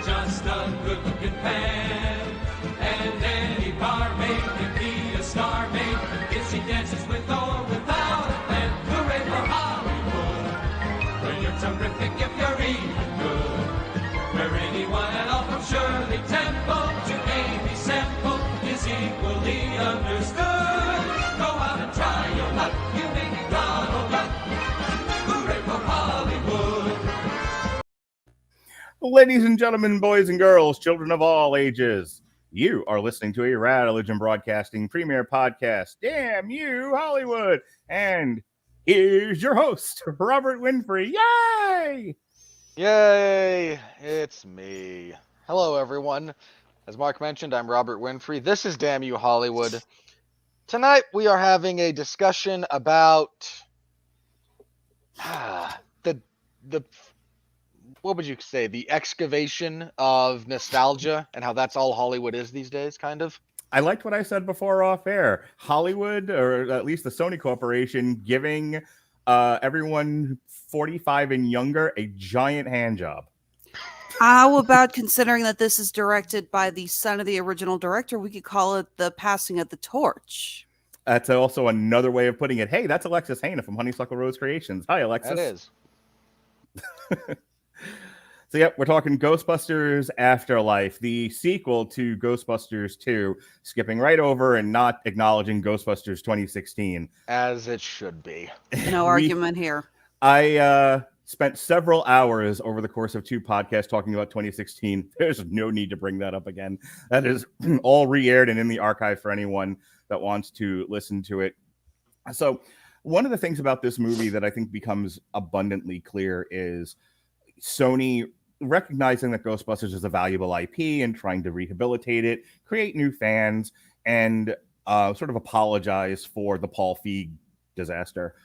just a good-looking pan. And any barmaid can be a star maid if she dances with or without a plan. Hooray for Hollywood, where you're terrific if you're even good. Where anyone at all from Shirley Temple to Amy Semple is equally understood. Go out and try your luck, you may be Donald Duck. Hooray for Hollywood. Ladies and gentlemen, boys and girls, children of all ages, you are listening to a Radulich and Broadcasting premiere podcast. Damn you, Hollywood! And here's your host, Robert Winfree. Yay! Yay! It's me. Hello, everyone. As Mark mentioned, I'm Robert Winfree. This is Damn You, Hollywood. Tonight, we are having a discussion about the what would you say, the excavation of nostalgia and how that's all Hollywood is these days, kind of. I liked what I said before off air. Hollywood, or at least the Sony Corporation, giving everyone 45 and younger a giant hand job. How about considering that this is directed by the son of the original director? We could call it the passing of the torch. That's also another way of putting it. Hey, that's Alexis Hejna from Honeysuckle Rose Creations. Hi, Alexis. That is. So, yep, we're talking Ghostbusters Afterlife, the sequel to Ghostbusters 2, skipping right over and not acknowledging Ghostbusters 2016. As it should be. No argument here. I spent several hours over the course of 2 podcasts talking about 2016. There's no need to bring that up again. That is all re-aired and in the archive for anyone that wants to listen to it. So one of the things about this movie that I think becomes abundantly clear is Sony recognizing that Ghostbusters is a valuable IP and trying to rehabilitate it, create new fans, and sort of apologize for the Paul Feig disaster,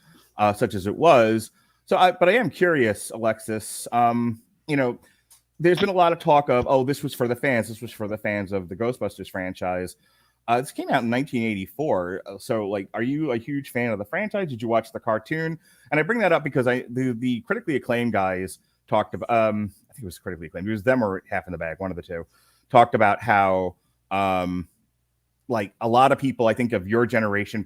such as it was. But I am curious, Alexis. There's been a lot of talk of, oh, this was for the fans. This was for the fans of the Ghostbusters franchise. This came out in 1984. So, are you a huge fan of the franchise? Did you watch the cartoon? And I bring that up because the critically acclaimed guys talked about, I think it was critically acclaimed. It was them or Half in the Bag, one of the two, talked about how, a lot of people, I think, of your generation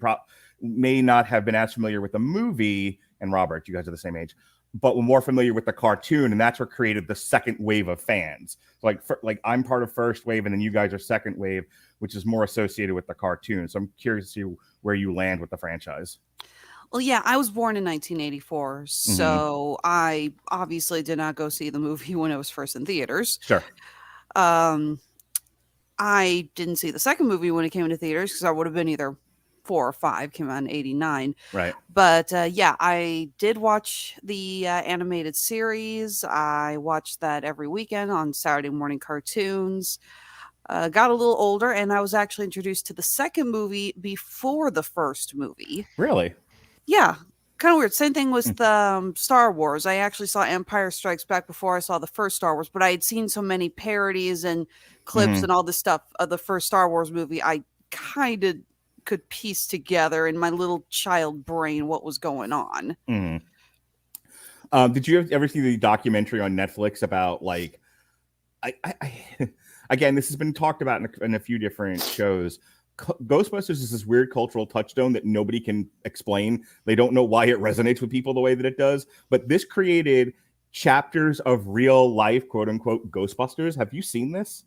may not have been as familiar with the movie. And Robert, you guys are the same age, but were more familiar with the cartoon, and that's what created the second wave of fans. I'm part of first wave, and then you guys are second wave, which is more associated with the cartoon. So I'm curious to see where you land with the franchise. Well, yeah, I was born in 1984, so I obviously did not go see the movie when it was first in theaters. Sure. I didn't see the second movie when it came into theaters because I would have been either 4 or 5, came out in 89. Right. But yeah, I did watch the animated series. I watched that every weekend on Saturday morning cartoons. Got a little older, and I was actually introduced to the second movie before the first movie. Really? Yeah. Kind of weird. Same thing with Star Wars. I actually saw Empire Strikes Back before I saw the first Star Wars, but I had seen so many parodies and clips and all this stuff of the first Star Wars movie. I kind of could piece together in my little child brain what was going on. Did you ever see the documentary on Netflix about again, this has been talked about in a few different shows. Ghostbusters is this weird cultural touchstone that nobody can explain. They don't know why it resonates with people the way that it does, but this created chapters of real life, quote unquote, Ghostbusters. Have you seen this?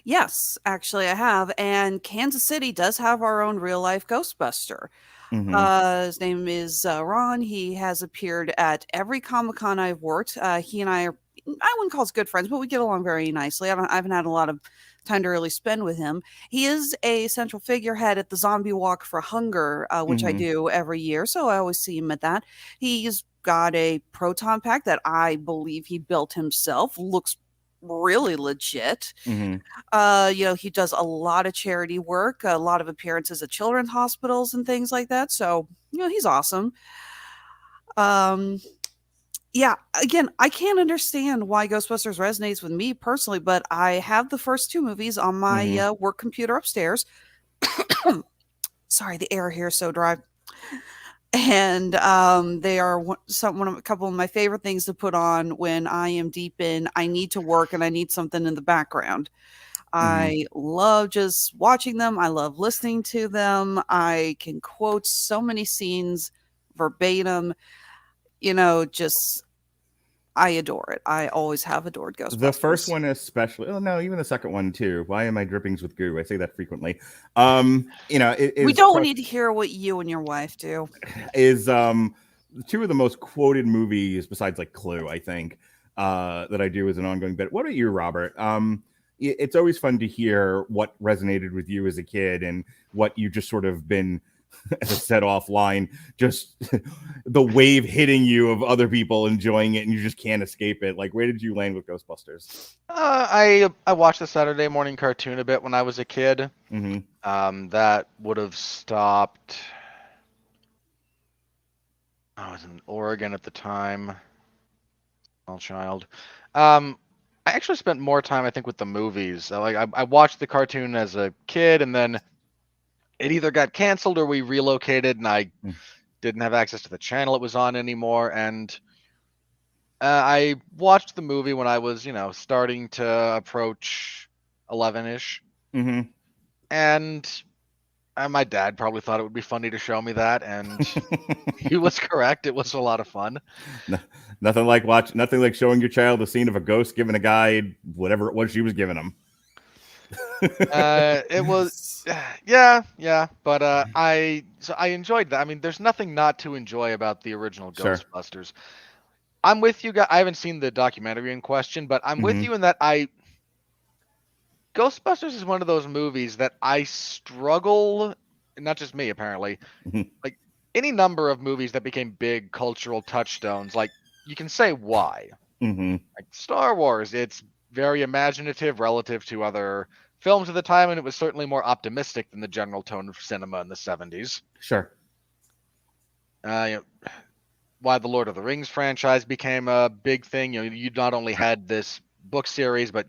Yes, actually I have. And Kansas City does have our own real life Ghostbuster. His name is Ron. He has appeared at every Comic-Con I've worked. He and I wouldn't call us good friends, but we get along very nicely. I haven't had a lot of time to really spend with him. He is a central figurehead at the Zombie Walk for Hunger, which I do every year. So I always see him at that. He's got a proton pack that I believe he built himself. Looks really legit. He does a lot of charity work, a lot of appearances at children's hospitals and things like that. So, he's awesome. Yeah, again, I can't understand why Ghostbusters resonates with me personally, but I have the first 2 movies on my work computer upstairs. Sorry, the air here is so dry. And they are a couple of my favorite things to put on when I am deep in, I need to work and I need something in the background. I love just watching them. I love listening to them. I can quote so many scenes verbatim, just I adore it. I always have adored Ghostbusters. The first one especially. Oh no, even the second one too. Why am I drippings with goo? I say that frequently. We don't need to hear what you and your wife do. Is two of the most quoted movies besides like Clue, I think, that I do as an ongoing bit. What about you, Robert? It's always fun to hear what resonated with you as a kid and what you just sort of been, as I said offline, just the wave hitting you of other people enjoying it and you just can't escape it. Like, where did you land with Ghostbusters? I watched the Saturday morning cartoon a bit when I was a kid. That would have stopped. I was in Oregon at the time. Small child. I actually spent more time, I think, with the movies. I watched the cartoon as a kid, and then it either got canceled or we relocated, and I didn't have access to the channel it was on anymore. And I watched the movie when I was, starting to approach 11-ish. And my dad probably thought it would be funny to show me that, and he was correct. It was a lot of fun. Nothing like showing your child a scene of a ghost giving a guy whatever it was she was giving him. It was, yeah. But I enjoyed that. I mean, there's nothing not to enjoy about the original Ghostbusters. Sure. I'm with you guys. I haven't seen the documentary in question, but I'm with you in that Ghostbusters is one of those movies that I struggle, not just me apparently, like any number of movies that became big cultural touchstones, like you can say why. Like Star Wars, it's very imaginative relative to other films of the time, and it was certainly more optimistic than the general tone of cinema in the 70s. Sure. Why the Lord of the Rings franchise became a big thing. You not only had this book series, but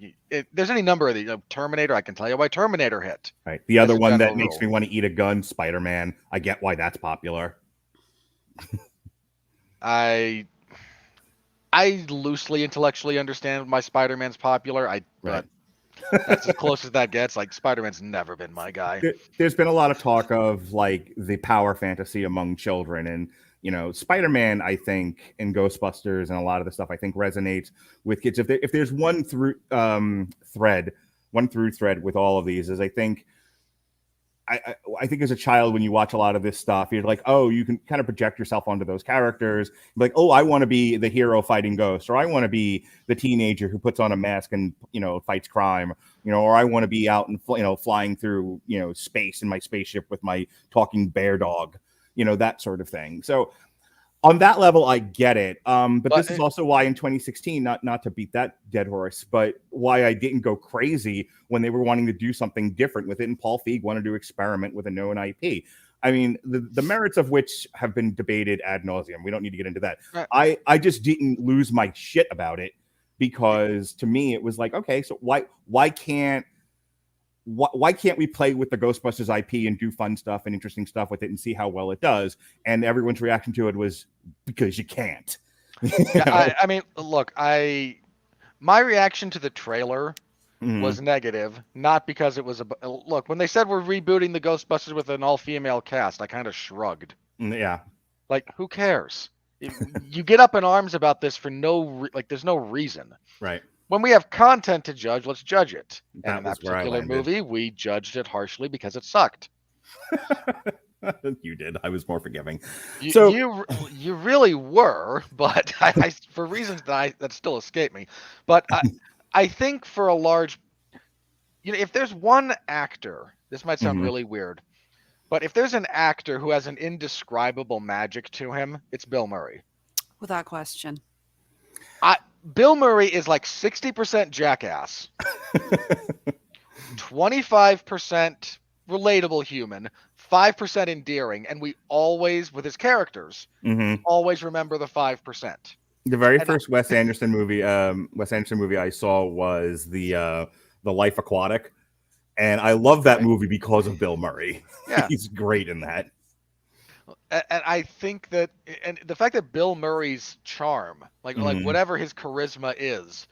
there's any number of the Terminator. I can tell you why Terminator hit. Right. The other one that makes me want to eat a gun, Spider-Man. I get why that's popular. I loosely intellectually understand why Spider-Man's popular. But that's as close as that gets. Like Spider-Man's never been my guy. There's been a lot of talk of like the power fantasy among children, and Spider-Man, I think, and Ghostbusters and a lot of the stuff I think resonates with kids. If there's one through thread with all of these is I think as a child, when you watch a lot of this stuff, you're like, oh, you can kind of project yourself onto those characters. Like, oh, I want to be the hero fighting ghosts, or I want to be the teenager who puts on a mask and, fights crime, or I want to be out and, flying through, space in my spaceship with my talking bear dog, that sort of thing. So on that level, I get it. But this is also why in 2016, not to beat that dead horse, but why I didn't go crazy when they were wanting to do something different with it. And Paul Feig wanted to experiment with a known IP. I mean, the merits of which have been debated ad nauseum. We don't need to get into that. Right. I just didn't lose my shit about it because to me, it was like, okay, so why can't we play with the Ghostbusters IP and do fun stuff and interesting stuff with it and see how well it does? And everyone's reaction to it was because you can't. I mean, look, my reaction to the trailer was negative, not because it was look, when they said we're rebooting the Ghostbusters with an all-female cast, I kind of shrugged. Yeah. Like, who cares? You get up in arms about this for there's no reason. Right. When we have content to judge, let's judge it. And in that particular movie, we judged it harshly because it sucked. You did. I was more forgiving. You really were, but I for reasons that still escape me. But I think for a large, if there's one actor, this might sound really weird, but if there's an actor who has an indescribable magic to him, it's Bill Murray. Without question. Bill Murray is like 60% jackass, 25% relatable human, 5% endearing, and we always, with his characters, always remember the 5%. The very first Wes Anderson movie I saw was the Life Aquatic, and I love that movie because of Bill Murray. Yeah. He's great in that. And I think that, and the fact that Bill Murray's charm, like whatever his charisma is,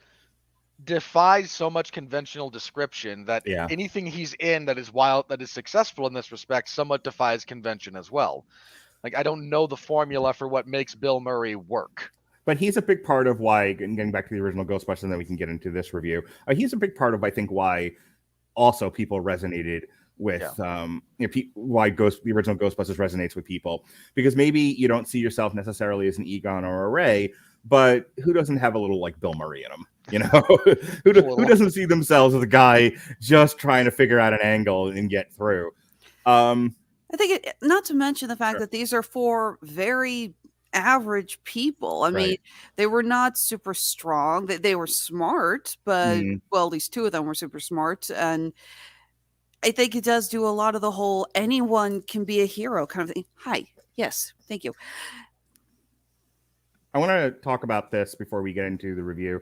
defies so much conventional description that Yeah. anything he's in that is wild, that is successful in this respect, somewhat defies convention as well. Like, I don't know the formula for what makes Bill Murray work. But he's a big part of why, and getting back to the original Ghostbusters, and then we can get into this review. He's a big part of, I think, why also people resonated with why the original Ghostbusters resonates with people, because maybe you don't see yourself necessarily as an Egon or a Ray, but who doesn't have a little like Bill Murray in them? You know, who doesn't see themselves as a guy just trying to figure out an angle and get through? I think not to mention the fact that these are 4 very average people. I mean, they were not super strong. They were smart, but well, at least 2 of them were super smart. And I think it does do a lot of the whole anyone can be a hero kind of thing. Hi. Yes. Thank you. I want to talk about this before we get into the review,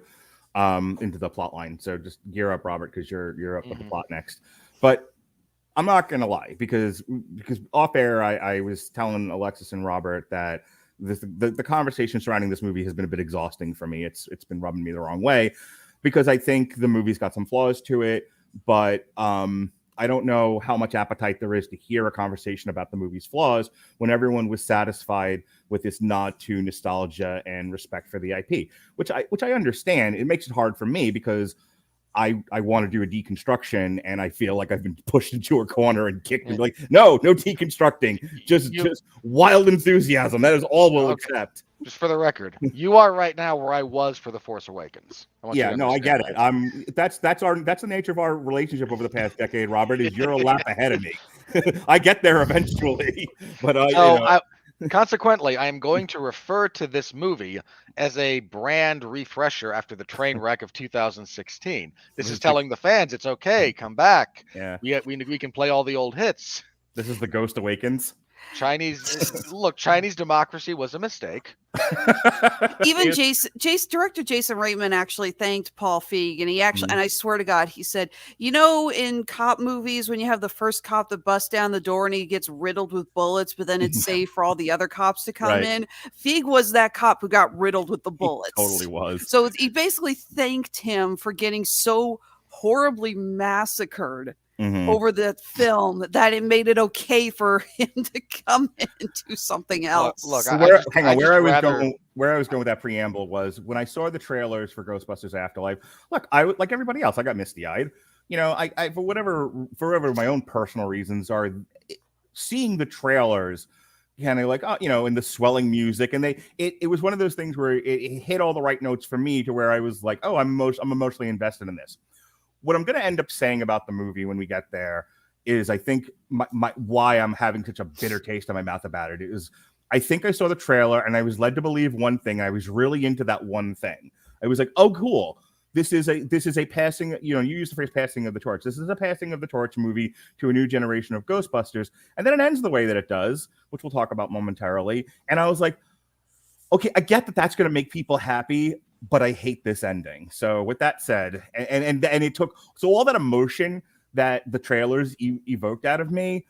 into the plot line. So just gear up, Robert, because you're up with the plot next. But I'm not going to lie, because off air, I was telling Alexis and Robert that the conversation surrounding this movie has been a bit exhausting for me. It's been rubbing me the wrong way, because I think the movie's got some flaws to it, but I don't know how much appetite there is to hear a conversation about the movie's flaws when everyone was satisfied with this nod to nostalgia and respect for the IP, which I understand. It makes it hard for me because I want to do a deconstruction, and I feel like I've been pushed into a corner and kicked. And like, no deconstructing, just wild enthusiasm. That is all we'll accept. Just for the record, you are right now where I was for The Force Awakens. I get it. That's the nature of our relationship over the past decade, Robert. Is you're a lap ahead of me. I get there eventually, but consequently, I am going to refer to this movie as a brand refresher after the train wreck of 2016. This is telling the fans it's okay, come back. Yeah, we can play all the old hits. This is the Ghost Awakens. Chinese democracy was a mistake. Even director Jason Reitman actually thanked Paul Feig, and he actually, and I swear to God, he said, in cop movies, when you have the first cop that busts down the door and he gets riddled with bullets, but then it's safe for all the other cops to come in. Feig was that cop who got riddled with the bullets. He totally was. So he basically thanked him for getting so horribly massacred over the film that it made it okay for him to come in and do something else. Where I was going with that preamble was when I saw the trailers for Ghostbusters Afterlife. Look, I like everybody else. I got misty-eyed. I for whatever my own personal reasons are, seeing the trailers kind of like in the swelling music, and it was one of those things where it hit all the right notes for me to where I was like, oh, I'm emotionally invested in this. What I'm going to end up saying about the movie when we get there is I think why I'm having such a bitter taste in my mouth about it is I think I saw the trailer and I was led to believe one thing. I was really into that one thing. I was like, oh, cool. This is a passing, you use the phrase passing of the torch. This is a passing of the torch movie to a new generation of Ghostbusters. And then it ends the way that it does, which we'll talk about momentarily. And I was like, okay, I get that that's going to make people happy, but I hate this ending. So with that said, and it took, so all that emotion that the trailers evoked out of me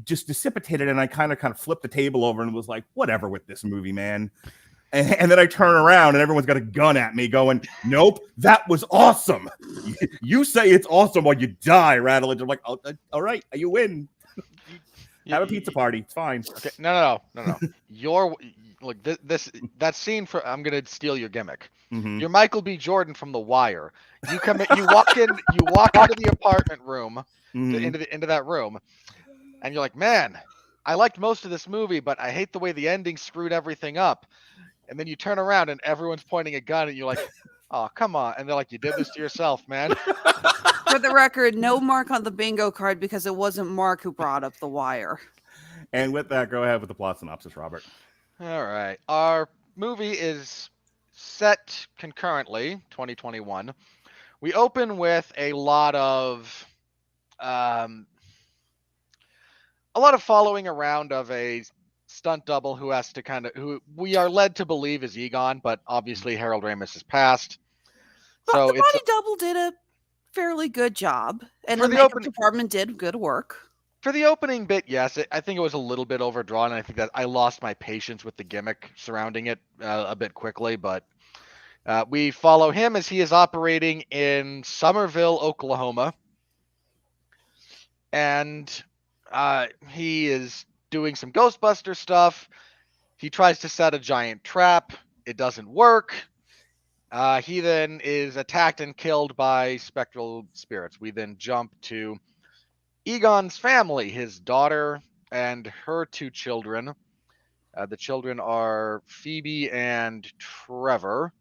just dissipated, and I kind of flipped the table over and was like, whatever with this movie, man. And then I turn around and everyone's got a gun at me going, nope, that was awesome. You say it's awesome while you die, Radulich. I'm like, oh, all right, you win. Have a pizza party. It's fine. Okay. No. Look, that scene I'm gonna steal your gimmick. You're Michael B. Jordan from The Wire. You come in, you walk into the apartment room, into that room, and you're like, man, I liked most of this movie, but I hate the way the ending screwed everything up. And then you turn around and everyone's pointing a gun, and you're like, oh, come on. And they're like, you did this to yourself, man. For the record, no mark on the bingo card because it wasn't Mark who brought up The Wire. And with that, go ahead with the plot synopsis, Robert. All right. Our movie is set concurrently, 2021. We open with a lot of following around of a stunt double who has to who we are led to believe is Egon, but obviously Harold Ramis has passed. But the body double did a fairly good job, and the makeup department did good work. For the opening bit, yes, I think it was a little bit overdrawn, and I think that I lost my patience with the gimmick surrounding it a bit quickly. But we follow him as he is operating in Summerville, Oklahoma, and he is doing some Ghostbuster stuff. He tries to set a giant trap. It doesn't work. He then is attacked and killed by spectral spirits. We then jump to Egon's family, his daughter and her 2 children. The children are Phoebe and Trevor.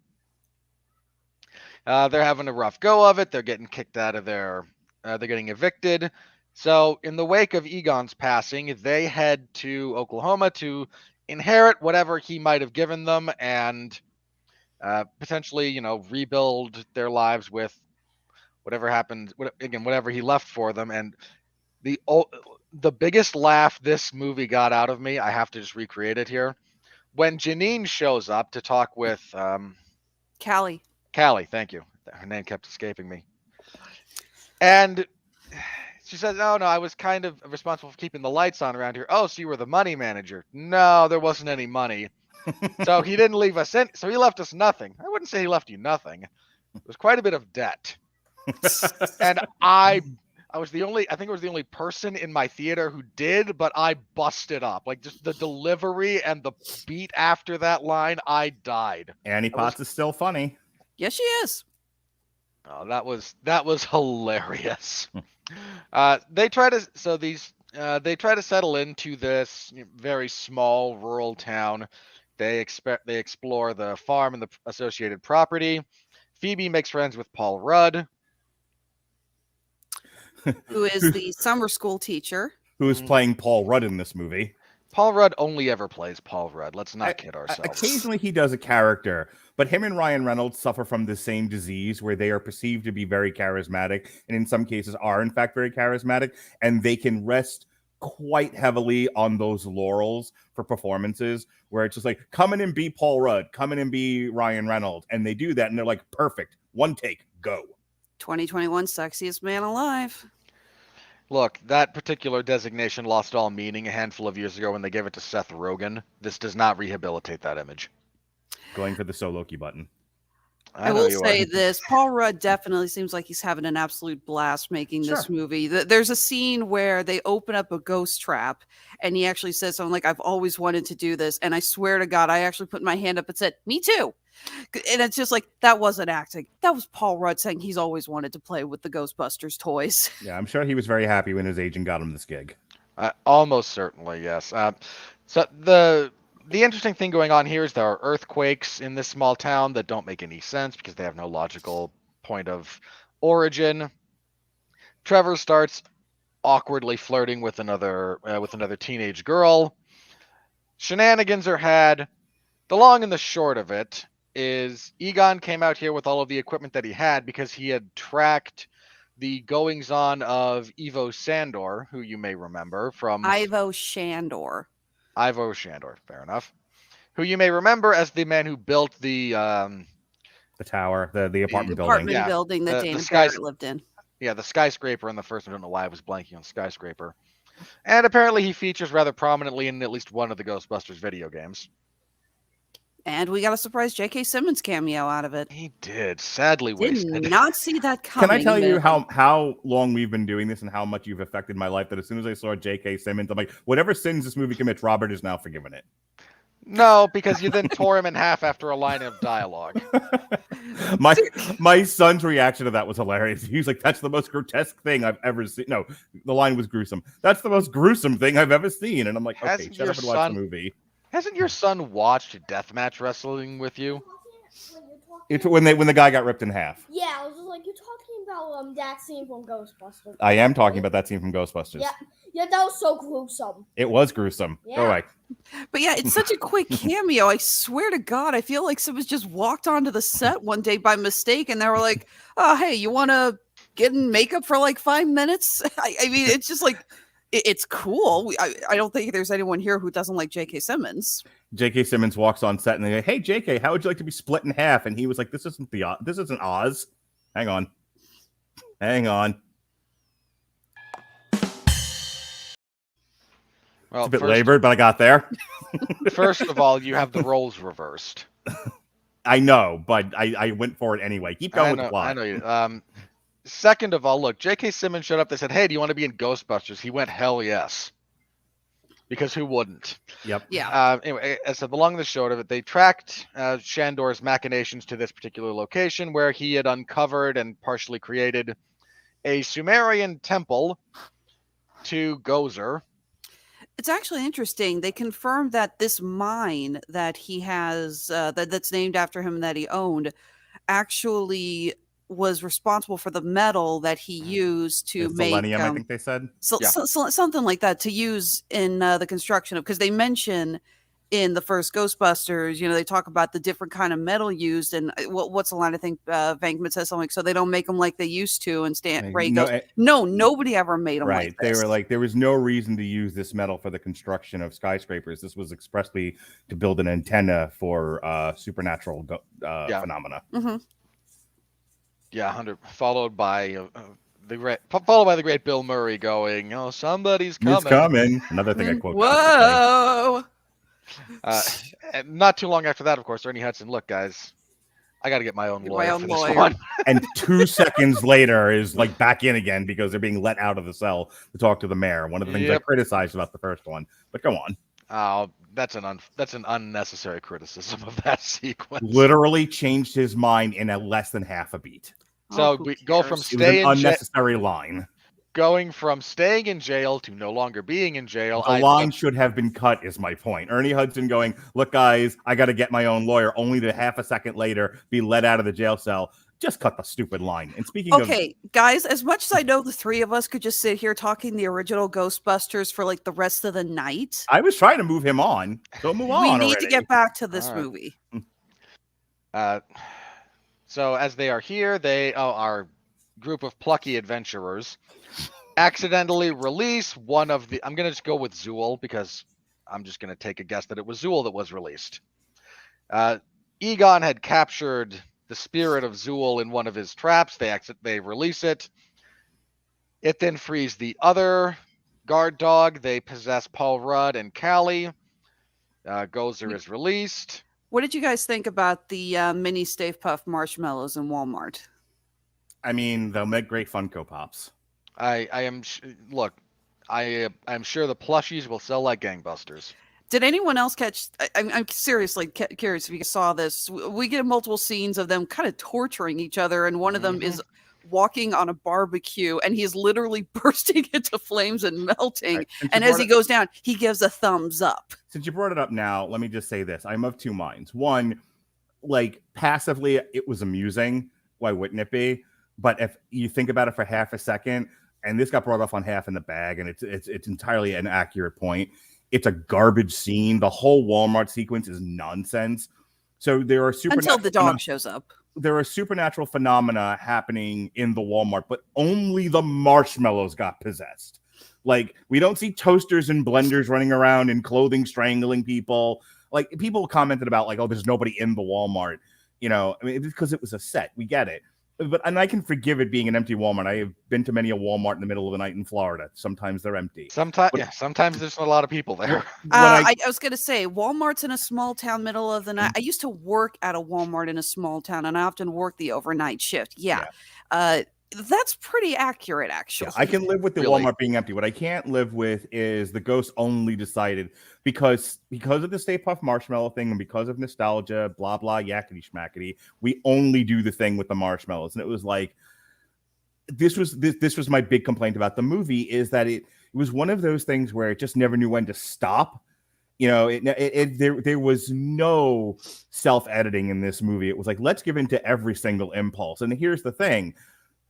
They're having a rough go of it. They're getting kicked out of they're getting evicted. So in the wake of Egon's passing, they head to Oklahoma to inherit whatever he might have given them and potentially, rebuild their lives with whatever happened, whatever he left for them. And the biggest laugh this movie got out of me, I have to just recreate it here. When Janine shows up to talk with Callie, thank you. Her name kept escaping me. And she says, no, I was kind of responsible for keeping the lights on around here. Oh, so you were the money manager. No, there wasn't any money. So he didn't leave us in. So he left us nothing. I wouldn't say he left you nothing. It was quite a bit of debt. And I was the only person in my theater who did, but I busted up. Like just the delivery and the beat after that line, I died. Annie Potts is still funny. Yes, she is. Oh, that was hilarious. They try to settle into this very small rural town. They explore the farm and the associated property. Phoebe makes friends with Paul Rudd, who is the summer school teacher. Who is playing Paul Rudd in this movie. Paul Rudd only ever plays Paul Rudd. Let's not kid ourselves. Occasionally he does a character, but him and Ryan Reynolds suffer from the same disease where they are perceived to be very charismatic, and in some cases are in fact very charismatic, and they can rest quite heavily on those laurels for performances where it's just like, come in and be Paul Rudd, come in and be Ryan Reynolds. And they do that and they're like, perfect, one take, go. 2021 sexiest man alive. Look, that particular designation lost all meaning a handful of years ago when they gave it to Seth Rogen. This does not rehabilitate that image. Going for the So Loki button. I will say this. Paul Rudd definitely seems like he's having an absolute blast making this movie. There's a scene where they open up a ghost trap and he actually says something like, I've always wanted to do this. And I swear to God, I actually put my hand up and said, me too. And it's just like, that wasn't acting. That was Paul Rudd saying he's always wanted to play with the Ghostbusters toys. Yeah, I'm sure he was very happy when his agent got him this gig. Almost certainly, yes. So the interesting thing going on here is there are earthquakes in this small town that don't make any sense because they have no logical point of origin. Trevor starts awkwardly flirting with another teenage girl. Shenanigans are had. The long and the short of it is Egon came out here with all of the equipment that he had because he had tracked the goings-on of Ivo Sandor, who you may remember from... Ivo Shandor, fair enough. Who you may remember as the man who built the tower, the apartment building that Dana Barrett lived in. Yeah, the skyscraper in the first one. I don't know why I was blanking on skyscraper. And apparently he features rather prominently in at least one of the Ghostbusters video games. And we got a surprise J.K. Simmons cameo out of it. He did. Sadly wasted. Did not see that coming. Can I tell you how long we've been doing this and how much you've affected my life that as soon as I saw J.K. Simmons, I'm like, whatever sins this movie commits, Robert is now forgiven it. No, because you then tore him in half after a line of dialogue. My son's reaction to that was hilarious. He was like, that's the most grotesque thing I've ever seen. No, the line was gruesome. That's the most gruesome thing I've ever seen. And I'm like, okay, shut up and watch the movie. Hasn't your son watched deathmatch wrestling with you? It's when the guy got ripped in half. Yeah, I was just like, you're talking about that scene from Ghostbusters. I am talking about that scene from Ghostbusters. Yeah, that was so gruesome. It was gruesome. Yeah. Go away. But yeah, it's such a quick cameo. I swear to God, I feel like someone just walked onto the set one day by mistake and they were like, oh, hey, you want to get in makeup for like 5 minutes? I mean, it's just like, it's cool. I don't think there's anyone here who doesn't like J.K. Simmons. J.K. Simmons walks on set and they go, hey, J.K., how would you like to be split in half? And he was like, this isn't Oz. Hang on. Well, It's a bit labored, but I got there. first of all, you have the roles reversed. I know, but I went for it anyway. Keep going with the plot. I know you. Second of all, look, J.K. Simmons showed up. They said, "Hey, do you want to be in Ghostbusters?" He went, "Hell yes," because who wouldn't? Yep. Yeah. Anyway, as the long and the short of it, they tracked Shandor's machinations to this particular location where he had uncovered and partially created a Sumerian temple to Gozer. It's actually interesting. They confirmed that this mine that he has, that's named after him, that he owned, actually was responsible for the metal that he used to It's make selenium, I think they said. Yeah. something like that to use in the construction of, because they mention in the first Ghostbusters, they talk about the different kind of metal used, and what's the line? I think Venkman says something like, so they don't make them like they used to, and Ray goes, no, nobody ever made them right. like this. They were like, there was no reason to use this metal for the construction of skyscrapers. This was expressly to build an antenna for supernatural phenomena. Mm-hmm. Yeah, 100. Followed by the great Bill Murray going, "Oh, somebody's coming." It's coming. Another thing I quote. Whoa. And not too long after that, of course, Ernie Hudson. Look, guys, I got to get my own lawyer for this one. And 2 seconds later is like back in again because they're being let out of the cell to talk to the mayor. One of the things I criticized about the first one, but go on. Oh, that's an unnecessary criticism of that sequence. Literally changed his mind in less than half a beat. So we go from unnecessary line. Going from staying in jail to no longer being in jail. The line should have been cut, is my point. Ernie Hudson going, "Look, guys, I got to get my own lawyer," only to half a second later be let out of the jail cell. Just cut the stupid line. And speaking of... Okay, guys, as much as I know the three of us could just sit here talking the original Ghostbusters for like the rest of the night. I was trying to move him on. Don't move on. We need already. to get back to this movie. So as they are here, our group of plucky adventurers accidentally release one of the... I'm going to just go with Zool because I'm just going to take a guess that it was Zool that was released. Egon had captured the spirit of Zool in one of his traps. They release it. It then frees the other guard dog. They possess Paul Rudd and Callie. Gozer is released. What did you guys think about the mini Stay Puft marshmallows in Walmart? I mean, they'll make great Funko Pops. I'm sure the plushies will sell like gangbusters. Did anyone else catch? I'm seriously curious if you saw this. We get multiple scenes of them kind of torturing each other, and one of them is walking on a barbecue, and he's literally bursting into flames and melting. Right. And as he goes down, he gives a thumbs up. Since you brought it up now, let me just say this. I'm of two minds. One, like passively, it was amusing. Why wouldn't it be? But if you think about it for half a second, and this got brought off on Half in the Bag, and it's entirely an accurate point. It's a garbage scene. The whole Walmart sequence is nonsense. So there are until the dog shows up. There are supernatural phenomena happening in the Walmart, but only the marshmallows got possessed. Like, we don't see toasters and blenders running around in clothing strangling people. Like, people commented about, like, oh, there's nobody in the Walmart. You know, I mean, because it was a set. We get it. And I can forgive it being an empty Walmart. I have been to many a Walmart in the middle of the night in Florida. Sometimes they're empty. Sometimes there's a lot of people there. I was going to say, Walmart's in a small town, middle of the night. I used to work at a Walmart in a small town, and I often work the overnight shift. Yeah. That's pretty accurate, actually. Yeah, I can live with the Walmart being empty. What I can't live with is the ghost only decided because of the Stay Puft marshmallow thing and because of nostalgia, blah, blah, yakety schmackety, we only do the thing with the marshmallows. And it was like, this was my big complaint about the movie, is that it was one of those things where it just never knew when to stop. You know, there was no self-editing in this movie. It was like, let's give in to every single impulse. And here's the thing.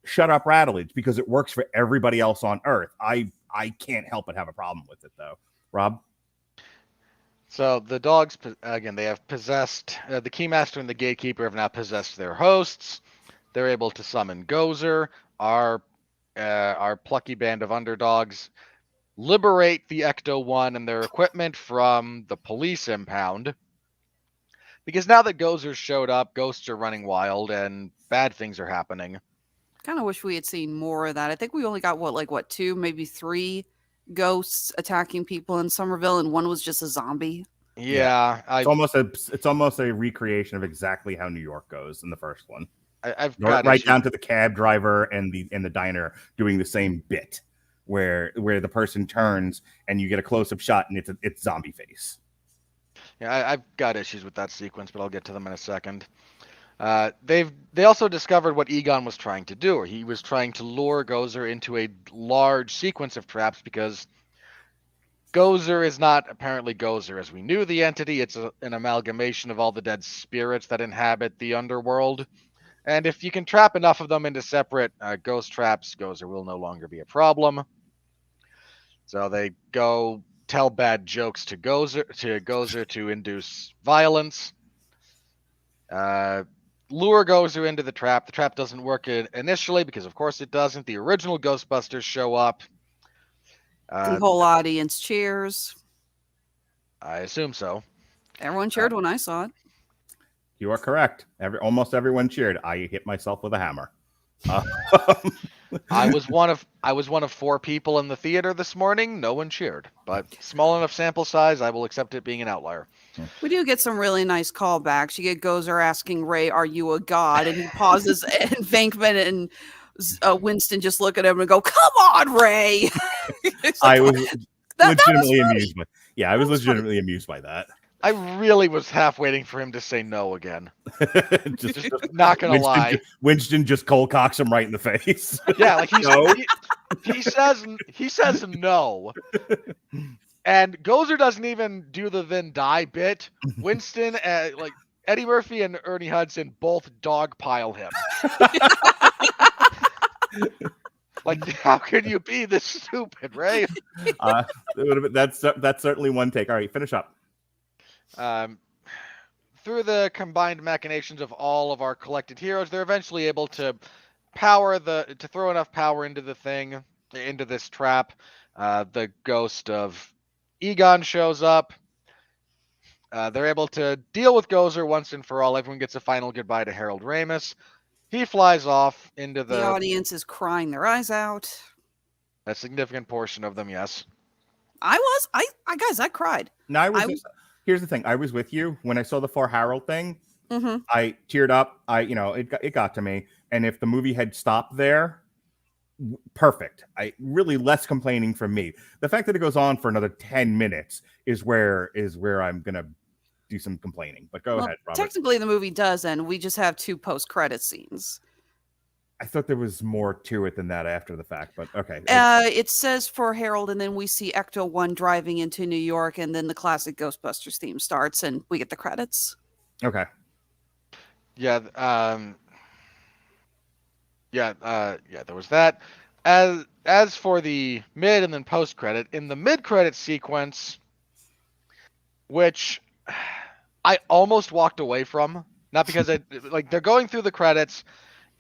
Shut up, Radulich, because it works for everybody else on Earth. I can't help but have a problem with it, though. Rob? So the dogs, again, they have possessed, the Keymaster and the Gatekeeper have now possessed their hosts. They're able to summon Gozer. Our plucky band of underdogs liberate the Ecto-1 and their equipment from the police impound. Because now that Gozer's showed up, ghosts are running wild and bad things are happening. Kind of wish we had seen more of that. I think we only got 2, maybe 3 ghosts attacking people in Somerville, and one was just a zombie. Yeah, It's almost a recreation of exactly how New York goes in the first one. I've got right issues. down to the cab driver and the diner doing the same bit, where the person turns and you get a close up shot and it's zombie face. Yeah, I've got issues with that sequence, but I'll get to them in a second. They also discovered what Egon was trying to do, or he was trying to lure Gozer into a large sequence of traps, because Gozer is not apparently Gozer as we knew the entity. It's an amalgamation of all the dead spirits that inhabit the underworld. And if you can trap enough of them into separate ghost traps, Gozer will no longer be a problem. So they go tell bad jokes to Gozer to induce violence. Lure Gozer into the trap. The trap doesn't work initially because, of course, it doesn't. The original Ghostbusters show up. The whole audience cheers. I assume so. Everyone cheered when I saw it. You are correct. Almost everyone cheered. I hit myself with a hammer. I was one of 4 people in the theater this morning. No one cheered, but small enough sample size, I will accept it being an outlier. We do get some really nice callbacks. You get Gozer asking Ray, "Are you a god?" And he pauses, and Venkman and Winston just look at him and go, "Come on, Ray." I was legitimately amused. I was legitimately amused by that. I really was half waiting for him to say no again. just not gonna lie. Winston just cold cocks him right in the face. Yeah, like he says no. And Gozer doesn't even do the then die bit. Winston, like Eddie Murphy and Ernie Hudson both dogpile him. Like, how can you be this stupid, Ray? That's certainly one take. All right, finish up. Through the combined machinations of all of our collected heroes, they're eventually able to throw enough power into this trap. The ghost of Egon shows up. They're able to deal with Gozer once and for all. Everyone gets a final goodbye to Harold Ramis. He flies off into the audience is crying their eyes out. A significant portion of them, yes. I cried. No, here's the thing. I was with you when I saw the For Harold thing. Mm-hmm. I teared up. It got to me. And if the movie had stopped there, perfect. Really less complaining from me. The fact that it goes on for another 10 minutes is where I'm gonna do some complaining. But go ahead, Robert. Technically, the movie does end. We just have 2 post-credit scenes. I thought there was more to it than that after the fact, but okay. It says For Harold, and then we see Ecto-1 driving into New York, and then the classic Ghostbusters theme starts, and we get the credits. Okay. Yeah. There was that. As for the mid and then post credit, in the mid credit sequence, which I almost walked away from, not because they're going through the credits.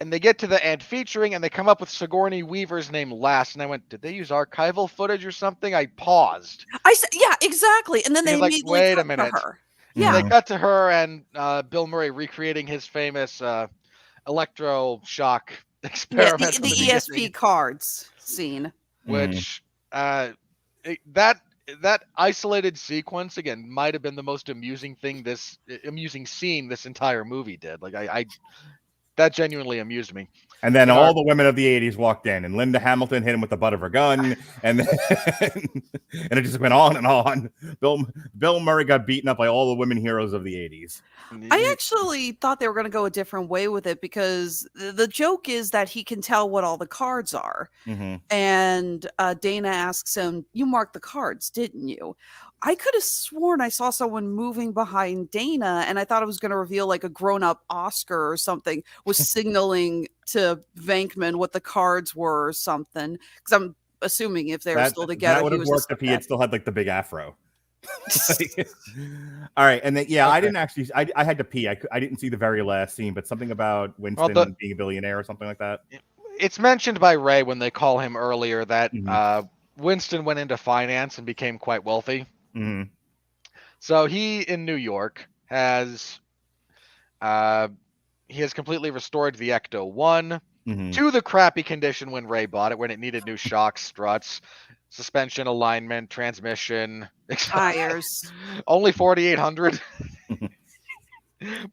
And they get to the end featuring, and they come up with Sigourney Weaver's name last. And I went, did they use archival footage or something? I paused. I said, yeah, exactly. And then they immediately wait cut a minute. to her. Yeah, they cut to her and Bill Murray recreating his famous electroshock experiment. Yeah, the ESP cards scene. Which that isolated sequence again might have been the most amusing scene this entire movie did. Like that genuinely amused me. And then all the women of the 80s walked in, and Linda Hamilton hit him with the butt of her gun, and then, and it just went on and on. Bill Murray got beaten up by all the women heroes of the 80s. I actually thought they were going to go a different way with it, because the joke is that he can tell what all the cards are. Mm-hmm. And Dana asks him, "You marked the cards, didn't you?" I could have sworn I saw someone moving behind Dana, and I thought it was going to reveal like a grown-up Oscar or something was signaling to Venkman what the cards were or something. Because I'm assuming if they were still together, that would have worked if he had still had like the big afro. All right, and then I didn't actually. I had to pee. I didn't see the very last scene, but something about Winston being a billionaire or something like that. It's mentioned by Ray when they call him earlier that Winston went into finance and became quite wealthy. Mm-hmm. So he in New York has completely restored the Ecto-1. to the crappy condition when Ray bought it, when it needed new shocks, struts, suspension alignment, transmission, Tires. Only 4,800.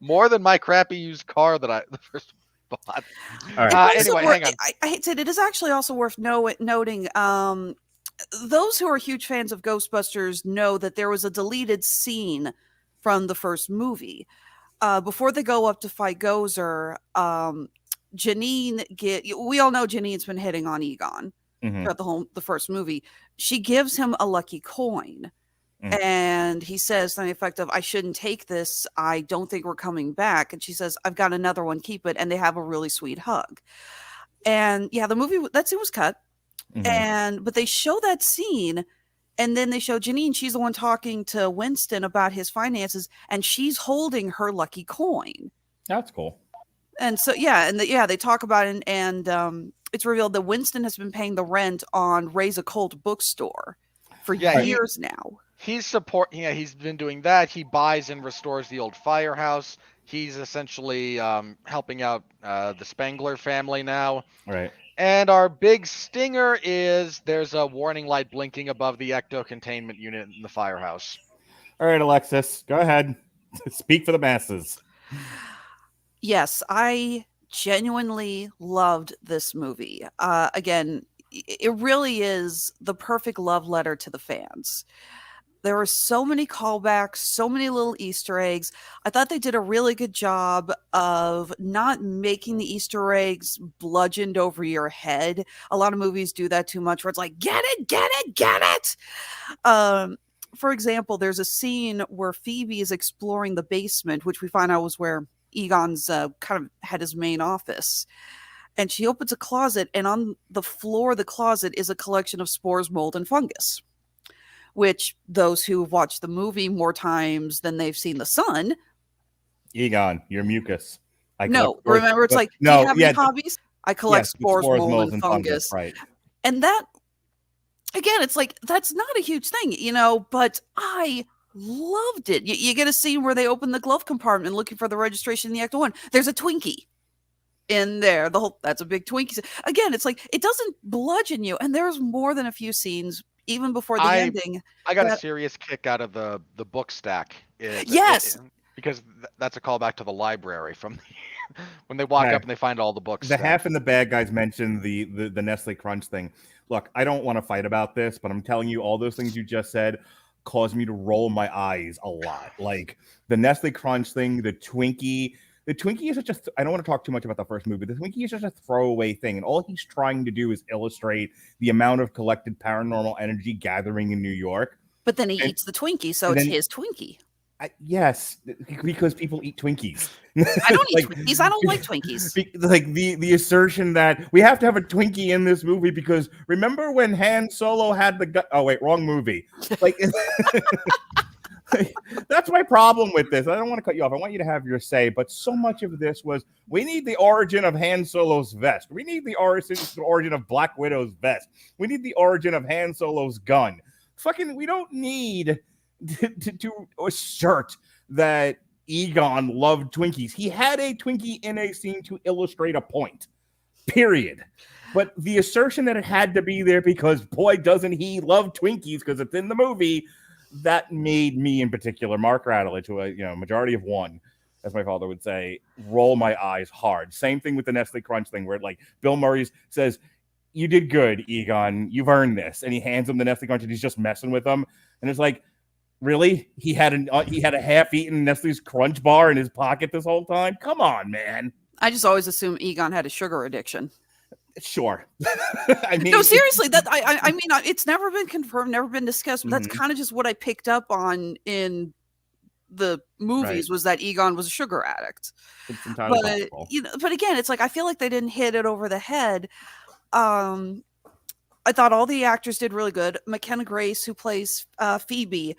More than my crappy used car that I first bought. All right. Anyway, hang on. I hate to say it is actually also worth noting. Those who are huge fans of Ghostbusters know that there was a deleted scene from the first movie. Before they go up to fight Gozer, Janine we all know Janine's been hitting on Egon throughout the first movie. She gives him a lucky coin. And he says something effective, I shouldn't take this. I don't think we're coming back. And she says, I've got another one. Keep it. And they have a really sweet hug. And yeah, the movie, that scene was cut. But they show that scene. And then they show Janine. She's the one talking to Winston about his finances. And she's holding her lucky coin. That's cool. And so, yeah. They talk about it. And it's revealed that Winston has been paying the rent on Ray's Occult bookstore for years now. He's been doing that. He buys and restores the old firehouse. He's essentially helping out the Spangler family now. Right. And our big stinger is there's a warning light blinking above the ecto containment unit in the firehouse. All right, Alexis, go ahead. Speak for the masses. Yes, I genuinely loved this movie. Again, it really is the perfect love letter to the fans. There were so many callbacks, so many little Easter eggs. I thought they did a really good job of not making the Easter eggs bludgeoned over your head. A lot of movies do that too much where it's like, get it, get it, get it. For example, there's a scene where Phoebe is exploring the basement, which we find out was where Egon's kind of had his main office. And she opens a closet, and on the floor of the closet is a collection of spores, mold, and fungus. Which those who have watched the movie more times than they've seen the sun. Egon, your mucus. Remember, it's like, do you have any hobbies? I collect spores, mold, and fungus. Right. And that, again, it's like, that's not a huge thing, but I loved it. You get a scene where they open the glove compartment looking for the registration in the Ecto-1. There's a Twinkie in there. That's a big Twinkie. Again, it's like, it doesn't bludgeon you. And there's more than a few scenes even before the ending. I got a serious kick out of the book stack. Because that's a callback to the library from when they walk up and they find all the books. The half and the bad guys mentioned the Nestle Crunch thing. Look, I don't want to fight about this, but I'm telling you, all those things you just said caused me to roll my eyes a lot. Like the Nestle Crunch thing, the Twinkie. The Twinkie is such I don't want to talk too much about the first movie. The Twinkie is just a throwaway thing. And all he's trying to do is illustrate the amount of collected paranormal energy gathering in New York. But then he eats the Twinkie, so it's his Twinkie. Yes, because people eat Twinkies. I don't eat Twinkies. I don't like Twinkies. Like the assertion that we have to have a Twinkie in this movie because remember when Han Solo had the gun? Oh, wait, wrong movie. Like... That's my problem with this. I don't want to cut you off. I want you to have your say, but so much of this was we need the origin of Han Solo's vest. We need the origin of Black Widow's vest. We need the origin of Han Solo's gun. We don't need to assert that Egon loved Twinkies. He had a Twinkie in a scene to illustrate a point. Period. But the assertion that it had to be there because boy doesn't he love Twinkies because it's in the movie. That made me in particular, Mark Radulich, who majority of one, as my father would say, roll my eyes hard. Same thing with the Nestle Crunch thing, where like Bill Murray says, "You did good, Egon. You've earned this," and he hands him the Nestle Crunch, and he's just messing with him. And it's like, really? He had a half-eaten Nestle's Crunch bar in his pocket this whole time? Come on, man. I just always assumed Egon had a sugar addiction. Sure. I mean, no, seriously, that I mean, it's never been confirmed, never been discussed, but that's kind of just what I picked up on in the movies was that Egon was a sugar addict. It's entirely possible. But again, it's like I feel like they didn't hit it over the head. I thought all the actors did really good. Mckenna Grace, who plays Phoebe,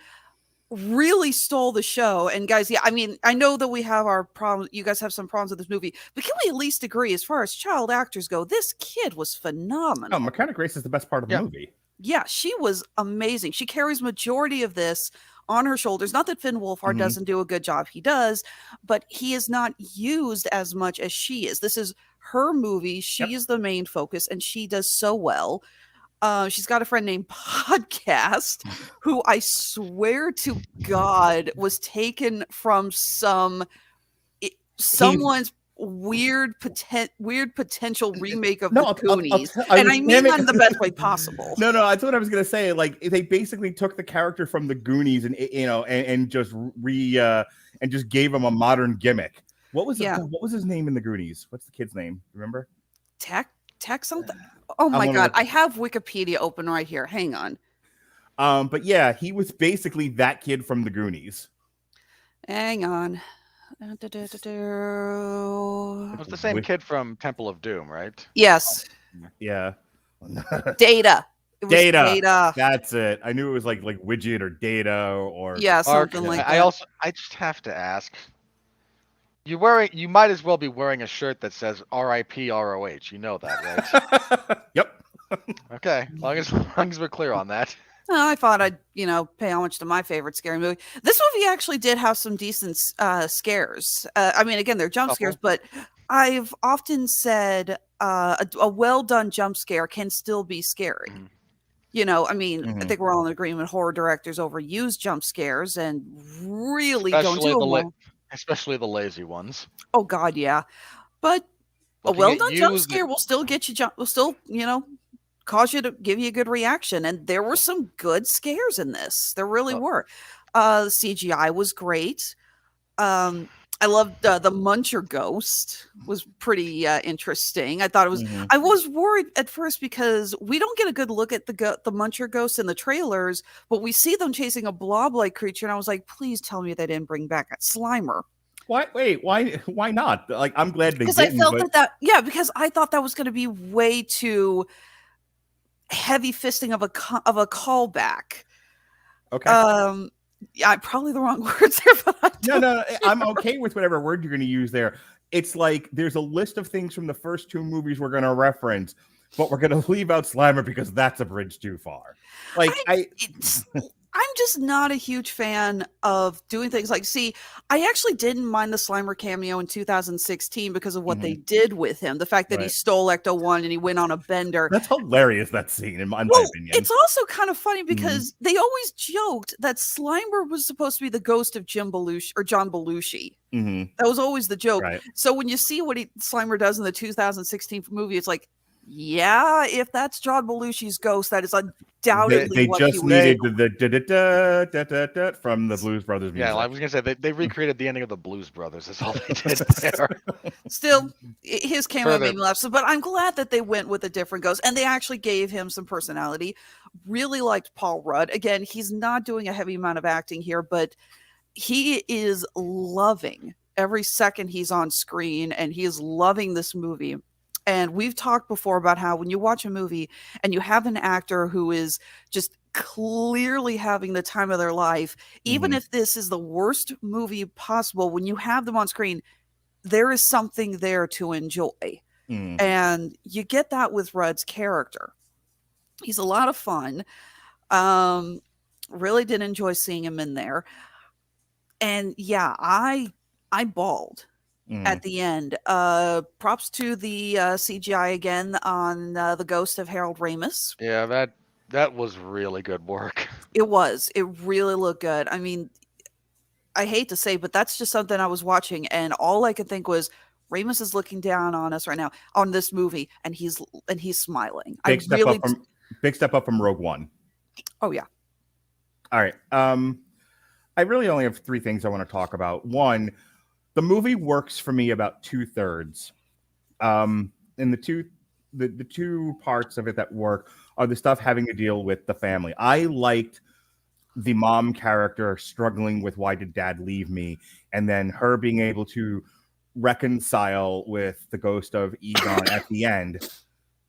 really stole the show. And guys, I mean, I know that we have our problems. You guys have some problems with this movie, but can we at least agree as far as child actors go, this kid was phenomenal. Oh, Mckenna Grace is the best part of the movie. Yeah, she was amazing. She carries majority of this on her shoulders. Not that Finn Wolfhard doesn't do a good job. He does, but he is not used as much as she is. This is her movie. She is the main focus, and she does so well. She's got a friend named Podcast, who I swear to God was taken from someone's weird potential remake of the Goonies. And I mean that in the best way possible. No, that's what I was gonna say. Like they basically took the character from the Goonies and just and just gave him a modern gimmick. What was his name in the Goonies? What's the kid's name? Remember? Tech something. Oh my God, I have Wikipedia open right here. Hang on. But yeah, he was basically that kid from the Goonies. Hang on. It was the same kid from Temple of Doom, right? Yes. Yeah. Data. Data. That's it. I knew it was like Widget or Data or something like that. I just have to ask. You might as well be wearing a shirt that says R.I.P. ROH. You know that, right? Yep. Okay. As long as we're clear on that. I thought I'd, pay homage to my favorite scary movie. This movie actually did have some decent scares. I mean, again, they're jump scares, but I've often said a well-done jump scare can still be scary. Mm-hmm. I think we're all in agreement. Horror directors overuse jump scares and really don't do them well. Especially the lazy ones. Oh God, yeah. But a well-done jump scare will still get you cause you to give you a good reaction. And there were some good scares in this. There really were. The CGI was great. I loved the Muncher ghost was pretty interesting. I thought it was. Mm-hmm. I was worried at first because we don't get a good look at the Muncher ghost in the trailers, but we see them chasing a blob-like creature, and I was like, please tell me they didn't bring back a Slimer. Why? Wait, why not? Like, I'm glad they didn't. Because I felt because I thought that was going to be way too heavy fisting of a callback. Okay. Yeah, probably the wrong words there, but no, I'm okay with whatever word you're going to use there. It's like there's a list of things from the first two movies we're going to reference, but we're going to leave out Slimer because that's a bridge too far. Like I'm just not a huge fan of doing things like, I actually didn't mind the Slimer cameo in 2016 because of what they did with him. The fact that he stole Ecto-1 and he went on a bender. That's hilarious, that scene, in my opinion. It's also kind of funny because they always joked that Slimer was supposed to be the ghost of John Belushi. Mm-hmm. That was always the joke. Right. So when you see what Slimer does in the 2016 movie, it's like, yeah, if that's John Belushi's ghost, that is undoubtedly they just needed the from the Blues Brothers music. Yeah, I was gonna say they recreated the ending of the Blues Brothers. That's all they did there. Still, his cameo made me laugh. But I'm glad that they went with a different ghost, and they actually gave him some personality. Really liked Paul Rudd. Again, he's not doing a heavy amount of acting here, but he is loving every second he's on screen, and he is loving this movie. And we've talked before about how when you watch a movie and you have an actor who is just clearly having the time of their life, even if this is the worst movie possible, when you have them on screen, there is something there to enjoy. And you get that with Rudd's character. He's a lot of fun. Really did enjoy seeing him in there. And yeah, I bawled at the end. Props to the CGI again on the ghost of Harold Ramis. Yeah, that was really good work. It was. It really looked good. I mean, I hate to say, but that's just something I was watching, and all I could think was, Ramis is looking down on us right now on this movie, and he's smiling. Big step up from Rogue One. Oh yeah. All right. I really only have three things I want to talk about. One, the movie works for me about 2/3. And the two parts of it that work are the stuff having to deal with the family. I liked the mom character struggling with why did dad leave me, and then her being able to reconcile with the ghost of Egon at the end.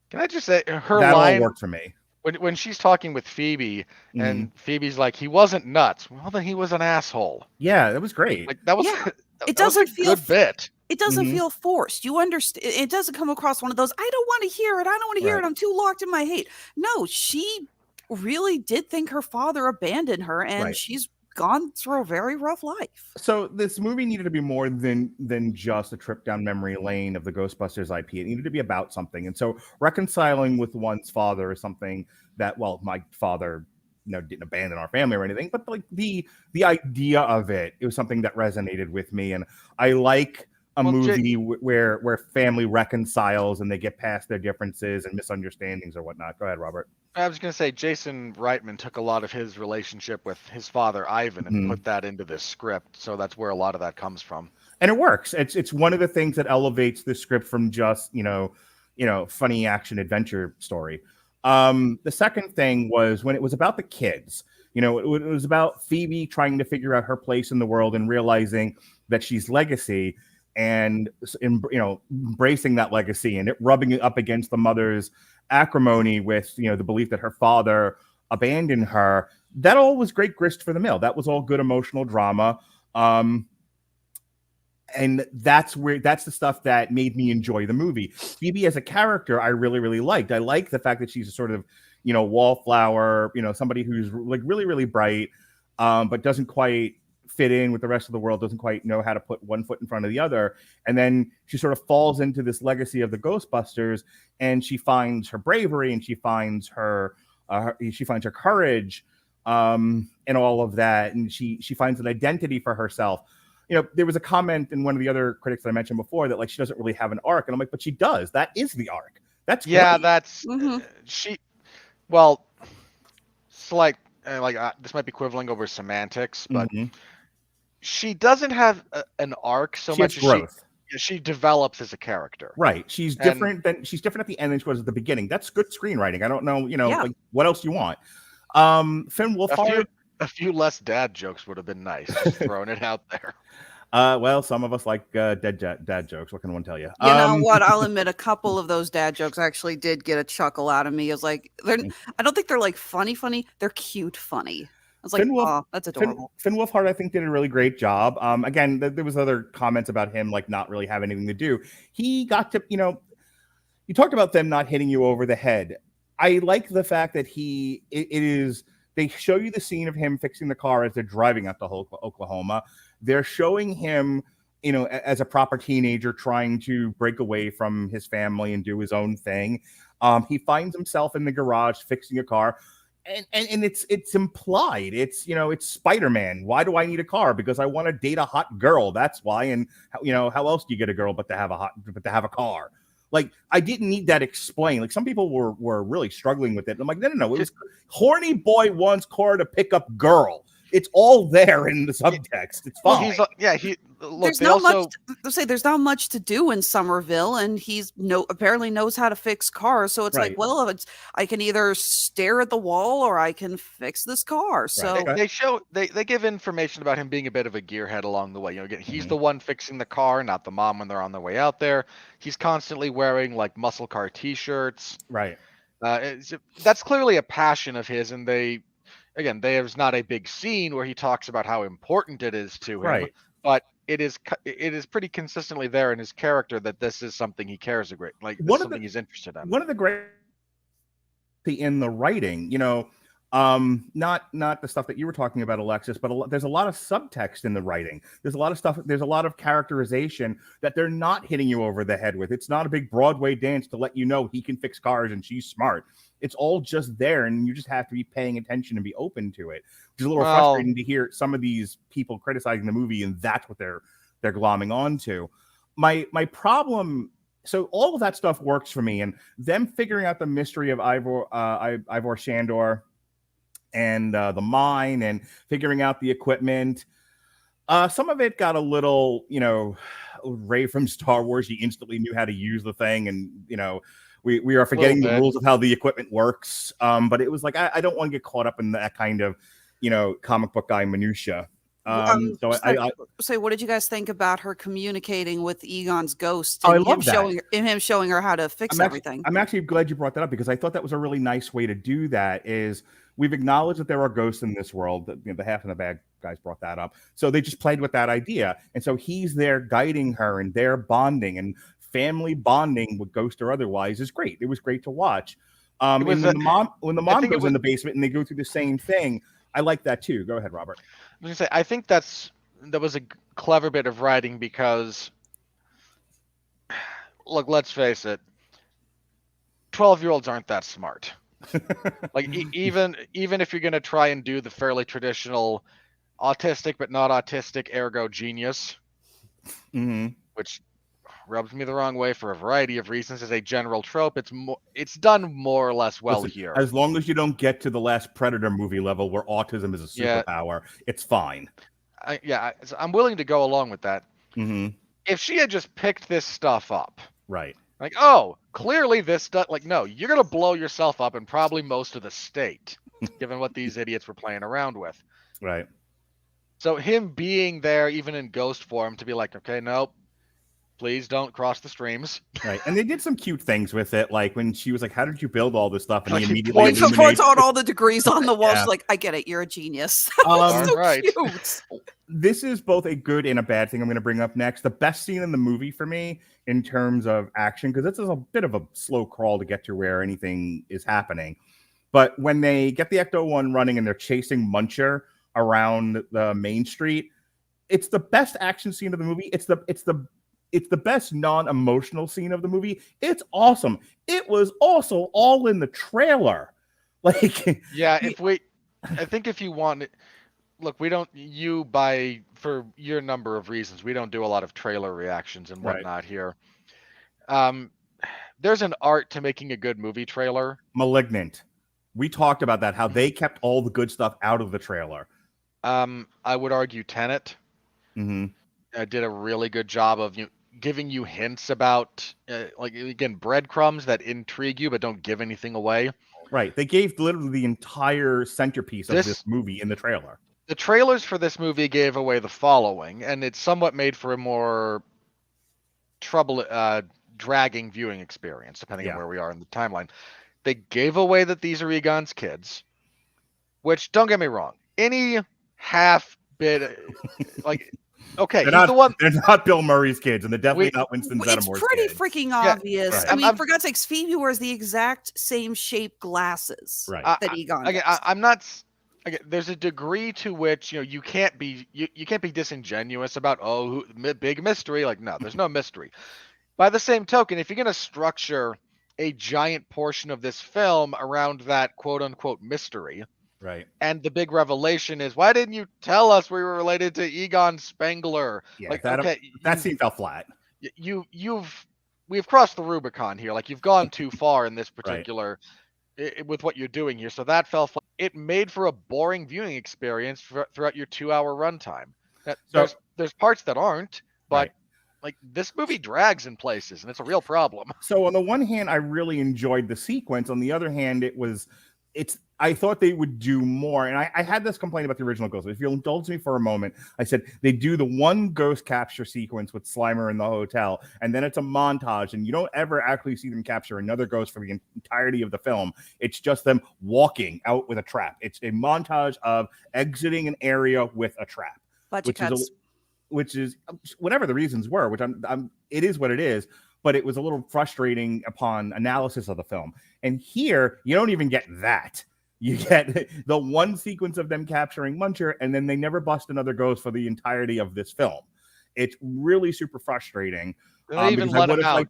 Can I just say her that line all worked for me? When she's talking with Phoebe and Phoebe's like, he wasn't nuts. Well, then he was an asshole. Yeah, that was great. Like that was. Yeah. It doesn't feel good bit. It doesn't feel forced. You understand. It doesn't come across one of those, I don't want to hear it. I don't want to hear it. I'm too locked in my hate. No, she really did think her father abandoned her, and she's gone through a very rough life. So this movie needed to be more than just a trip down memory lane of the Ghostbusters IP. It needed to be about something. And so reconciling with one's father is something that, well, my father didn't abandon our family or anything, but like the idea of it was something that resonated with me. And I like a movie where family reconciles and they get past their differences and misunderstandings or whatnot. Go ahead, Robert. I was going to say Jason Reitman took a lot of his relationship with his father Ivan and put that into this script, so that's where a lot of that comes from. And it works. It's one of the things that elevates the script from just funny action adventure story. The second thing was when it was about the kids. It was about Phoebe trying to figure out her place in the world and realizing that she's legacy, and embracing that legacy and it rubbing it up against the mother's acrimony with the belief that her father abandoned her. That all was great grist for the mill. That was all good emotional drama, and that's the stuff that made me enjoy the movie. Phoebe as a character I really, really liked. I like the fact that she's a sort of wallflower, somebody who's like really, really bright, but doesn't quite fit in with the rest of the world, doesn't quite know how to put one foot in front of the other. And then she sort of falls into this legacy of the Ghostbusters, and she finds her bravery and she finds her courage, and all of that. And she finds an identity for herself. There was a comment in one of the other critics that I mentioned before that like she doesn't really have an arc. And I'm like, but she does. That is the arc. That's great. That's well, it's like this might be quibbling over semantics, but she doesn't have an arc so much as growth. She develops as a character. Right. She's different at the end than she was at the beginning. That's good screenwriting. I don't know, like what else you want. Finn Wolfhard. A few less dad jokes would have been nice. Just throwing it out there. Well, some of us like dad jokes. What can one tell you? You know what? I'll admit a couple of those dad jokes actually did get a chuckle out of me. It was like I don't think they're like funny. They're cute funny. I was like, oh, that's adorable. Finn Wolfhard, I think, did a really great job. Again, there was other comments about him like not really having anything to do. He got to, you talked about them not hitting you over the head. I like the fact that they show you the scene of him fixing the car as they're driving out to Oklahoma. They're showing him, as a proper teenager trying to break away from his family and do his own thing. He finds himself in the garage fixing a car. And it's implied. It's Spider-Man. Why do I need a car? Because I want to date a hot girl. That's why. And how else do you get a girl but to have a car? Like, I didn't need that explained. Like, some people were really struggling with it. I'm like, no. It was horny boy wants car to pick up girl. It's all there in the subtext. It's fine. There's not much to do in Somerville, and he's apparently knows how to fix cars. So it's like, well, I can either stare at the wall or I can fix this car. So they give information about him being a bit of a gearhead along the way. Again, he's the one fixing the car, not the mom when they're on their way out there. He's constantly wearing like muscle car T-shirts. Right. That's clearly a passion of his, and there's not a big scene where he talks about how important it is to him, but it is pretty consistently there in his character that this is something he cares a great, like something he's interested in. One of the great in the writing, not the stuff that you were talking about, Alexis, but there's a lot of subtext in the writing. There's a lot of stuff. There's a lot of characterization that they're not hitting you over the head with. It's not a big Broadway dance to let you know he can fix cars and she's smart. It's all just there, and you just have to be paying attention and be open to it. Which is a little frustrating to hear some of these people criticizing the movie, and that's what they're glomming onto. My problem. So all of that stuff works for me, and them figuring out the mystery of Ivor Shandor and the mine, and figuring out the equipment. Some of it got a little, Ray from Star Wars. He instantly knew how to use the thing, and we are forgetting the rules of how the equipment works. But it was like I don't want to get caught up in that kind of, comic book guy minutia. So what did you guys think about her communicating with Egon's ghost? I love that. Him showing her how to fix everything. I'm actually glad you brought that up, because I thought that was a really nice way to do that. Is we've acknowledged that there are ghosts in this world. The half and the bad guys brought that up. So they just played with that idea. And so he's there guiding her, and they're bonding, and family bonding with ghost or otherwise is great. It was great to watch. When the mom goes in the basement and they go through the same thing, I like that too. Go ahead, Robert. gonna say, I think that was a clever bit of writing because, look, let's face it, 12-year-olds aren't that smart. Like even if you're gonna try and do the fairly traditional autistic but not autistic, ergo genius, which rubs me the wrong way for a variety of reasons as a general trope, it's done more or less well. Listen, here. As long as you don't get to the last Predator movie level where autism is a superpower, it's fine. I'm willing to go along with that. If she had just picked this stuff up, right? Like, oh, clearly this stuff, like, no, you're gonna blow yourself up and probably most of the state, given what these idiots were playing around with. Right. So him being there, even in ghost form, to be like, okay, nope, please don't cross the streams. Right. And they did some cute things with it, like when she was like, "How did you build all this stuff?" And Like, he immediately points out all the degrees on the wall. Yeah. She's like, I get it, you're a genius. That was so Right. cute. This is both a good and a bad thing I'm going to bring up next. The best scene in the movie for me in terms of action, because this is a bit of a slow crawl to get to where anything is happening. But when they get the Ecto-1 running and they're chasing Muncher around the main street, it's the best action scene of the movie. It's the best non-emotional scene of the movie. It's awesome. It was also all in the trailer. Like, yeah, I think if you want, look, we don't, for your number of reasons, we don't do a lot of trailer reactions and whatnot here. There's an art to making a good movie trailer. Malignant. We talked about that, how they kept all the good stuff out of the trailer. I would argue Tenet did a really good job of giving you hints about, like, again, breadcrumbs that intrigue you but don't give anything away. Right. They gave literally the entire centerpiece of this movie in the trailer. The trailers for this movie gave away the following, and it's somewhat made for a more dragging viewing experience, depending on where we are in the timeline. They gave away that these are Egon's kids, which, don't get me wrong, any half bit, like, okay, they're not Bill Murray's kids, and they're definitely not Winston Zeddemor's It's pretty kids. freaking obvious. Right. I mean, for God's sakes, Phoebe wears the exact same shaped glasses that Egon does. I'm not. There's a degree to which you can't be disingenuous about big mystery. Like, no, there's no mystery. By the same token, if you're going to structure a giant portion of this film around that quote unquote mystery, right, and the big revelation is, why didn't you tell us we were related to Egon Spengler? Yeah, like, that scene fell flat. We've crossed the Rubicon here. Like, you've gone too far in this particular with what you're doing here. So that fell flat. It made for a boring viewing experience throughout your 2-hour runtime. There's parts that aren't, but like, this movie drags in places, and it's a real problem. So on the one hand, I really enjoyed the sequence. On the other hand, I thought they would do more. And I had this complaint about the original Ghost. If you'll indulge me for a moment, I said they do the one ghost capture sequence with Slimer in the hotel, and then it's a montage, and you don't ever actually see them capture another ghost for the entirety of the film. It's just them walking out with a trap. It's a montage of exiting an area with a trap. Which is whatever the reasons were, which it is what it is, but it was a little frustrating upon analysis of the film. And here, you don't even get that. You get the one sequence of them capturing Muncher, and then they never bust another ghost for the entirety of this film. It's really super frustrating. They even let him out.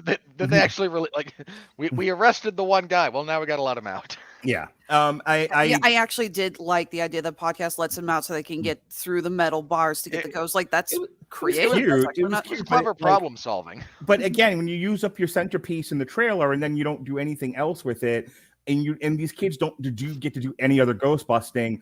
Did they actually really, like, we arrested the one guy? Well, now we got to let him out. Yeah. I actually did like the idea that the podcast lets them out so they can get through the metal bars to get the ghost. Like, that's creative. It's clever problem solving. But again, when you use up your centerpiece in the trailer and then you don't do anything else with it, and these kids don't get to do any other ghost busting,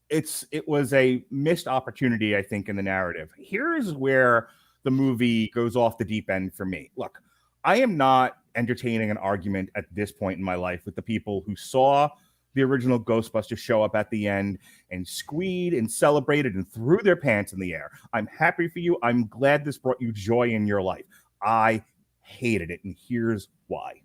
it was a missed opportunity, I think, in the narrative. Here's where the movie goes off the deep end for me. Look, I am not entertaining an argument at this point in my life with the people who saw the original Ghostbusters show up at the end and squeed and celebrated and threw their pants in the air. I'm happy for you. I'm glad this brought you joy in your life. I hated it, and here's why.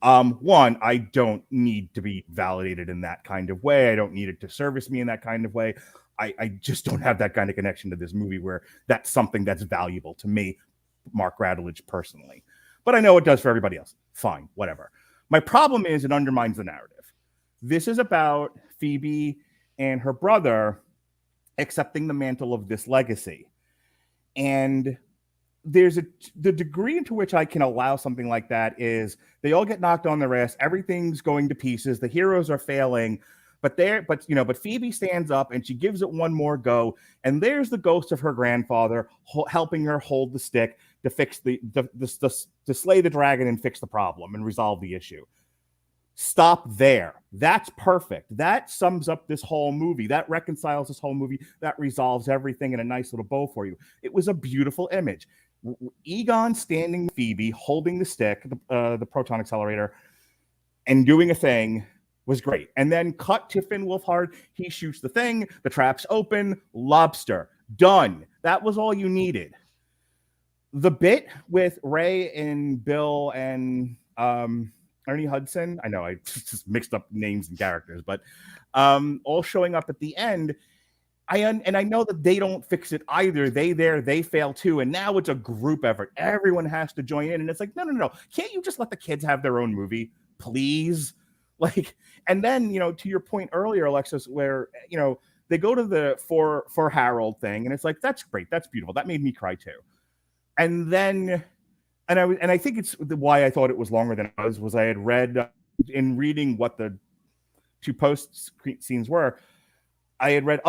One, I don't need to be validated in that kind of way. I don't need it to service me in that kind of way. I just don't have that kind of connection to this movie where that's something that's valuable to me, Mark Radulich, personally. But I know it does for everybody else. Fine, whatever. My problem is it undermines the narrative. This is about Phoebe and her brother accepting the mantle of this legacy. And there's the degree into which I can allow something like that is they all get knocked on their ass. Everything's going to pieces. The heroes are failing, but Phoebe stands up and she gives it one more go. And there's the ghost of her grandfather helping her hold the stick to fix to slay the dragon and fix the problem and resolve the issue. Stop there. That's perfect. That sums up this whole movie. That reconciles this whole movie. That resolves everything in a nice little bow for you. It was a beautiful image. Egon standing with Phoebe, holding the stick, the proton accelerator, and doing a thing was great. And then cut to Finn Wolfhard. He shoots the thing. The trap's open. Lobster. Done. That was all you needed. The bit with Ray and Bill and Ernie Hudson, I know I just mixed up names and characters, but all showing up at the end, I know that they don't fix it either. They fail too, and now it's a group effort. Everyone has to join in, and it's like, no. Can't you just let the kids have their own movie, please? Like, and then, to your point earlier, Alexis, where, they go to the for Harold thing, and it's like, that's great, that's beautiful, that made me cry too. And then, and I think it's why I thought it was longer than it was I had read in reading what the two post scenes were. I had read,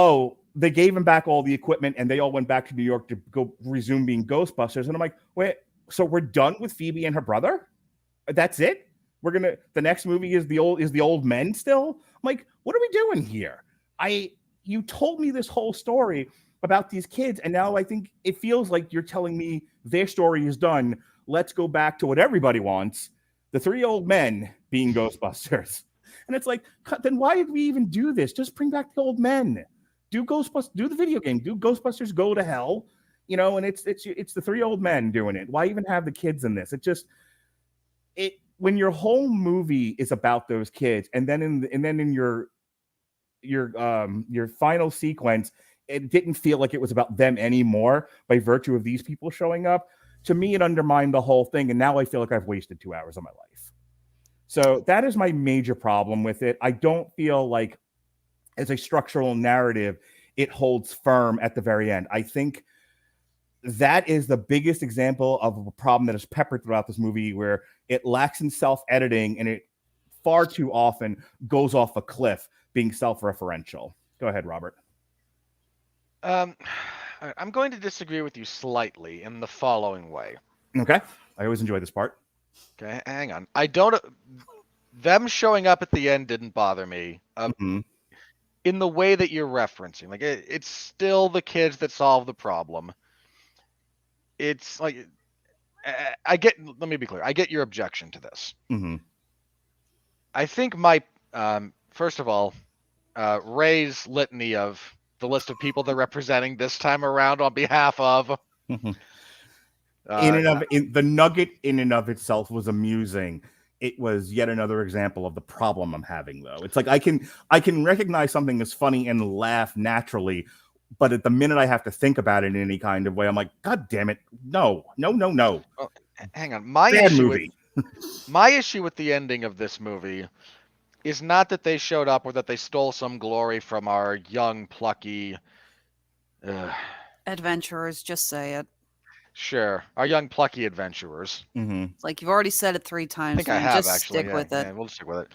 they gave him back all the equipment and they all went back to New York to go resume being Ghostbusters. And I'm like, wait, so we're done with Phoebe and her brother? That's it? The next movie is the old men still? I'm like, what are we doing here? You told me this whole story about these kids, and now I think it feels like you're telling me their story is done. Let's go back to what everybody wants, the three old men being Ghostbusters. And it's like, then why did we even do this? Just bring back the old men. Do Ghostbusters, do the video game, do Ghostbusters Go to Hell, and it's the three old men doing it. Why even have the kids in this? When your whole movie is about those kids, and then in your final sequence, it didn't feel like it was about them anymore by virtue of these people showing up. To me, it undermined the whole thing, and now I feel like I've wasted 2 hours of my life. So that is my major problem with it. I don't feel like, as a structural narrative, it holds firm at the very end. I think that is the biggest example of a problem that is peppered throughout this movie, where it lacks in self-editing, and it far too often goes off a cliff being self-referential. Go ahead, Robert. I'm going to disagree with you slightly in the following way. Okay. I always enjoy this part. Okay, hang on. Them showing up at the end didn't bother me. In the way that you're referencing. Like, it's still the kids that solve the problem. It's like, let me be clear. I get your objection to this. Mm-hmm. I think first of all, Ray's litany of the list of people they're representing this time around on behalf of. Mm-hmm. The nugget in and of itself was amusing. It was yet another example of the problem I'm having, though. It's like I can recognize something as funny and laugh naturally, but at the minute I have to think about it in any kind of way, I'm like, God damn it, no. Oh, hang on, my issue with the ending of this movie is not that they showed up or that they stole some glory from our young, plucky adventurers. Just say it. Sure, our young, plucky adventurers. Mm-hmm. It's like, you've already said it 3 times. I think I have, just actually. stick with it. Yeah, we'll stick with it.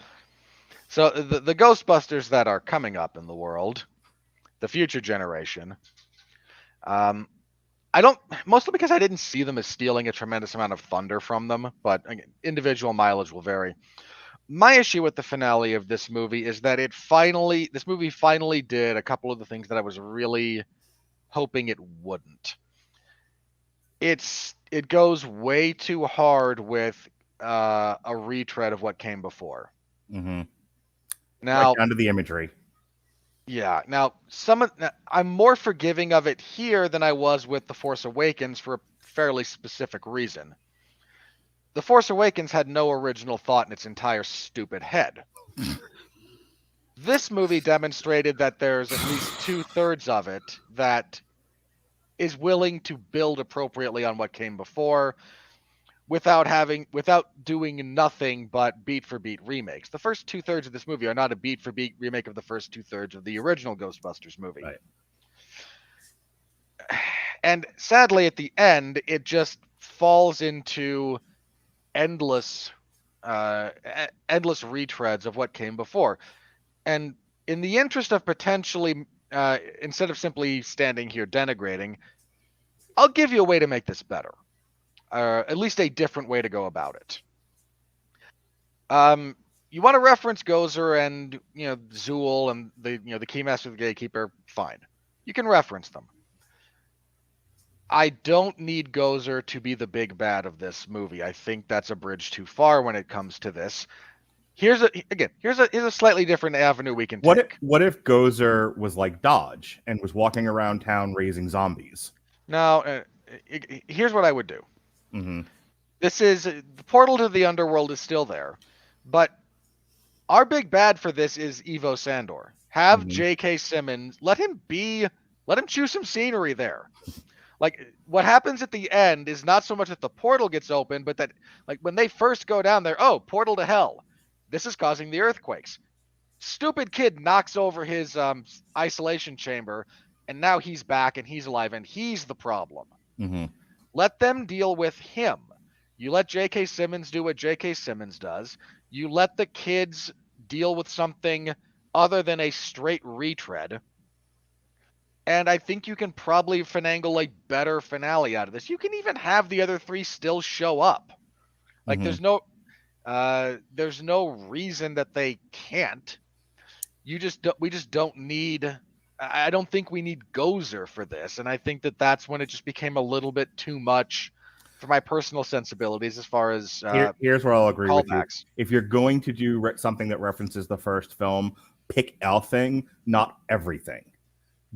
So the Ghostbusters that are coming up in the world, the future generation, mostly because I didn't see them as stealing a tremendous amount of thunder from them, but again, individual mileage will vary. My issue with the finale of this movie is that this movie finally did a couple of the things that I was really hoping it wouldn't. It goes way too hard with a retread of what came before. Mm-hmm. Now, right down to the imagery. Yeah. Now, I'm more forgiving of it here than I was with The Force Awakens for a fairly specific reason. The Force Awakens had no original thought in its entire stupid head. This movie demonstrated that there's at least 2/3 of it that is willing to build appropriately on what came before without doing nothing but beat for beat remakes. The first 2/3 of this movie are not a beat for beat remake of the first 2/3 of the original Ghostbusters movie. Right. And sadly, at the end, it just falls into endless retreads of what came before. And in the interest of potentially, instead of simply standing here denigrating, I'll give you a way to make this better. At least a different way to go about it. You want to reference Gozer and Zool and the Keymaster, the Gatekeeper, fine. You can reference them. I don't need Gozer to be the big bad of this movie. I think that's a bridge too far when it comes to this. Here's a slightly different avenue we can take. What if Gozer was like Dodge and was walking around town raising zombies? Now, here's what I would do. Mm-hmm. The portal to the underworld is still there, but our big bad for this is Ivo Sandor. Have J.K. Simmons, let him chew some scenery there. Like, what happens at the end is not so much that the portal gets open, but that, like, when they first go down there, oh, portal to hell. This is causing the earthquakes. Stupid kid knocks over his isolation chamber, and now he's back and he's alive, and he's the problem. Mm-hmm. Let them deal with him. You let J.K. Simmons do what J.K. Simmons does. You let the kids deal with something other than a straight retread. And I think you can probably finagle a better finale out of this. You can even have the other three still show up. Like, there's no reason that they can't. We just don't need. I don't think we need Gozer for this, and I think that's when it just became a little bit too much for my personal sensibilities as far as here's where I'll agree callbacks. with you. If you're going to do something that references the first film, pick a thing, not everything.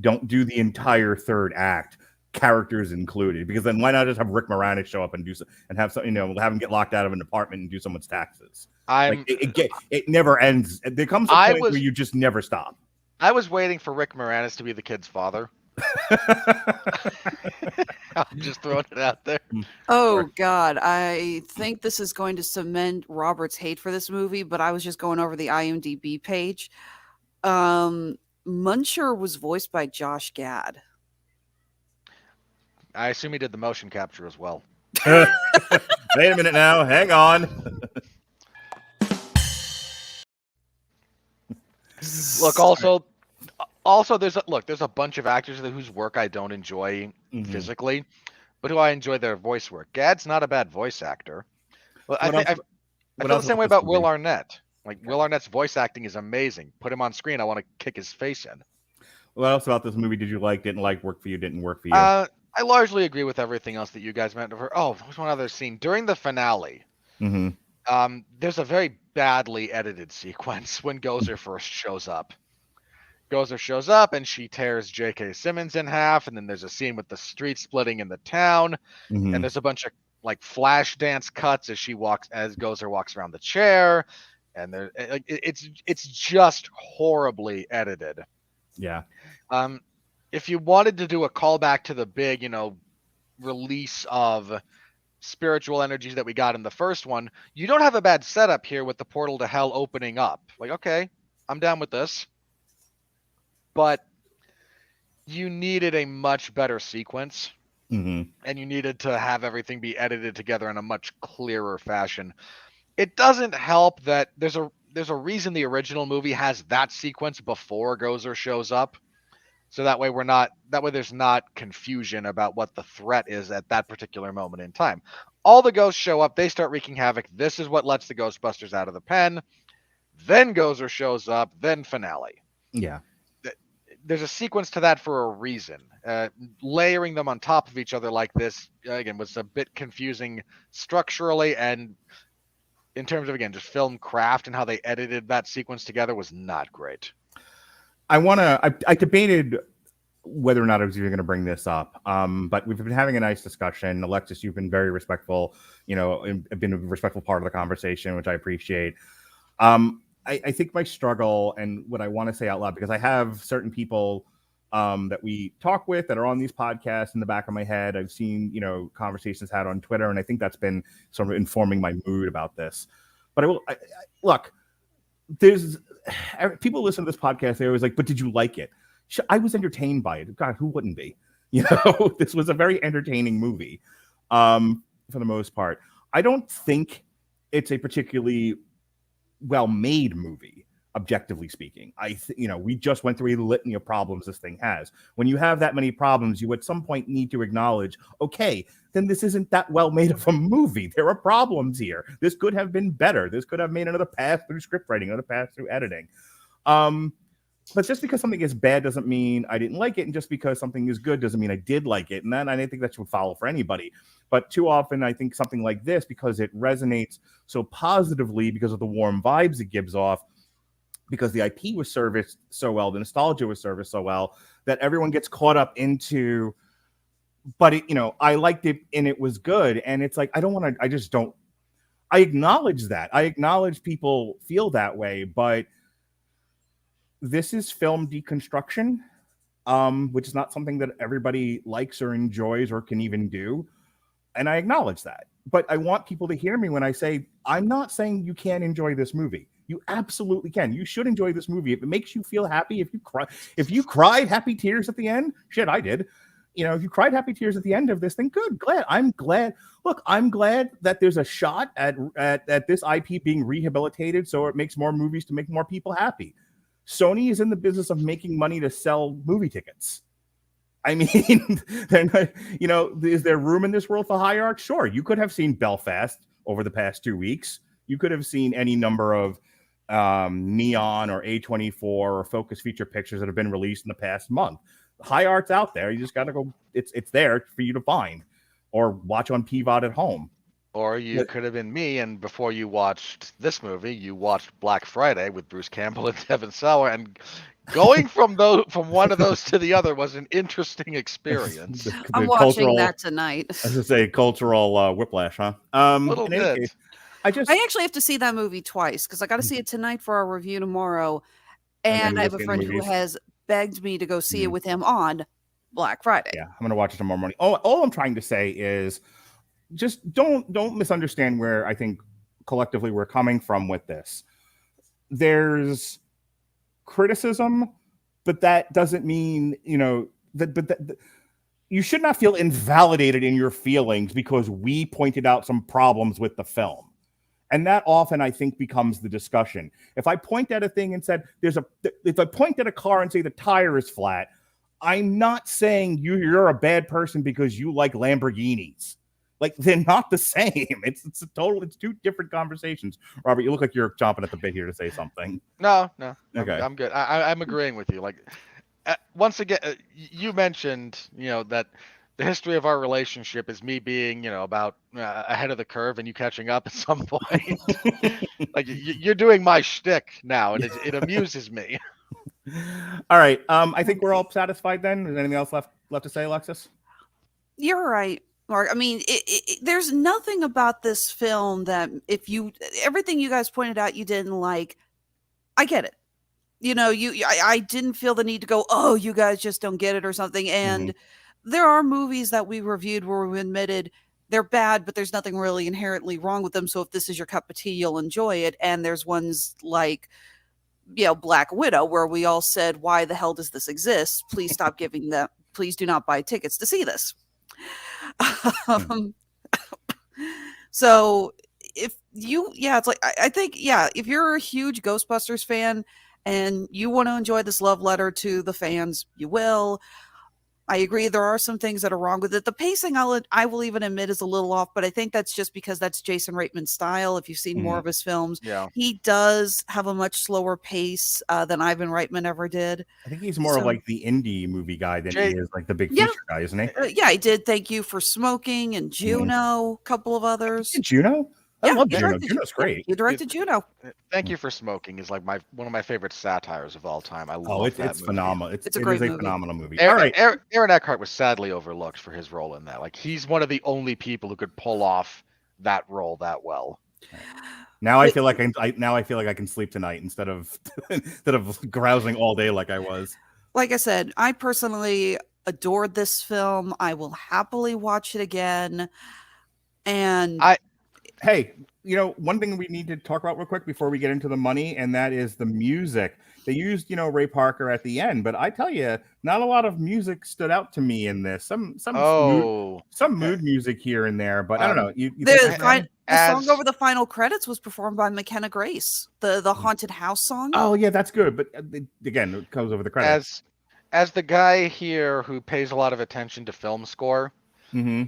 Don't do the entire third act, characters included, because then why not just have Rick Moranis show up and have him get locked out of an apartment and do someone's taxes? It never ends. There comes a point where you just never stop. I was waiting for Rick Moranis to be the kid's father. I'm just throwing it out there. Oh, God. I think this is going to cement Robert's hate for this movie, but I was just going over the IMDb page. Muncher was voiced by Josh Gad. I assume he did the motion capture as well. Wait a minute now. Hang on. Look, also there's a bunch of actors whose work I don't enjoy physically, but who I enjoy their voice work. Gad's not a bad voice actor. Well, I feel the same way about Will Arnett. Like, Will Arnett's voice acting is amazing. Put him on screen, I want to kick his face in. What else about this movie did you like, didn't like, work for you, didn't work for you? I largely agree with everything else that you guys meant. Oh, there's one other scene. During the finale, there's a very badly edited sequence when Gozer first shows up. Gozer shows up and she tears J.K. Simmons in half, and then there's a scene with the street splitting in the town, and there's a bunch of like flash dance cuts as Gozer walks around the chair, and it's just horribly edited. Yeah. If you wanted to do a callback to the big, release of spiritual energies that we got in the first one, you don't have a bad setup here with the portal to hell opening up. Like, okay, I'm down with this. But you needed a much better sequence, and you needed to have everything be edited together in a much clearer fashion. It doesn't help that there's a reason the original movie has that sequence before Gozer shows up. So that way there's not confusion about what the threat is at that particular moment in time. All the ghosts show up, they start wreaking havoc. This is what lets the Ghostbusters out of the pen. Then Gozer shows up, then finale. Yeah. There's a sequence to that for a reason. Layering them on top of each other like this, again, was a bit confusing structurally, and in terms of, again, just film craft and how they edited that sequence together was not great. I debated whether or not I was even going to bring this up, but we've been having a nice discussion. Alexis, you've been very respectful, and been a respectful part of the conversation, which I appreciate. I think my struggle and what I want to say out loud, because I have certain people that we talk with that are on these podcasts in the back of my head. I've seen, conversations had on Twitter, and I think that's been sort of informing my mood about this. But look, there's people listen to this podcast. They're always like, but did you like it? I was entertained by it. God, who wouldn't be? This was a very entertaining movie, for the most part. I don't think it's a particularly well-made movie, objectively speaking. We just went through a litany of problems this thing has. When you have that many problems, you at some point need to acknowledge, okay, then this isn't that well made of a movie. There are problems here. This could have been better. This could have made another pass through script writing, another pass through editing. But just because something is bad doesn't mean I didn't like it, and just because something is good doesn't mean I did like it. And then I think that should follow for anybody. But too often, I think something like this, because it resonates so positively because of the warm vibes it gives off, because the IP was serviced so well, the nostalgia was serviced so well, that everyone gets caught up into, but I liked it and it was good. And it's like, I acknowledge that. I acknowledge people feel that way, but this is film deconstruction, which is not something that everybody likes or enjoys or can even do. And I acknowledge that. But I want people to hear me when I say, I'm not saying you can't enjoy this movie. You absolutely can. You should enjoy this movie. If it makes you feel happy, if you cried happy tears at the end, shit, I did. If you cried happy tears at the end of this thing, good, glad. I'm glad. Look, I'm glad that there's a shot at this IP being rehabilitated so it makes more movies to make more people happy. Sony is in the business of making money to sell movie tickets. I mean, they're not, is there room in this world for high art? Sure. You could have seen Belfast over the past 2 weeks. You could have seen any number of Neon or A24 or Focus feature pictures that have been released in the past month. High art's out there. You just got to go. It's there for you to find or watch on PVOD at home. Or you could have been me, and before you watched this movie, you watched Black Friday with Bruce Campbell and Devon Sawa, and going from one of those to the other was an interesting experience. I'm watching that tonight. As I say, cultural whiplash, huh? A little bit. Case, I actually have to see that movie twice because I got to see it tonight for our review tomorrow, and I have a friend who has begged me to go see it with him on Black Friday. Yeah, I'm gonna watch it tomorrow morning. All I'm trying to say is, just don't misunderstand where I think collectively we're coming from with this. There's criticism, but that doesn't mean that you should not feel invalidated in your feelings because we pointed out some problems with the film. And that often, I think, becomes the discussion. If I point at a thing and said, if I point at a car and say the tire is flat, I'm not saying you're a bad person because you like Lamborghinis. Like, they're not the same. It's two different conversations. Robert, you look like you're chomping at the bit here to say something. No. Okay. I'm good. I'm agreeing with you. Like, once again, you mentioned, that the history of our relationship is me being, about ahead of the curve and you catching up at some point. Like, you're doing my shtick now, and it amuses me. All right. I think we're all satisfied then. Is there anything else left to say, Alexis? You're right, Mark. I mean, there's nothing about this film that everything you guys pointed out you didn't like, I get it. I didn't feel the need to go, oh, you guys just don't get it or something. And there are movies that we reviewed where we admitted they're bad, but there's nothing really inherently wrong with them. So if this is your cup of tea, you'll enjoy it. And there's ones like, Black Widow, where we all said, why the hell does this exist? Please stop giving them. Please do not buy tickets to see this. So it's like, I think, if you're a huge Ghostbusters fan and you want to enjoy this love letter to the fans, you will. I agree. There are some things that are wrong with it. The pacing, I will even admit, is a little off, but I think that's just because that's Jason Reitman's style. If you've seen more of his films, he does have a much slower pace than Ivan Reitman ever did. I think he's more of like the indie movie guy than he is like the big feature guy, isn't he? He did Thank You for Smoking and Juno, a couple of others. Juno? I love Juno. Juno's great. He directed Juno. Thank You for Smoking is like one of my favorite satires of all time. I love that movie. Phenomenal. It is a phenomenal movie. All right. Aaron Eckhart was sadly overlooked for his role in that. Like, he's one of the only people who could pull off that role that well. Now I feel like I can sleep tonight instead of grousing all day like I was. Like I said, I personally adored this film. I will happily watch it again. And Hey, one thing we need to talk about real quick before we get into the money, and that is the music. They used, Ray Parker at the end, but I tell you, not a lot of music stood out to me in this. Some mood music here and there, but I don't know. You the song over the final credits was performed by Mckenna Grace, the haunted house song. Oh yeah, that's good, but again, it comes over the credits. As the guy here who pays a lot of attention to film score, mm-hmm.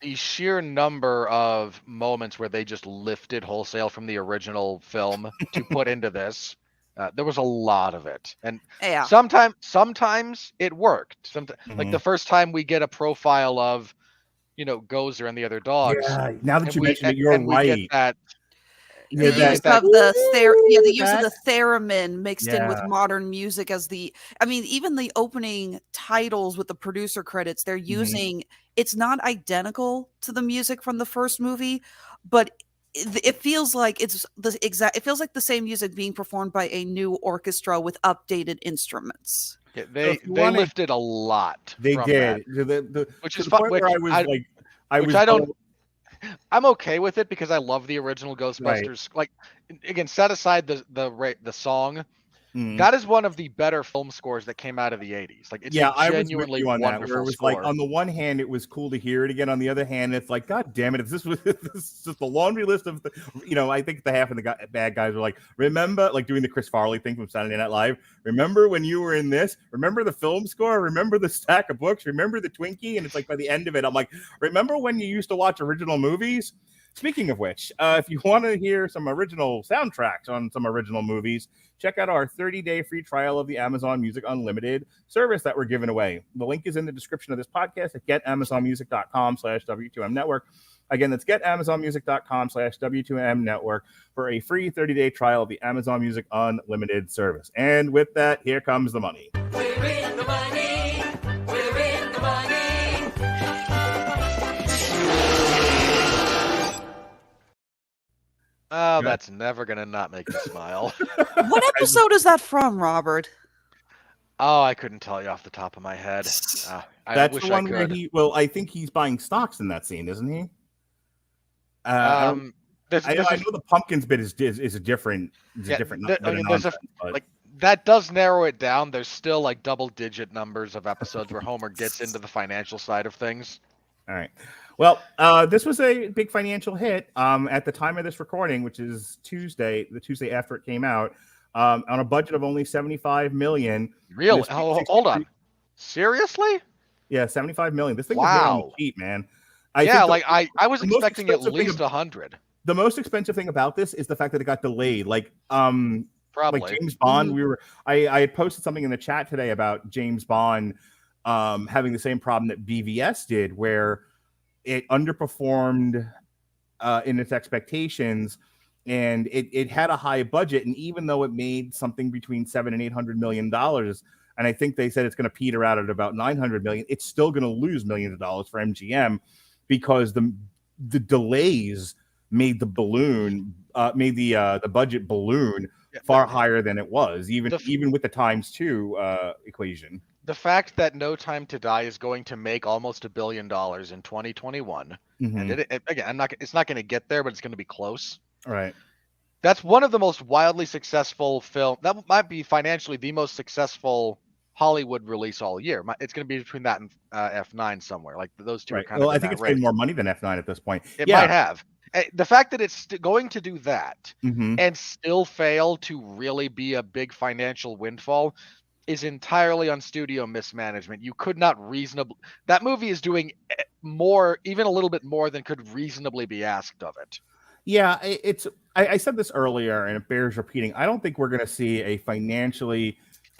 the sheer number of moments where they just lifted wholesale from the original film to put into this. There was a lot of it, and sometimes it worked. Like the first time we get a profile of, Gozer and the other dogs. Yeah, now that you mentioned it, you're right. The use of the theremin mixed in with modern music even the opening titles with the producer credits, they're using. It's not identical to the music from the first movie, but it feels like it feels like the same music being performed by a new orchestra with updated instruments. Yeah, they lifted a lot. They did, which is fun. I'm okay with it because I love the original Ghostbusters. Right. Like, again, set aside the song. That is one of the better film scores that came out of the 80s. Like, it's genuinely on wonderful that, where it was score. like, on the one hand, it was cool to hear it again. On the other hand, it's like, God damn it! This is just the laundry list of I think the half of the bad guys were like, remember, like doing the Chris Farley thing from Saturday Night Live. Remember when you were in this? Remember the film score? Remember the stack of books? Remember the Twinkie? And it's like by the end of it, I'm like, remember when you used to watch original movies? Speaking of which, if you want to hear some original soundtracks on some original movies, check out our 30-day free trial of the Amazon Music Unlimited service that we're giving away. The link is in the description of this podcast at getamazonmusic.com/W2M Network. Again, that's getamazonmusic.com/W2M Network for a free 30-day trial of the Amazon Music Unlimited service. And with that, here comes the money. We're in the money. We're in the money. Oh, that's never going to not make me smile. What episode is that from, Robert? Oh, I couldn't tell you off the top of my head. That's the one where I think he's buying stocks in that scene, isn't he? I know the pumpkins bit is a different. That does narrow it down. There's still like double-digit numbers of episodes where Homer gets into the financial side of things. All right. Well, this was a big financial hit at the time of this recording, which is the Tuesday after it came out, on a budget of only $75 million. Really? Hold on. Seriously? Yeah, $75 million. This thing was on the cheap, man. I was expecting at least 100. The most expensive thing about this is the fact that it got delayed. Probably. Like James Bond, I had posted something in the chat today about James Bond having the same problem that BVS did, where it underperformed in its expectations, and it had a high budget. And even though it made something between $700 and $800 million, and I think they said it's going to peter out at about $900 million, it's still going to lose millions of dollars for MGM because the delays made the budget balloon far higher than it was, even with the times 2 equation. The fact that No Time to Die is going to make almost $1 billion in 2021, and it's not going to get there, but it's going to be close. Right. That's one of the most wildly successful that might be financially the most successful Hollywood release all year. It's going to be between that and F9 somewhere. Like those two are kind of. Well, I think it's made more money than F9 at this point. It might have. The fact that it's going to do that and still fail to really be a big financial windfall is entirely on studio mismanagement. You could not reasonably. That movie is doing more, even a little bit more than could reasonably be asked of it. Yeah, I said this earlier, and it bears repeating. I don't think we're going to see a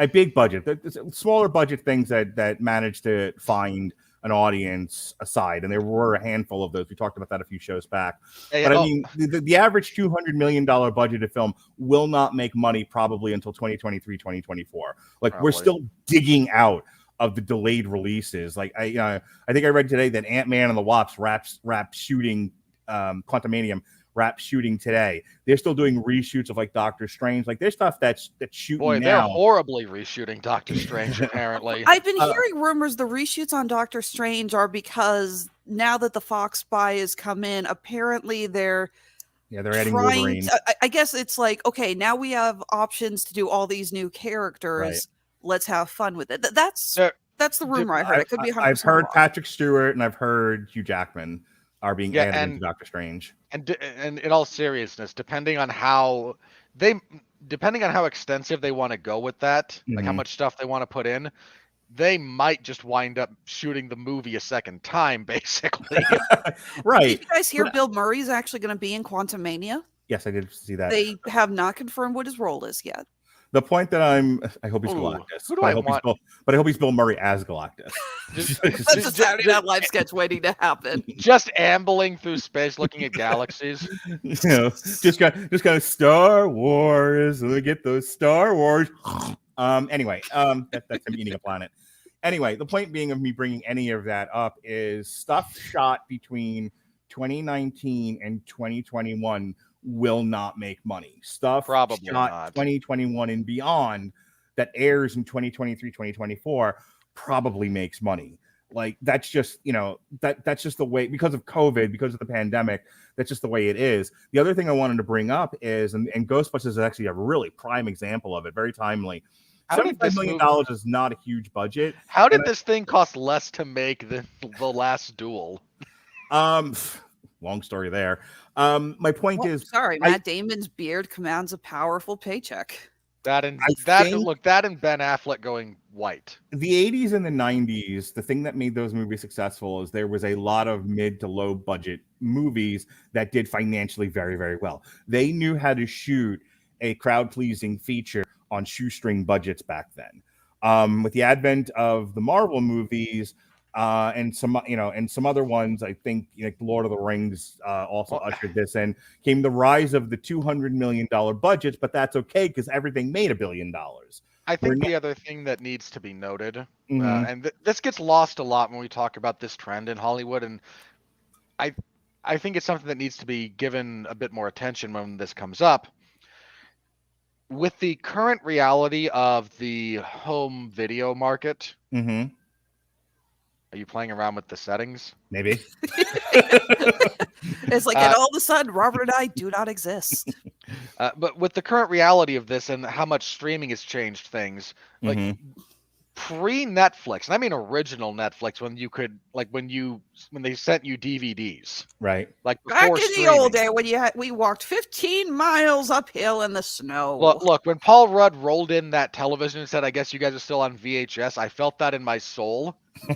big budget, smaller budget things that manage to find an audience aside, and there were a handful of those. We talked about that a few shows back. But I mean, the average $200 million budgeted film will not make money probably until 2023, 2024. We're still digging out of the delayed releases. I think I read today that Ant-Man and the Wasp wrap shooting, Quantumanium wrap shooting today. They're still doing reshoots of Doctor Strange. there's stuff that's shooting now. They're horribly reshooting Doctor Strange, apparently. I've been hearing rumors the reshoots on Doctor Strange are because now that the Fox buy has come in, apparently they're Yeah, they're adding trying Wolverine. I guess it's like, okay, now we have options to do all these new characters. Right. Let's have fun with it. That's There- the rumor I heard. It could be 100% I've heard wrong. Patrick Stewart and I've heard Hugh Jackman are being Yeah, added and- into Doctor Strange. And in all seriousness, depending on how extensive they want to go with that, like how Mhm. much stuff they want to put in, they might just wind up shooting the movie a second time, basically. Right. Did you guys hear But- Bill Murray's actually going to be in Quantumania? Yes, I did see that. They have not confirmed what his role is yet. The point that I hope he's Ooh, Galactus. who do But I I hope want? but I hope he's Bill Murray as Galactus. That's a Saturday Night Live sketch waiting to happen. Just ambling through space, looking at galaxies. You know, just got Star Wars. Let me get those Star Wars. Anyway, that's him eating a planet. Anyway, the point being of me bringing any of that up is stuff shot between 2019 and 2021 will not make money. Stuff Probably shot not. 2021 and beyond that airs in 2023, 2024 probably makes money. Like that's just, that's just the way, because of COVID, because of the pandemic, that's just the way it is. The other thing I wanted to bring up is, and Ghostbusters is actually a really prime example of it, very timely. How did $75 this million movie- is not a huge budget. How did this thing cost less to make than the last duel? Long story there. My point Well, is, sorry, I- Matt Damon's beard commands a powerful paycheck. That and I that think- look, that and Ben Affleck going white. the 80s and the 90s, the thing that made those movies successful is there was a lot of mid to low budget movies that did financially very, very well. They knew how to shoot a crowd pleasing feature on shoestring budgets back then. With the advent of the Marvel movies, and some other ones, I think, Lord of the Rings also ushered this in, came the rise of the $200 million budgets, but that's okay because everything made $1 billion. I We're think not- the other thing that needs to be noted, Mhm. and this gets lost a lot when we talk about this trend in Hollywood, and I think it's something that needs to be given a bit more attention when this comes up. With the current reality of the home video market, Mhm. are you playing around with the settings? Maybe. It's like, and all of a sudden, Robert and I do not exist. But with the current reality of this and how much streaming has changed things, like Mhm. pre-Netflix, and I mean original Netflix, when you could, like when they sent you DVDs, Right. like Back before in the streaming. old day when we walked 15 miles uphill in the snow. Look, when Paul Rudd rolled in that television and said, "I guess you guys are still on VHS," I felt that in my soul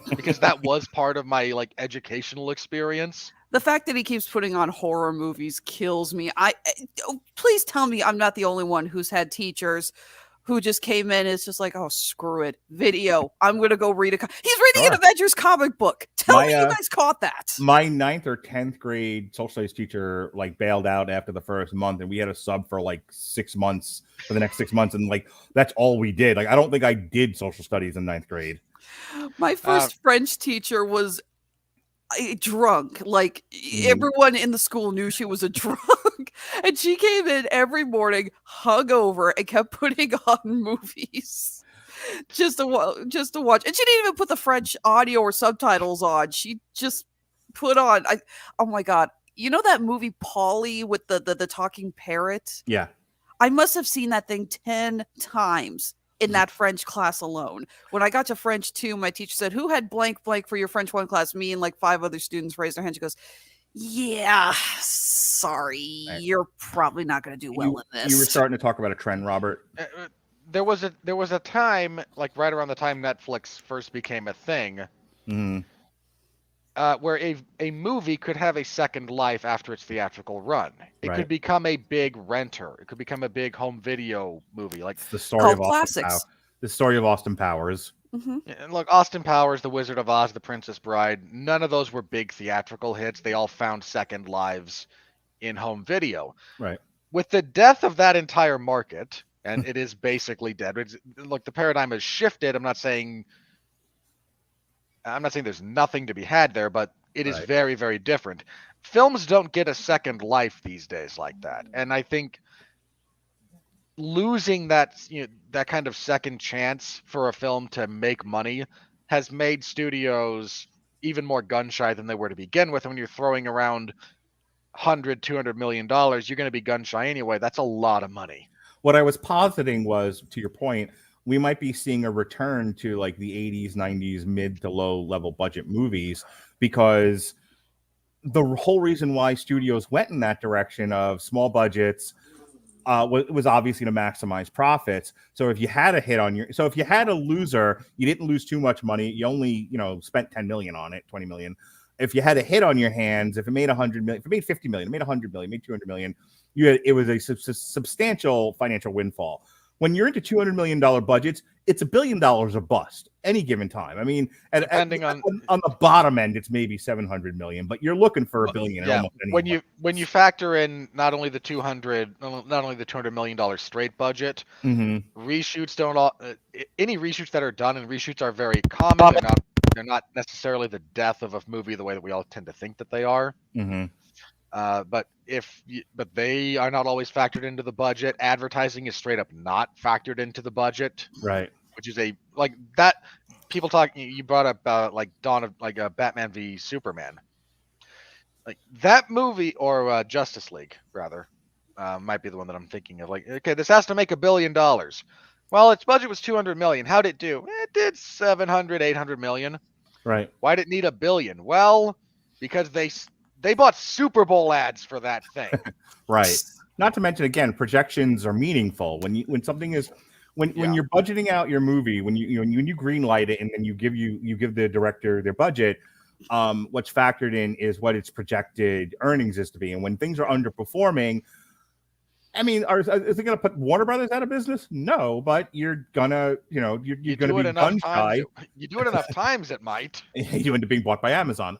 because that was part of my educational experience. The fact that he keeps putting on horror movies kills me. Please tell me I'm not the only one who's had teachers who just came in and it's just like, oh, screw it. Video. I'm going to go read he's reading an Sure. Avengers comic book. Tell My, me you guys caught that. My 9th or 10th grade social studies teacher bailed out after the first month, and we had a sub for 6 months for the next 6 months, and that's all we did. I don't think I did social studies in 9th grade. My first French teacher was drunk. Mm-hmm. Everyone in the school knew she was a drunk. And she came in every morning, hungover, and kept putting on movies just to watch. And she didn't even put the French audio or subtitles on. She just put on. Oh my God. You know that movie Polly with the talking parrot? Yeah. I must have seen that thing 10 times in that French class alone. When I got to French 2, my teacher said, "Who had blank blank for your French 1 class?" Me and 5 other students raised their hands. She goes, "Yeah, sorry, Right. you're probably not going to do well in this." You were starting to talk about a trend, Robert. There was a time, right around the time Netflix first became a thing, Mhm. where a movie could have a second life after its theatrical run. It Right. could become a big renter. It could become a big home video movie. It's the story Cult of Austin classics. The story of Austin Powers. Mhm. And look, Austin Powers, The Wizard of Oz, The Princess Bride, none of those were big theatrical hits. They all found second lives in home video. Right. With the death of that entire market, and it is basically dead. Look, the paradigm has shifted. I'm not saying there's nothing to be had there, but it is Right. very, very different. Films don't get a second life these days like that. And I think losing that kind of second chance for a film to make money has made studios even more gun shy than they were to begin with. When you're throwing around $200 million, you're going to be gun shy anyway. That's a lot of money. What I was positing was, to your point, we might be seeing a return to like the 80s, 90s, mid to low level budget movies, because the whole reason why studios went in that direction of small budgets was obviously to maximize profits. So if you had a hit on if you had a loser, you didn't lose too much money. You only, spent 10 million on it, 20 million. If you had a hit on your hands, if it made 100 million, if it made 50 million, it made 100 million, made 200 million, it was a substantial financial windfall. When you're into $200 million budgets, it's $1 billion a bust any given time. I mean, depending on the bottom end, it's maybe 700 million, but you're looking for $1 billion. Yeah. When you factor in not only the $200 million straight budget, reshoots any reshoots that are done, and reshoots are very common. They're not necessarily the death of a movie the way that we all tend to think that they are. But they are not always factored into the budget. Advertising is straight up not factored into the budget, right? Which is that people talk. You brought up Batman v Superman, like that movie, or Justice League rather, might be the one that I'm thinking of. Like, okay, this has to make $1 billion. Well, its budget was 200 million. How'd it do? It did 700-800 million. Right. Why'd it need $1 billion? Well, because they bought Super Bowl ads for that thing. Right. Not to mention, again, projections are meaningful. When you're budgeting out your movie, when you green light it, and then you give the director their budget, what's factored in is what its projected earnings is to be. And when things are underperforming, I mean, is it going to put Warner Brothers out of business? No, but you're gonna, you're going to be gun shy. You do it enough times, it might. You end up being bought by Amazon.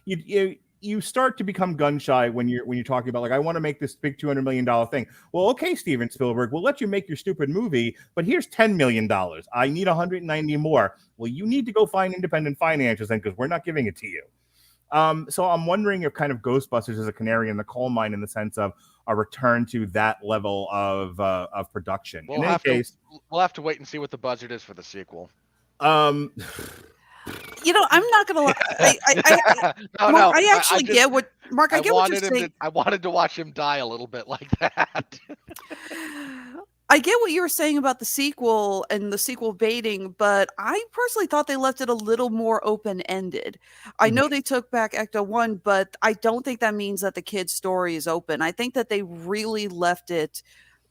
You start to become gun shy when you're talking about, like, I want to make this big $200 million thing. Well, okay, Steven Spielberg, we'll let you make your stupid movie, but here's $10 million. I need 190 more. Well, you need to go find independent financiers then, because we're not giving it to you. So I'm wondering if kind of Ghostbusters is a canary in the coal mine, in the sense of a return to that level of production. We'll have to wait and see what the budget is for the sequel. I'm not gonna lie. I actually get what Mark. I get what you're saying. I wanted to watch him die a little bit like that. I get what you were saying about the sequel and the sequel baiting, but I personally thought they left it a little more open-ended. I know they took back Ecto 1, but I don't think that means that the kid's story is open. I think that they really left it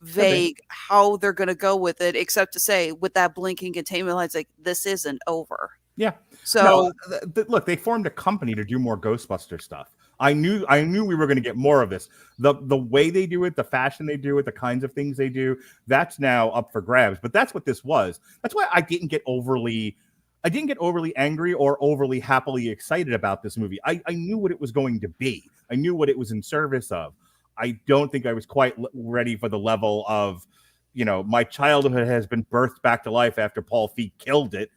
vague how they're going to go with it, except to say with that blinking containment lights, like, this isn't over. Yeah. So look, they formed a company to do more Ghostbuster stuff. I knew we were going to get more of this. The way they do it, the fashion they do it, the kinds of things they do, that's now up for grabs. But that's what this was. That's why I didn't get overly angry or overly happily excited about this movie. I knew what it was going to be. I knew what it was in service of. I don't think I was quite ready for the level of, my childhood has been birthed back to life after Paul Feig killed it.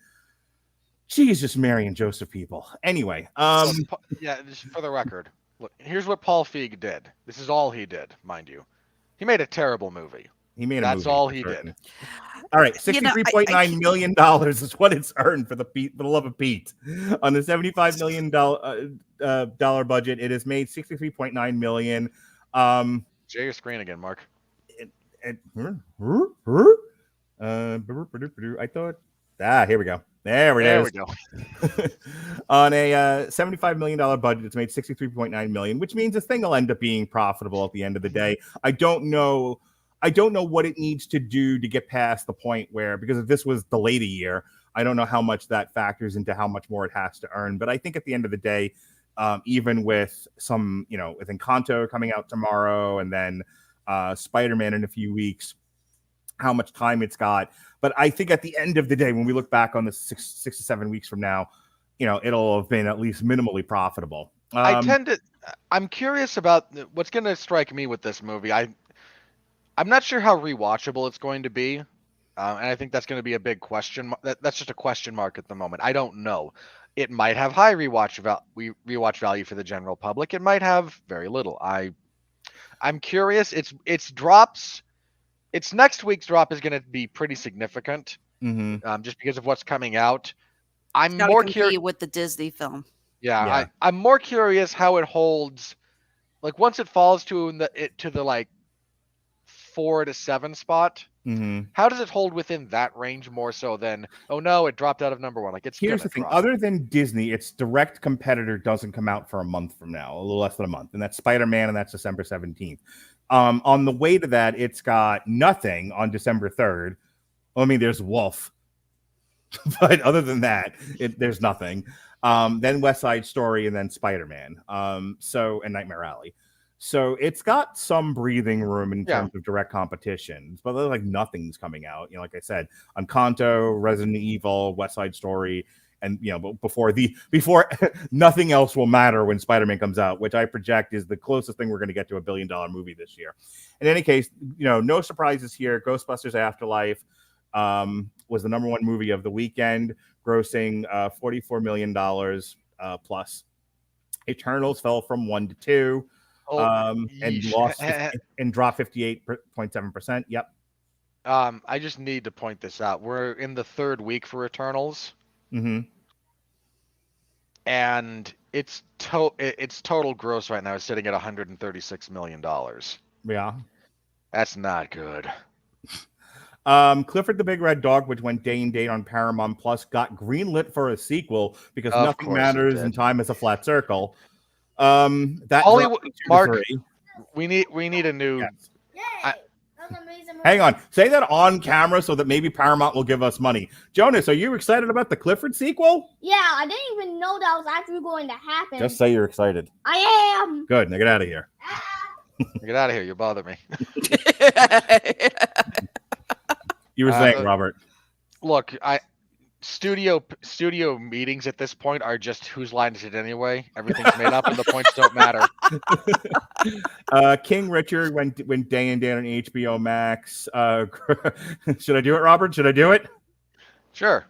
Jesus, Mary and Joseph, people. Anyway, just for the record, look, here's what Paul Feig did. This is all he did, mind you. He made a terrible movie. That's all he did. All right, $63.9 million is what it's earned for the love of Pete. On the $75 million dollar budget, it has made $63.9 million. Share your screen again, Mark. I thought. Here we go. There we go. On a $75 million budget, it's made $63.9 million, which means this thing will end up being profitable at the end of the day. I don't know what it needs to do to get past the point where, because if this was delayed a year, I don't know how much that factors into how much more it has to earn. But I think at the end of the day, even with some, with Encanto coming out tomorrow, and then Spider-Man in a few weeks, how much time it's got. But I think at the end of the day, when we look back on the 6 to 7 weeks from now, it'll have been at least minimally profitable. I'm curious about what's going to strike me with this movie. I'm not sure how rewatchable it's going to be. And I think that's going to be a big question. That's just a question mark at the moment. I don't know. It might have high rewatch value for the general public. It might have very little. I'm curious. Its next week's drop is going to be pretty significant, just because of what's coming out. I'm more curious with the Disney film. Yeah. I'm more curious how it holds. like once it falls to the like 4 to 7 spot, how does it hold within that range more so than, oh no, it dropped out of number 1? Like Here's the thing: drop. other than Disney, its direct competitor doesn't come out for a month from now, a little less than a month, and that's Spider-Man, and that's December 17th. On the way to that, it's got nothing on December 3rd. Well, I mean, there's Wolf, but other than that, there's nothing. Then West Side Story, and then Spider-Man. And Nightmare Alley. So it's got some breathing room in terms of direct competition, but like nothing's coming out. Like I said, Encanto, Resident Evil, West Side Story, and before nothing else will matter when Spider-Man comes out, which I project is the closest thing we're going to get to $1 billion movie this year. In any case, no surprises here. Ghostbusters Afterlife was the number 1 movie of the weekend, grossing $44 million plus. Eternals fell from 1 to 2. And lost and dropped 58.7%. Yep. I just need to point this out. We're in the 3rd week for Eternals. And its total gross right now is sitting at $136 million. Yeah. That's not good. Clifford the Big Red Dog, which went day and date on Paramount Plus, got greenlit for a sequel because nothing matters and time is a flat circle. That Hollywood, Mark, 3. we need a new. Yes. Yay! That was amazing. Hang on, say that on camera so that maybe Paramount will give us money. Jonas, are you excited about the Clifford sequel? Yeah, I didn't even know that was actually going to happen. Just say you're excited. I am. Good. Now get out of here. Get out of here! You bother me. You were saying, Robert. Look, studio meetings at this point are just whose line is it anyway? Everything's made up and the points don't matter. King Richard went day and date on HBO Max. Should I do it, Robert? Should I do it? Sure.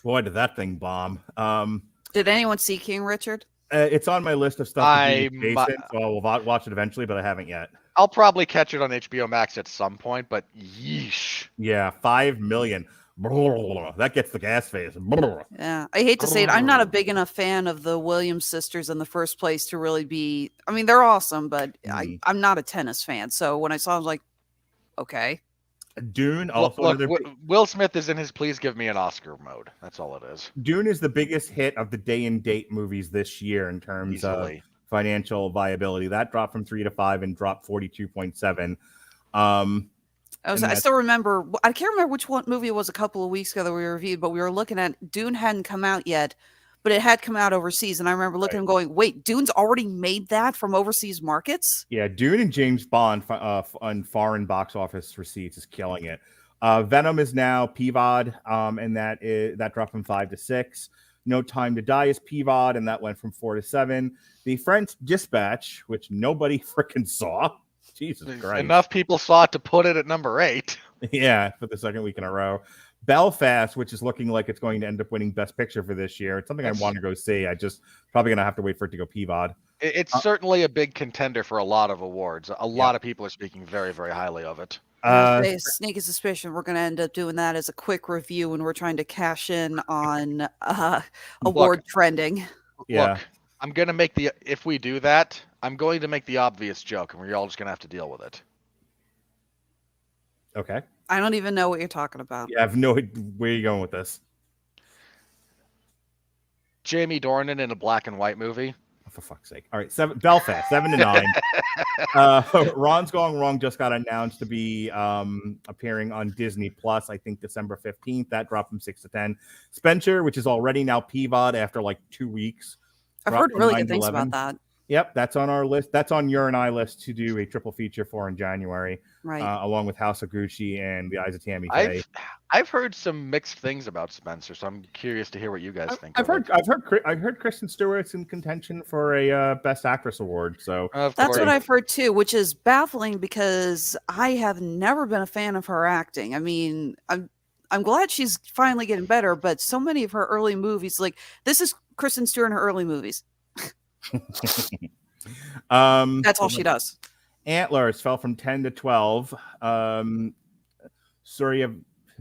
Boy, did that thing bomb. Did anyone see King Richard? It's on my list of stuff to do with Jason, so I will watch it eventually, but I haven't yet. I'll probably catch it on HBO Max at some point, but yeesh. Yeah, 5 million. That gets the gas face. Yeah, I hate to say it. I'm not a big enough fan of the Williams sisters in the first place to really be. I mean, they're awesome, but I'm not a tennis fan. So when I saw, I was like, okay. Dune also. Look, Will Smith is in his "Please give me an Oscar" mode. That's all it is. Dune is the biggest hit of the day and date movies this year in terms of financial viability. That dropped from 3 to 5 and dropped 42.7. I still remember. I can't remember which movie it was a couple of weeks ago that we reviewed, but we were looking at Dune hadn't come out yet, but it had come out overseas, and I remember looking and going, "Wait, Dune's already made that from overseas markets?" Yeah, Dune and James Bond on foreign box office receipts is killing it. Venom is now PVOD, and that dropped from 5 to 6. No Time to Die is PVOD, and that went from 4 to 7. The French Dispatch, which nobody freaking saw. Jesus Christ. Enough people saw it to put it at number 8. Yeah, for the 2nd week in a row. Belfast, which is looking like it's going to end up winning Best Picture for this year. It's something I want to go see. I just probably going to have to wait for it to go PVOD. It's certainly a big contender for a lot of awards. A lot of people are speaking very, very highly of it. Sneaky suspicion we're going to end up doing that as a quick review when we're trying to cash in on award trending. Yeah. Look, I'm going to make if we do that, I'm going to make the obvious joke, and we're all just going to have to deal with it. Okay. I don't even know what you're talking about. Yeah, I have no idea where you're going with this. Jamie Dornan in a black and white movie. Oh, for fuck's sake. All right, Belfast, 7 to 9. Ron's Gone Wrong just got announced to be appearing on Disney Plus, I think December 15th. That dropped from 6 to 10. Spencer, which is already now PVOD after like 2 weeks. I've heard really good things about that. Yep, that's on our list. That's on your and I list to do a triple feature for in January, right? Along with House of Gucci and The Eyes of Tammy Faye. I've heard some mixed things about Spencer, so I'm curious to hear what you guys think. I've heard Kristen Stewart's in contention for a Best Actress award. So that's what I've heard too, which is baffling because I have never been a fan of her acting. I mean, I'm glad she's finally getting better, but so many of her early movies, like this is Kristen Stewart in her early movies. That's all she does. Antlers fell from 10 to 12.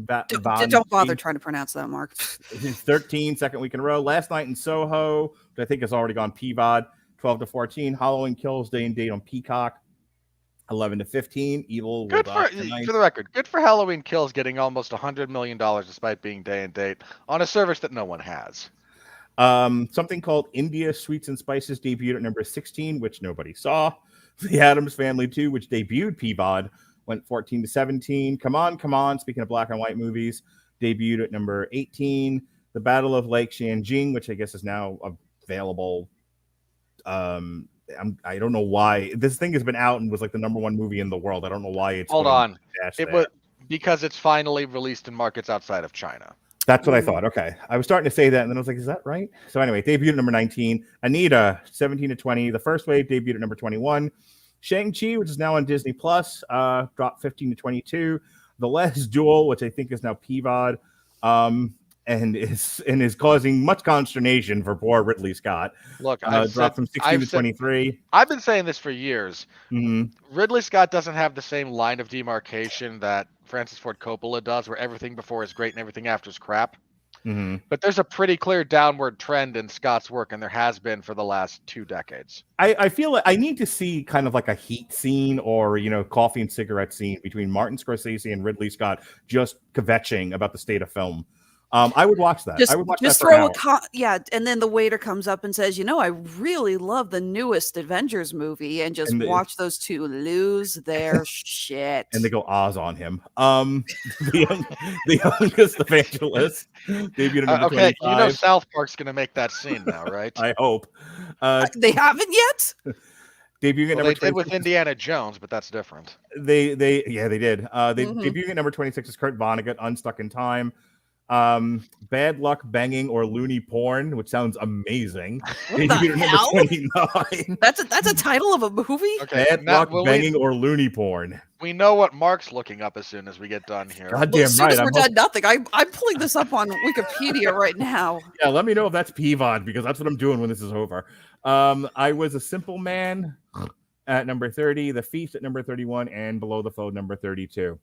Don't bother trying to pronounce that, Mark. 13, second week in a row. Last Night in Soho, which I think has already gone PVOD, 12 to 14. Halloween Kills Day and Date on Peacock, 11 to 15. Evil. Good for the record. Good for Halloween Kills getting almost $100 million despite being day and date on a service that no one has. Something called India Sweets and Spices debuted at number 16, which nobody saw. The Addams Family 2, which debuted PVOD, went 14 to 17. Come On. Speaking of black and white movies, debuted at number 18. The Battle of Lake Changjing, which I guess is now available. I don't know why this thing has been out and was like the number one movie in the world. I don't know why it's. Hold on. It was because it's finally released in markets outside of China. That's what I thought. Okay. I was starting to say that, and then I was like, is that right? So anyway, debuted at number 19. Anita, 17 to 20. The First Wave debuted at number 21. Shang-Chi, which is now on Disney Plus, dropped 15 to 22. The Last Duel, which I think is now PVOD, and is causing much consternation for poor Ridley Scott. Look, dropped from 16 to 23. I've been saying this for years. Mm-hmm. Ridley Scott doesn't have the same line of demarcation that Francis Ford Coppola does, where everything before is great and everything after is crap. Mm-hmm. But there's a pretty clear downward trend in Scott's work, and there has been for the last 2 decades. I feel like I need to see kind of like a heat scene or, coffee and cigarette scene between Martin Scorsese and Ridley Scott just kvetching about the state of film. I would watch that. I would watch just that throw and then the waiter comes up and says, I really love the newest Avengers movie, and watch those two lose their shit. And they go Oz on him. The Youngest Evangelist debuted at number 25. South Park's gonna make that scene now, right? I hope. They haven't yet. Debuting at number 26. They did with Indiana Jones, but that's different. They did. Debuting at number 26 is Kurt Vonnegut, Unstuck in Time. Bad Luck Banging or Loony Porn, which sounds amazing. What the hell? 29. That's a title of a movie? Okay, Bad Luck Banging or Loony Porn. We know what Mark's looking up as soon as we get done here. Goddamn as soon as we're done, nothing. I'm pulling this up on Wikipedia right now. Yeah, let me know if that's PVOD, because that's what I'm doing when this is over. I Was a Simple Man at number 30, The Feast at number 31, and Below the Fold number 32.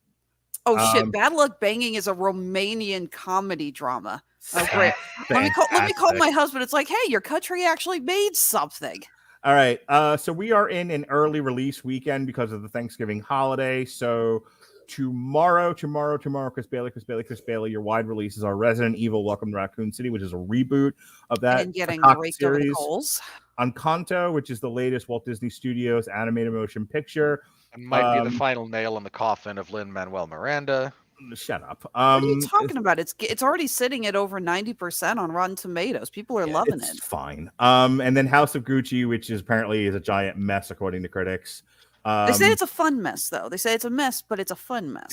Oh shit! Bad Luck Banging is a Romanian comedy drama. Oh great! Let me call my husband. It's like, hey, your country actually made something. All right. So we are in an early release weekend because of the Thanksgiving holiday. So tomorrow, Chris Bailey, your wide releases are Resident Evil: Welcome to Raccoon City, which is a reboot of that and getting raked series. over the coals. Encanto, which is the latest Walt Disney Studios animated motion picture. It might be the final nail in the coffin of Lin-Manuel Miranda. Shut up. What are you talking about? It's already sitting at over 90% on Rotten Tomatoes. People are loving it. It's fine. And then House of Gucci, which is apparently a giant mess according to critics. They say it's a fun mess, though. They say it's a mess, but it's a fun mess.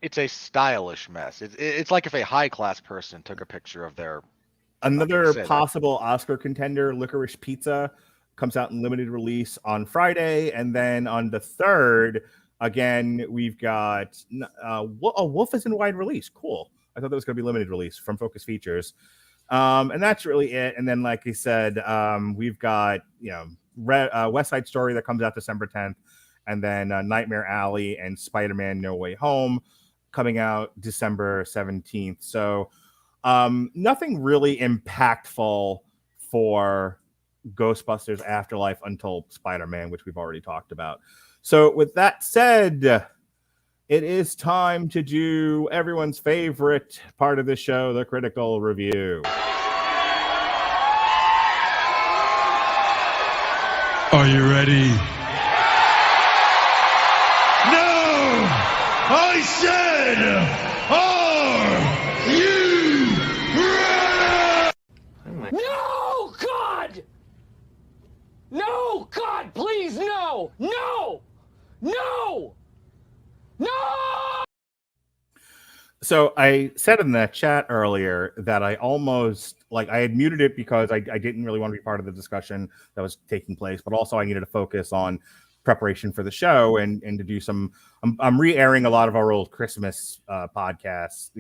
It's a stylish mess. It's like if a high class person took a picture of their. Another possible Oscar contender, Licorice Pizza, comes out in limited release on Friday, and then on the 3rd, again, we've got Wolf is in wide release. Cool. I thought that was going to be limited release from Focus Features, and that's really it. And then, like I said, we've got West Side Story that comes out December 10th, and then Nightmare Alley and Spider-Man: No Way Home coming out December 17th. So nothing really impactful for Ghostbusters Afterlife until Spider-Man, which we've already talked about. So with that said, it is time to do everyone's favorite part of the show, the critical review. Are you ready? No! I said, are you ready? No, God! No, God, please, no! No! No! No! So I said in the chat earlier that I almost, I had muted it because I didn't really want to be part of the discussion that was taking place, but also I needed to focus on preparation for the show and to do some, I'm re-airing a lot of our old Christmas podcasts,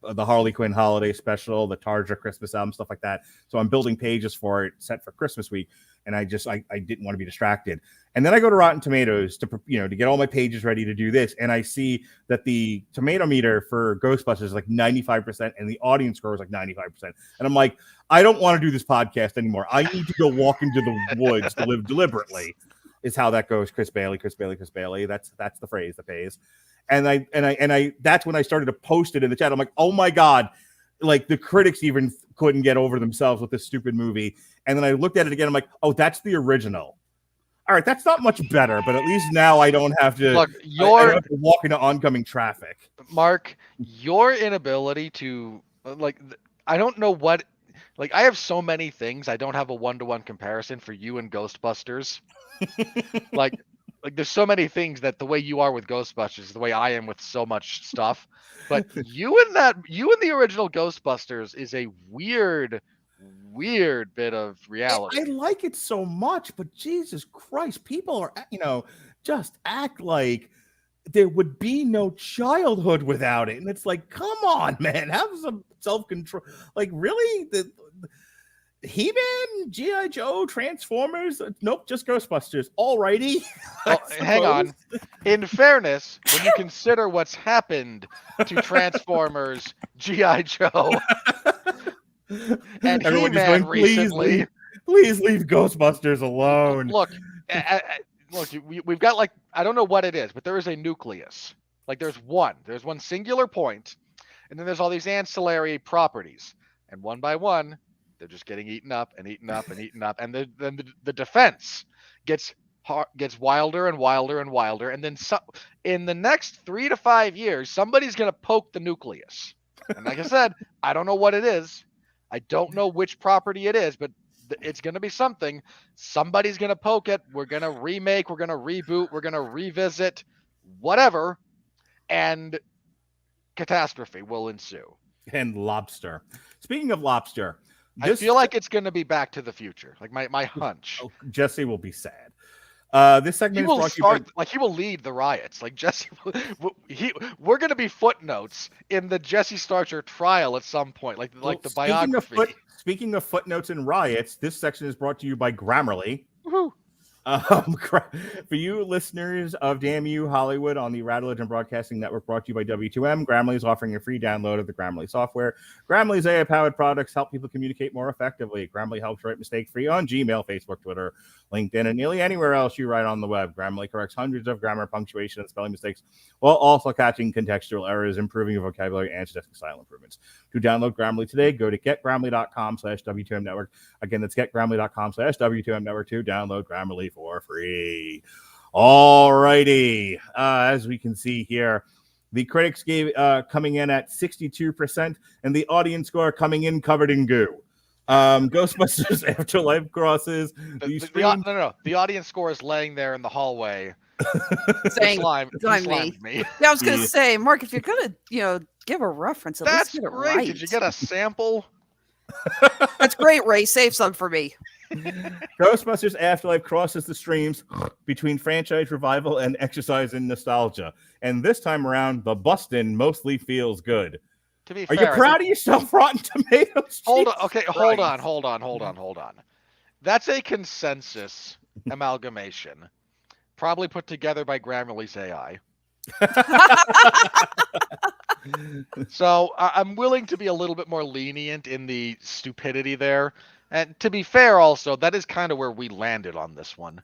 the Harley Quinn holiday special, the Tarja Christmas album, stuff like that. So I'm building pages for it set for Christmas week, and I didn't want to be distracted. And then I go to Rotten Tomatoes to get all my pages ready to do this, and I see that the tomato meter for Ghostbusters is like 95%, and the audience score is like 95%. And I'm like, I don't want to do this podcast anymore. I need to go walk into the woods to live deliberately. Is how that goes. Chris Bailey. That's the phrase that pays. And I that's when I started to post it in the chat. I'm like, oh my God, like the critics even couldn't get over themselves with this stupid movie. And then I looked at it again. I'm like, oh, that's the original. All right, that's not much better, but at least now I don't have to, I don't have to walk into oncoming traffic. Mark, your inability to I don't know what, I have so many things. I don't have a one-to-one comparison for you and Ghostbusters. like there's so many things that the way you are with Ghostbusters is the way I am with so much stuff. But you and the original Ghostbusters is a weird bit of reality. I like it so much, but Jesus Christ, people are, just act like there would be no childhood without it. And it's like, come on, man, have some self-control. Like, really? He-Man, G.I. Joe, Transformers? Nope, just Ghostbusters. Alrighty. Well, hang on. In fairness, when you consider what's happened to Transformers, G.I. Joe, and He-Man recently... Please leave Ghostbusters alone. Look, we've got, I don't know what it is, but there is a nucleus. There's one singular point, and then there's all these ancillary properties. And one by one, they're just getting eaten up, and then the defense gets wilder and wilder and wilder, and then in the next 3 to 5 years, somebody's going to poke the nucleus. And like I said, I don't know what it is. I don't know which property it is, but it's going to be something. Somebody's going to poke it. We're going to remake. We're going to reboot. We're going to revisit. Whatever, and catastrophe will ensue. And lobster. Speaking of lobster. I feel like it's going to be Back to the Future. My hunch. Oh, Jesse will be sad. This segment he will lead the riots. Jesse, we're going to be footnotes in the Jesse Starcher trial at some point. The biography. Speaking of footnotes and riots, this section is brought to you by Grammarly. Woohoo. For you listeners of Damn You Hollywood on the Radulich and Broadcasting Network, brought to you by W2M, Grammarly is offering a free download of the Grammarly software. Grammarly's AI-powered products help people communicate more effectively. Grammarly helps write mistake-free on Gmail, Facebook, Twitter, LinkedIn, and nearly anywhere else you write on the web. Grammarly corrects hundreds of grammar, punctuation, and spelling mistakes while also catching contextual errors, improving your vocabulary, and suggesting style improvements. To download Grammarly today, go to getgrammarly.com/W2M Network. Again, that's getgrammarly.com/W2M Network to download Grammarly for free. All righty. As we can see here, the critics gave coming in at 62%, and the audience score coming in covered in goo. Ghostbusters Afterlife crosses. The audience score is laying there in the hallway. Saying, me. Yeah, I was going to say, Mark, if you're going to, give a reference, that's great. Right. Did you get a sample? That's great, Ray. Save some for me. Ghostbusters Afterlife crosses the streams between franchise revival and exercise in nostalgia. And this time around, the bustin' mostly feels good. To be fair, are you proud of yourself, Rotten Tomatoes? Hold on. That's a consensus amalgamation, probably put together by Grammarly's AI. So I'm willing to be a little bit more lenient in the stupidity there. And to be fair, also, that is kind of where we landed on this one.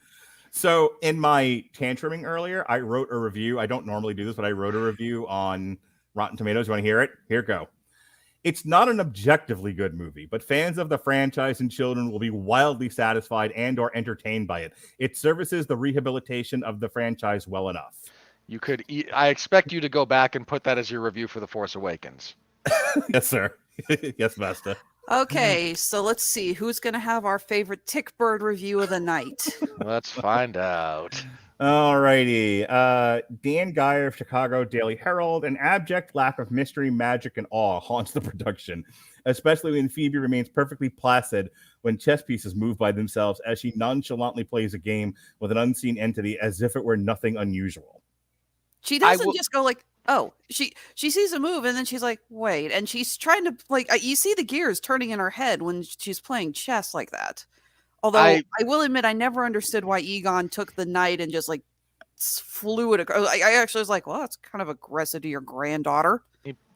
So in my tantruming earlier, I wrote a review. I don't normally do this, but I wrote a review on Rotten Tomatoes. You want to hear it? Here it go. It's not an objectively good movie, but fans of the franchise and children will be wildly satisfied and or entertained by it. It services the rehabilitation of the franchise well enough. I expect you to go back and put that as your review for The Force Awakens. Yes, sir. Yes, Vesta. Okay, so let's see who's going to have our favorite Tick Bird review of the night. Let's find out. All righty. Dan Geyer of Chicago Daily Herald. An abject lack of mystery, magic, and awe haunts the production, especially when Phoebe remains perfectly placid when chess pieces move by themselves as she nonchalantly plays a game with an unseen entity as if it were nothing unusual. She doesn't just go like, oh, she sees a move and then she's like, wait, and she's trying to like you see the gears turning in her head when she's playing chess like that. Although I will admit I never understood why Egon took the knight and just like flew it across. I actually was like, well, that's kind of aggressive to your granddaughter.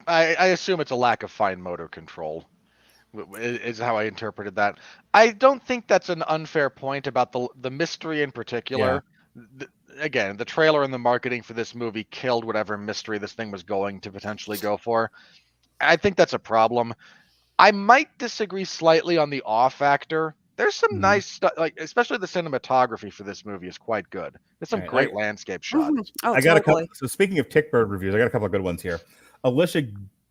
I assume it's a lack of fine motor control. Is how I interpreted that. I don't think that's an unfair point about the mystery in particular. Yeah. Again, the trailer and the marketing for this movie killed whatever mystery this thing was going to potentially go for. I think that's a problem. I might disagree slightly on the awe factor. There's some nice stuff, like especially the cinematography for this movie is quite good. There's some great landscape shots. Oh, I got a couple. So speaking of Tickbird reviews, I got a couple of good ones here. Alicia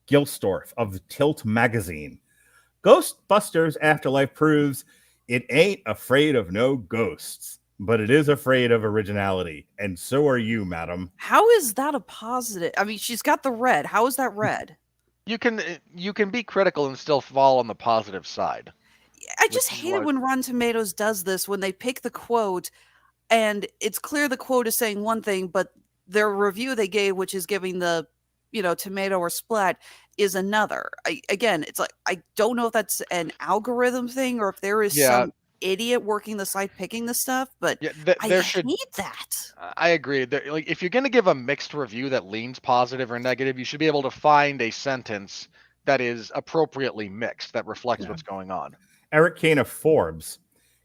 Gilstorf of Tilt Magazine. Ghostbusters Afterlife proves it ain't afraid of no ghosts, but it is afraid of originality. And so are you, madam. How is that a positive? I mean, she's got the red. How is that red? You can be critical and still fall on the positive side. I just hate it when Rotten Tomatoes does this, when they pick the quote and it's clear the quote is saying one thing, but their review they gave, which is giving the, tomato or splat, is another. Again, it's like, I don't know if that's an algorithm thing or if there is some idiot working the site picking the stuff, but I hate that. I agree. Like, if you're going to give a mixed review that leans positive or negative, you should be able to find a sentence that is appropriately mixed, that reflects what's going on. Eric Kane of Forbes.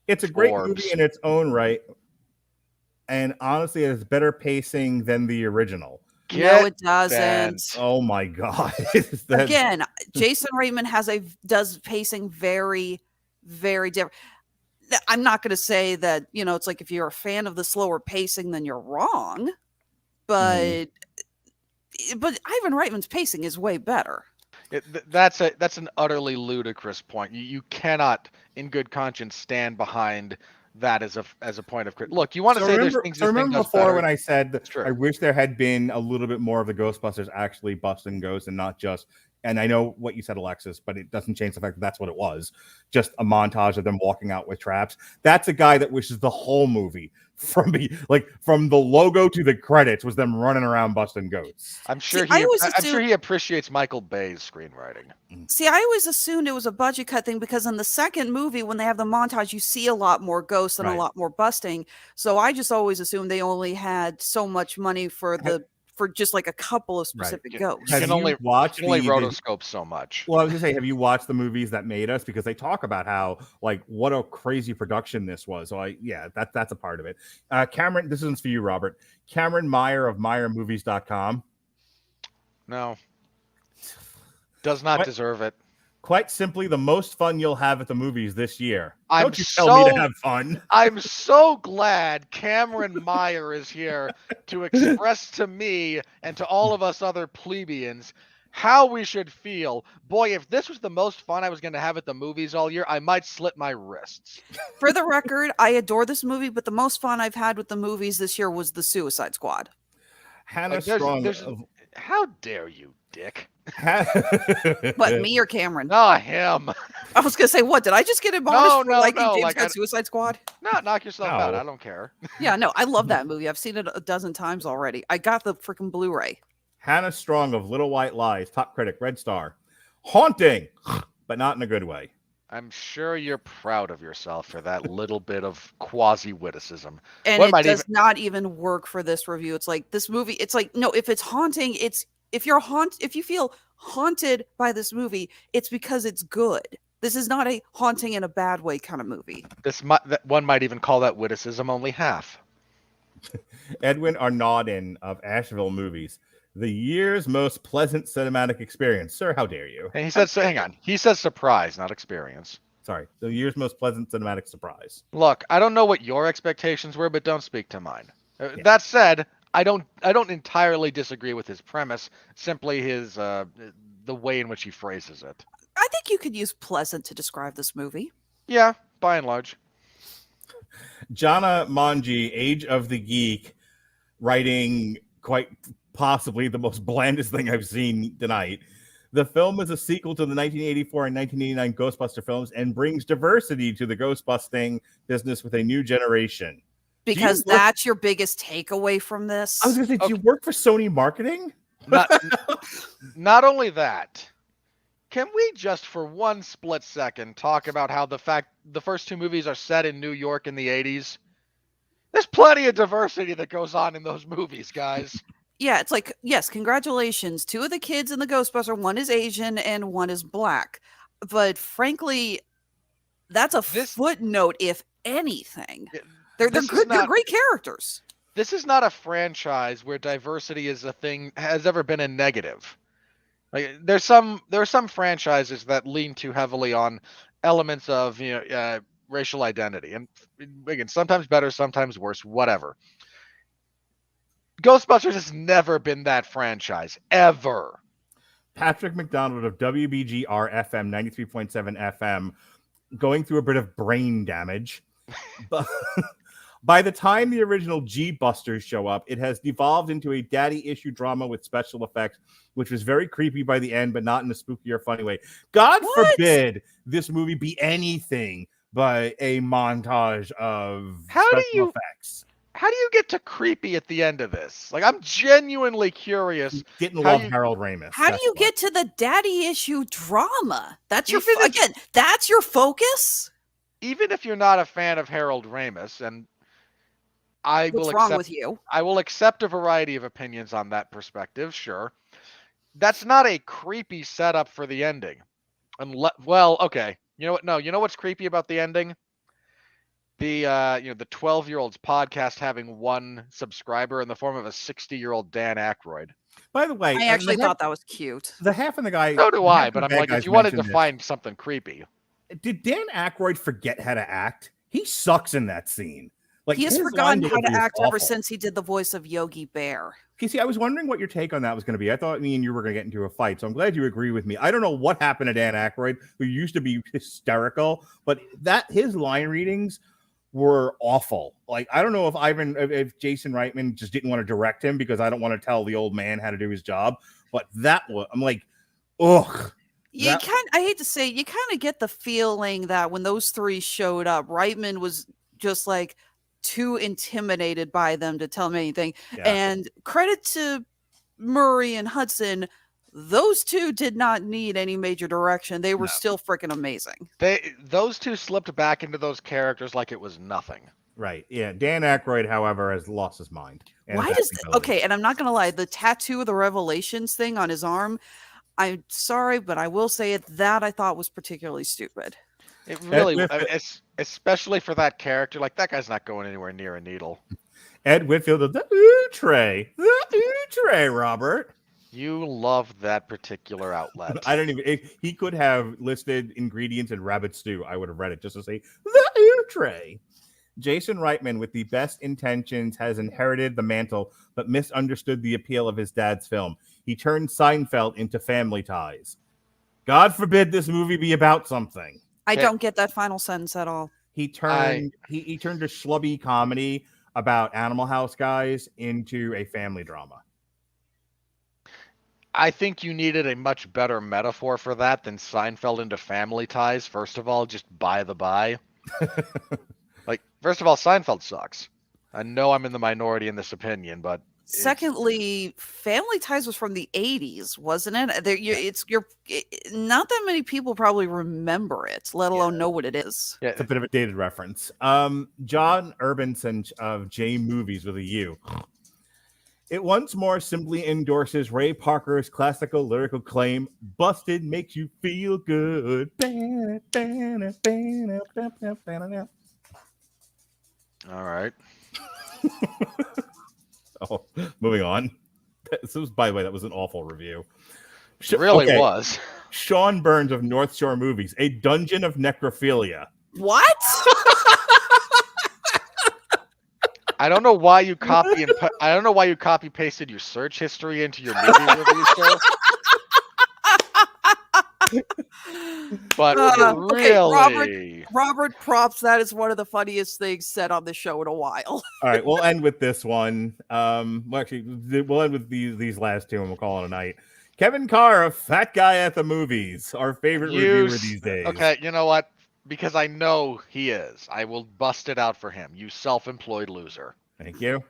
It's a great movie in its own right, and honestly, it has better pacing than the original. No, it doesn't. Oh my god! Again, Jason Reitman does pacing very, very different. I'm not going to say that it's like if you're a fan of the slower pacing, then you're wrong. But Ivan Reitman's pacing is way better. That's an utterly ludicrous point. You cannot, in good conscience, stand behind that as a point of critique. Look, you want to say there's things. Remember before when I said that I wish there had been a little bit more of the Ghostbusters actually busting ghosts and not just. And I know what you said, Alexis, but it doesn't change the fact that that's what it was. Just a montage of them walking out with traps. That's a guy that wishes the whole movie, from the logo to the credits, was them running around busting ghosts. I'm sure he appreciates Michael Bay's screenwriting. See, I always assumed it was a budget cut thing because in the second movie, when they have the montage, you see a lot more ghosts and a lot more busting. So I just always assumed they only had so much money for just like a couple of specific ghosts. You can only rotoscope so much. Well, I was gonna say, have you watched the movies that made us? Because they talk about how what a crazy production this was. So that's a part of it. Cameron, this is for you, Robert. Cameron Meyer of MeyerMovies.com. No, does not deserve it. Quite simply, the most fun you'll have at the movies this year. Don't you tell me to have fun. I'm so glad Cameron Meyer is here to express to me and to all of us other plebeians how we should feel. Boy, if this was the most fun I was going to have at the movies all year, I might slit my wrists. For the record, I adore this movie, but the most fun I've had with the movies this year was The Suicide Squad. Hannah Strong. How dare you, Dick? What, me or Cameron? No, him. I was gonna say, what did I just get admonished for liking James Gunn Suicide Squad? No, knock yourself out. I don't care. Yeah, no, I love that movie. I've seen it a dozen times already. I got the freaking Blu-ray. Hannah Strong of Little White Lies, top critic, Red Star. Haunting, but not in a good way. I'm sure you're proud of yourself for that little bit of quasi-witticism. And it does not even work for this review. It's like this movie. It's like, no, if it's haunting, if you feel haunted by this movie, it's because it's good. This is not a haunting in a bad way kind of movie. One might even call that witticism only half. Edwin Arnaudin of Asheville Movies. The year's most pleasant cinematic experience. Sir, how dare you? And he said, hang on. He says surprise, not experience. Sorry. The year's most pleasant cinematic surprise. Look, I don't know what your expectations were, but don't speak to mine. That said, I don't entirely disagree with his premise, simply his the way in which he phrases it. I think you could use pleasant to describe this movie. Yeah, by and large. Jana Manji, Age of the Geek, writing quite possibly the most blandest thing I've seen tonight. The film is a sequel to the 1984 and 1989 Ghostbuster films and brings diversity to the ghostbusting business with a new generation. Because that's your biggest takeaway from this? I was going to say, do you work for Sony Marketing? Not only that, can we just for one split second talk about how the first two movies are set in New York in the 80s? There's plenty of diversity that goes on in those movies, guys. Yeah, it's like, yes, congratulations. 2 of the kids in the Ghostbuster, one is Asian and one is black. But frankly, that's a footnote, if anything. They're good. They're great characters. This is not a franchise where diversity is a thing has ever been a negative. Like there's some franchises that lean too heavily on elements of racial identity, and again, sometimes better, sometimes worse, whatever. Ghostbusters has never been that franchise ever. Patrick McDonald of WBGR FM 93.7 FM going through a bit of brain damage. But by the time the original G-Busters show up, it has devolved into a daddy issue drama with special effects, which was very creepy by the end, but not in a spooky or funny way. God forbid this movie be anything but a montage of special effects. How do you get to creepy at the end of this? Like, I'm genuinely curious. Getting to love Harold Ramis. How do you get to the daddy issue drama? That's your that's your focus? Even if you're not a fan of Harold Ramis, and What's wrong with you? I will accept a variety of opinions on that perspective, sure. That's not a creepy setup for the ending. Well, okay. You know what? No, you know what's creepy about the ending? The 12-year-old's podcast having one subscriber in the form of a 60-year-old Dan Aykroyd. By the way, I actually thought that was cute. The half of the guy. So do I, but I'm like, if you wanted to find something creepy. Did Dan Aykroyd forget how to act? He sucks in that scene. Like, he has forgotten how to act ever since he did the voice of Yogi Bear. Okay, see, I was wondering what your take on that was going to be. I thought me and you were going to get into a fight, so I'm glad you agree with me. I don't know what happened to Dan Aykroyd, who used to be hysterical, but his line readings were awful. Like, I don't know if Jason Reitman just didn't want to direct him because I don't want to tell the old man how to do his job, but I'm like, ugh. I hate to say, you kind of get the feeling that when those three showed up, Reitman was just like too intimidated by them to tell him anything. Yeah. And credit to Murray and Hudson, those two did not need any major direction. They were still freaking amazing. Those two slipped back into those characters like it was nothing. Right. Yeah. Dan Aykroyd, however, has lost his mind. And I'm not going to lie, the tattoo of the Revelations thing on his arm, I'm sorry, but I will say that I thought was particularly stupid. It really, especially for that character, like that guy's not going anywhere near a needle. Ed Whitfield of the Trey, Robert. You love that particular outlet. I don't even. If he could have listed ingredients in rabbit stew, I would have read it just to say the Trey. Jason Reitman, with the best intentions, has inherited the mantle, but misunderstood the appeal of his dad's film. He turned Seinfeld into Family Ties. God forbid this movie be about something. I don't get that final sentence at all. He turned he turned a schlubby comedy about Animal House guys into a family drama. I think you needed a much better metaphor for that than Seinfeld into Family Ties. First of all, just by the by. Like, first of all, Seinfeld sucks. I know I'm in the minority in this opinion, but secondly, Family Ties was from the 80s, wasn't it? Not that many people probably remember it, let alone know what it is. Yeah, it's a bit of a dated reference. John Urbanson of J Movies with a U. It once more simply endorses Ray Parker's classical lyrical claim, "Busted makes you feel good." All right. Oh, moving on. By the way, that was an awful review. It really was. Sean Burns of North Shore Movies, A Dungeon of Necrophilia. What? I don't know why you copy pasted your search history into your movie review show. But really, Robert props. That is one of the funniest things said on the show in a while. All right, we'll end with this one. We'll end with these last two, and we'll call it a night. Kevin Carr of Fat Guy at the Movies, our favorite reviewer these days. Okay, you know what? Because I know he is. I will bust it out for him. You self-employed loser. Thank you.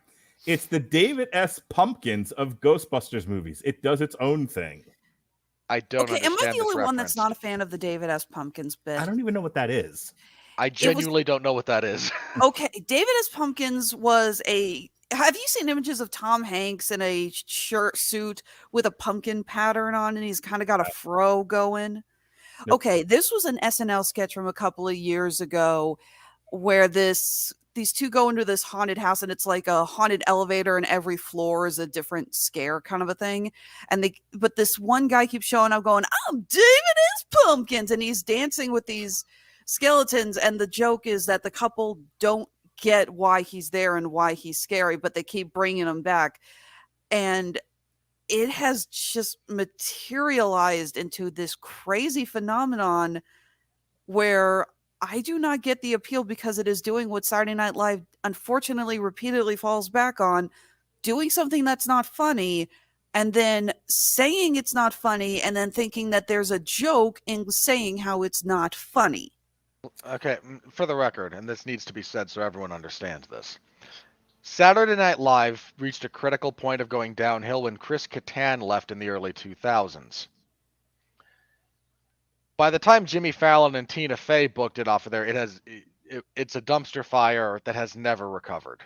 It's the David S. Pumpkins of Ghostbusters movies. It does its own thing. I don't Okay, am understand I the this only one that's reference. not a fan of the David S. Pumpkins bit? I don't even know what that is. I genuinely don't know what that is. Okay, David S. Pumpkins was a. Have you seen images of Tom Hanks in a shirt suit with a pumpkin pattern on, and he's kind of got a fro going? Nope. Okay, this was an SNL sketch from a couple of years ago where these two go into this haunted house, and it's like a haunted elevator, and every floor is a different scare kind of a thing. But this one guy keeps showing up going, "I'm David S. Pumpkins," and he's dancing with these skeletons, and the joke is that the couple don't get why he's there and why he's scary, but they keep bringing him back, and it has just materialized into this crazy phenomenon where I do not get the appeal, because it is doing what Saturday Night Live unfortunately repeatedly falls back on, doing something that's not funny and then saying it's not funny and then thinking that there's a joke in saying how it's not funny. Okay, for the record, and this needs to be said so everyone understands this. Saturday Night Live reached a critical point of going downhill when Chris Kattan left in the early 2000s. By the time Jimmy Fallon and Tina Fey booked it off of there, it's a dumpster fire that has never recovered.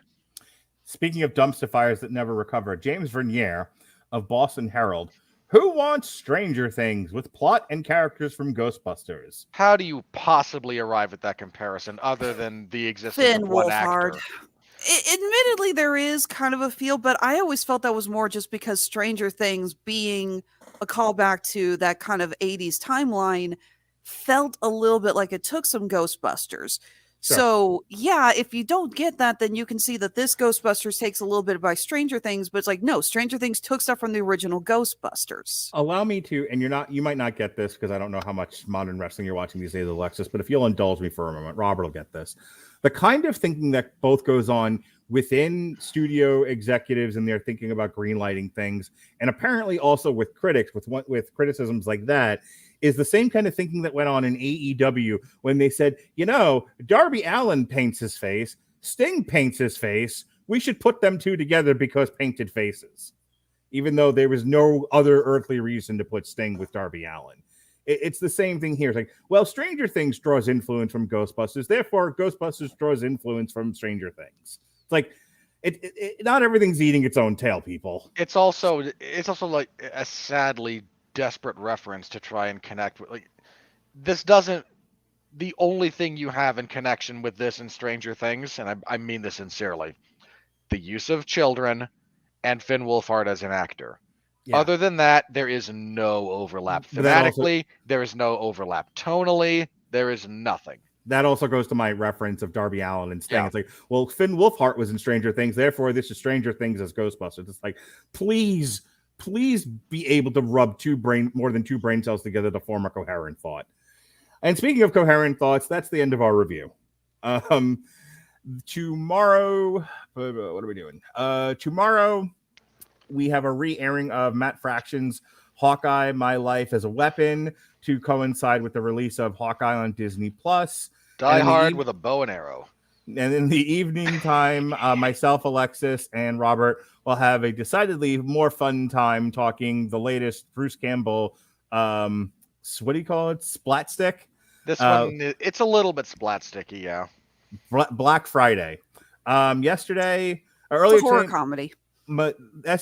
Speaking of dumpster fires that never recover, James Vernier of Boston Herald, who wants Stranger Things with plot and characters from Ghostbusters? How do you possibly arrive at that comparison other than the existence Finn of one Wolfhard. actor? Admittedly, there is kind of a feel, but I always felt that was more just because Stranger Things, being a callback to that kind of 80s timeline, felt a little bit like it took some Ghostbusters. Sure. So, yeah, if you don't get that, then you can see that this Ghostbusters takes a little bit by Stranger Things, but it's like, no, Stranger Things took stuff from the original Ghostbusters. Allow me to, and you might not get this because I don't know how much modern wrestling you're watching these days, Alexis, but if you'll indulge me for a moment, Robert will get this. The kind of thinking that both goes on within studio executives, and they're thinking about greenlighting things, and apparently also with critics, with criticisms like that, is the same kind of thinking that went on in AEW when they said, Darby Allin paints his face, Sting paints his face, we should put them two together because painted faces, even though there was no other earthly reason to put Sting with Darby Allin. It's the same thing here. It's like, well, Stranger Things draws influence from Ghostbusters, therefore Ghostbusters draws influence from Stranger Things. It's like, not everything's eating its own tail, people. It's also like a sadly desperate reference to try and connect with, like, this doesn't, the only thing you have in connection with this and Stranger Things, and I mean this sincerely, the use of children and Finn Wolfhard as an actor. Yeah. Other than that, there is no overlap. Thematically, there is no overlap. Tonally, there is nothing. That also goes to my reference of Darby Allin and Sting. Yeah. It's like, well, Finn Wolfhard was in Stranger Things, therefore this is Stranger Things as Ghostbusters. It's like, please be able to rub more than two brain cells together to form a coherent thought. And speaking of coherent thoughts, that's the end of our review. Tomorrow, what are we doing? Tomorrow, we have a re-airing of Matt Fraction's Hawkeye, My Life as a Weapon, to coincide with the release of Hawkeye on Disney+. Die Hard with a bow and arrow. And in the evening time, myself, Alexis, and Robert will have a decidedly more fun time talking the latest Bruce Campbell, what do you call it? Splat stick? This one, it's a little bit splat sticky, yeah. Black Friday. Yesterday, earlier, it's a horror comedy.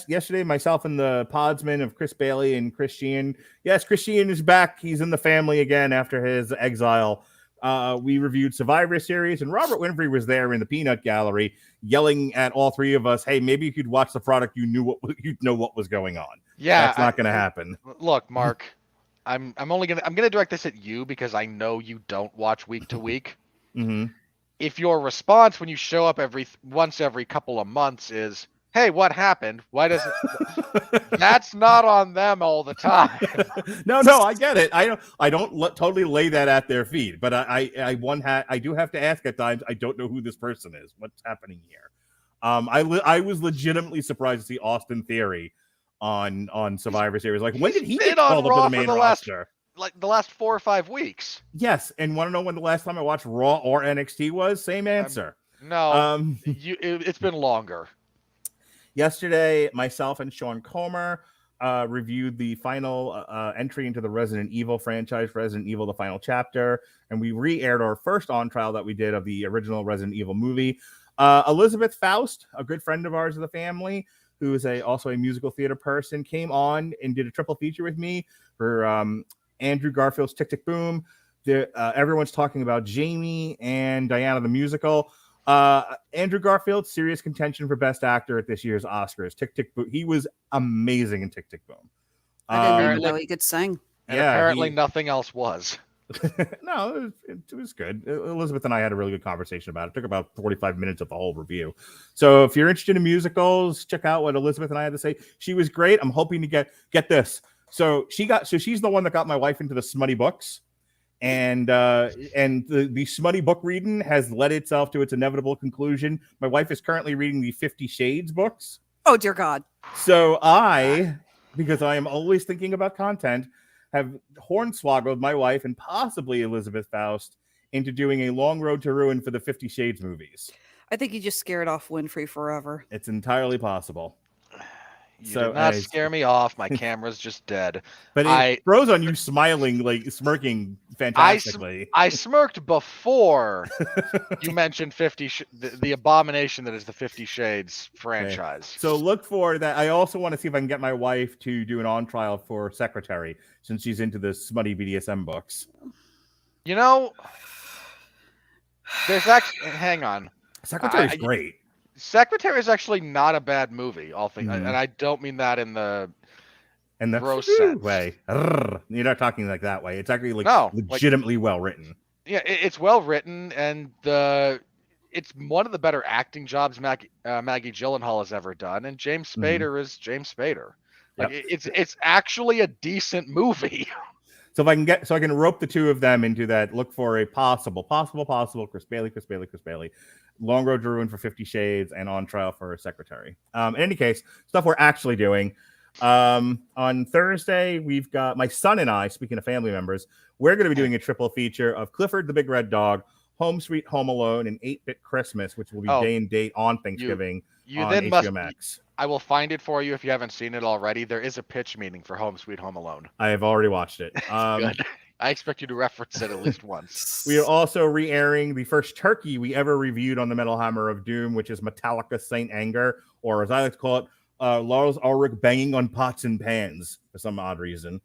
Yesterday, myself and the podsman of Chris Bailey and Chris Sheehan. Yes, Chris Sheehan is back. He's in the family again after his exile. We reviewed Survivor Series, and Robert Winfree was there in the peanut gallery yelling at all three of us, hey, maybe you could watch the product, you'd know what was going on. Yeah. That's not going to happen. Look, Mark, I'm gonna direct this at you because I know you don't watch week to week. Mm-hmm. If your response when you show up once every couple of months is, hey, what happened? Why does it? That's not on them all the time. No, I get it. I don't totally lay that at their feet, but I do have to ask at times. I don't know who this person is. What's happening here? I was legitimately surprised to see Austin Theory on Survivor Series. Like, when did he get called up to the main roster? Like the last 4 or 5 weeks. Yes, and want to know when the last time I watched Raw or NXT was? Same answer. No, it's been longer. Yesterday, myself and Sean Comer reviewed the final entry into the Resident Evil franchise, Resident Evil: The Final Chapter, and we re-aired our first on trial that we did of the original Resident Evil movie. Elizabeth Faust, a good friend of ours of the family, who is also a musical theater person, came on and did a triple feature with me for Andrew Garfield's Tick Tick Boom. Everyone's talking about Jamie and Diana the musical. Andrew Garfield, serious contention for Best Actor at this year's Oscars. Tick Tick Boom. He was amazing in Tick Tick Boom. I didn't even know he could sing. And apparently nothing else was. No, it was good. Elizabeth and I had a really good conversation about it. It took about 45 minutes of the whole review. So if you're interested in musicals, check out what Elizabeth and I had to say. She was great. I'm hoping to get this. So she's the one that got my wife into the smutty books. And the smutty book reading has led itself to its inevitable conclusion. My wife is currently reading the 50 Shades books. Oh, dear God. So because I am always thinking about content, have hornswoggled my wife and possibly Elizabeth Faust into doing a Long Road to Ruin for the 50 Shades movies. I think you just scared off Winfree forever. It's entirely possible. You did not scare me off. My camera's just dead. But it froze on you smiling, like smirking fantastically. I smirked before you mentioned the abomination that is the 50 Shades franchise. Okay. So look for that. I also want to see if I can get my wife to do an on trial for Secretary, since she's into the smutty BDSM books. You know, there's actually, hang on. Secretary's great. Secretary is actually not a bad movie, and I don't mean that in the gross sense way. You're not talking like that way. It's actually legitimately well written. Yeah, it's well written, and it's one of the better acting jobs Maggie Gyllenhaal has ever done, and James Spader is James Spader. Like it's actually a decent movie. So if I can rope the two of them into that, look for a possible Chris Bailey. Long Road to Ruin for 50 Shades, and on trial for Secretary. In any case, stuff we're actually doing. On Thursday, we've got my son and I, speaking of family members, we're going to be doing a triple feature of Clifford the Big Red Dog, Home Sweet Home Alone, and 8-Bit Christmas, which will be day and date on Thanksgiving on HBO Max. I will find it for you if you haven't seen it already. There is a pitch meeting for Home Sweet Home Alone. I have already watched it. Good. I expect you to reference it at least once. We are also re-airing the first turkey we ever reviewed on the Metal Hammer of Doom, which is Metallica Saint Anger, or as I like to call it, Lars Ulrich banging on pots and pans for some odd reason.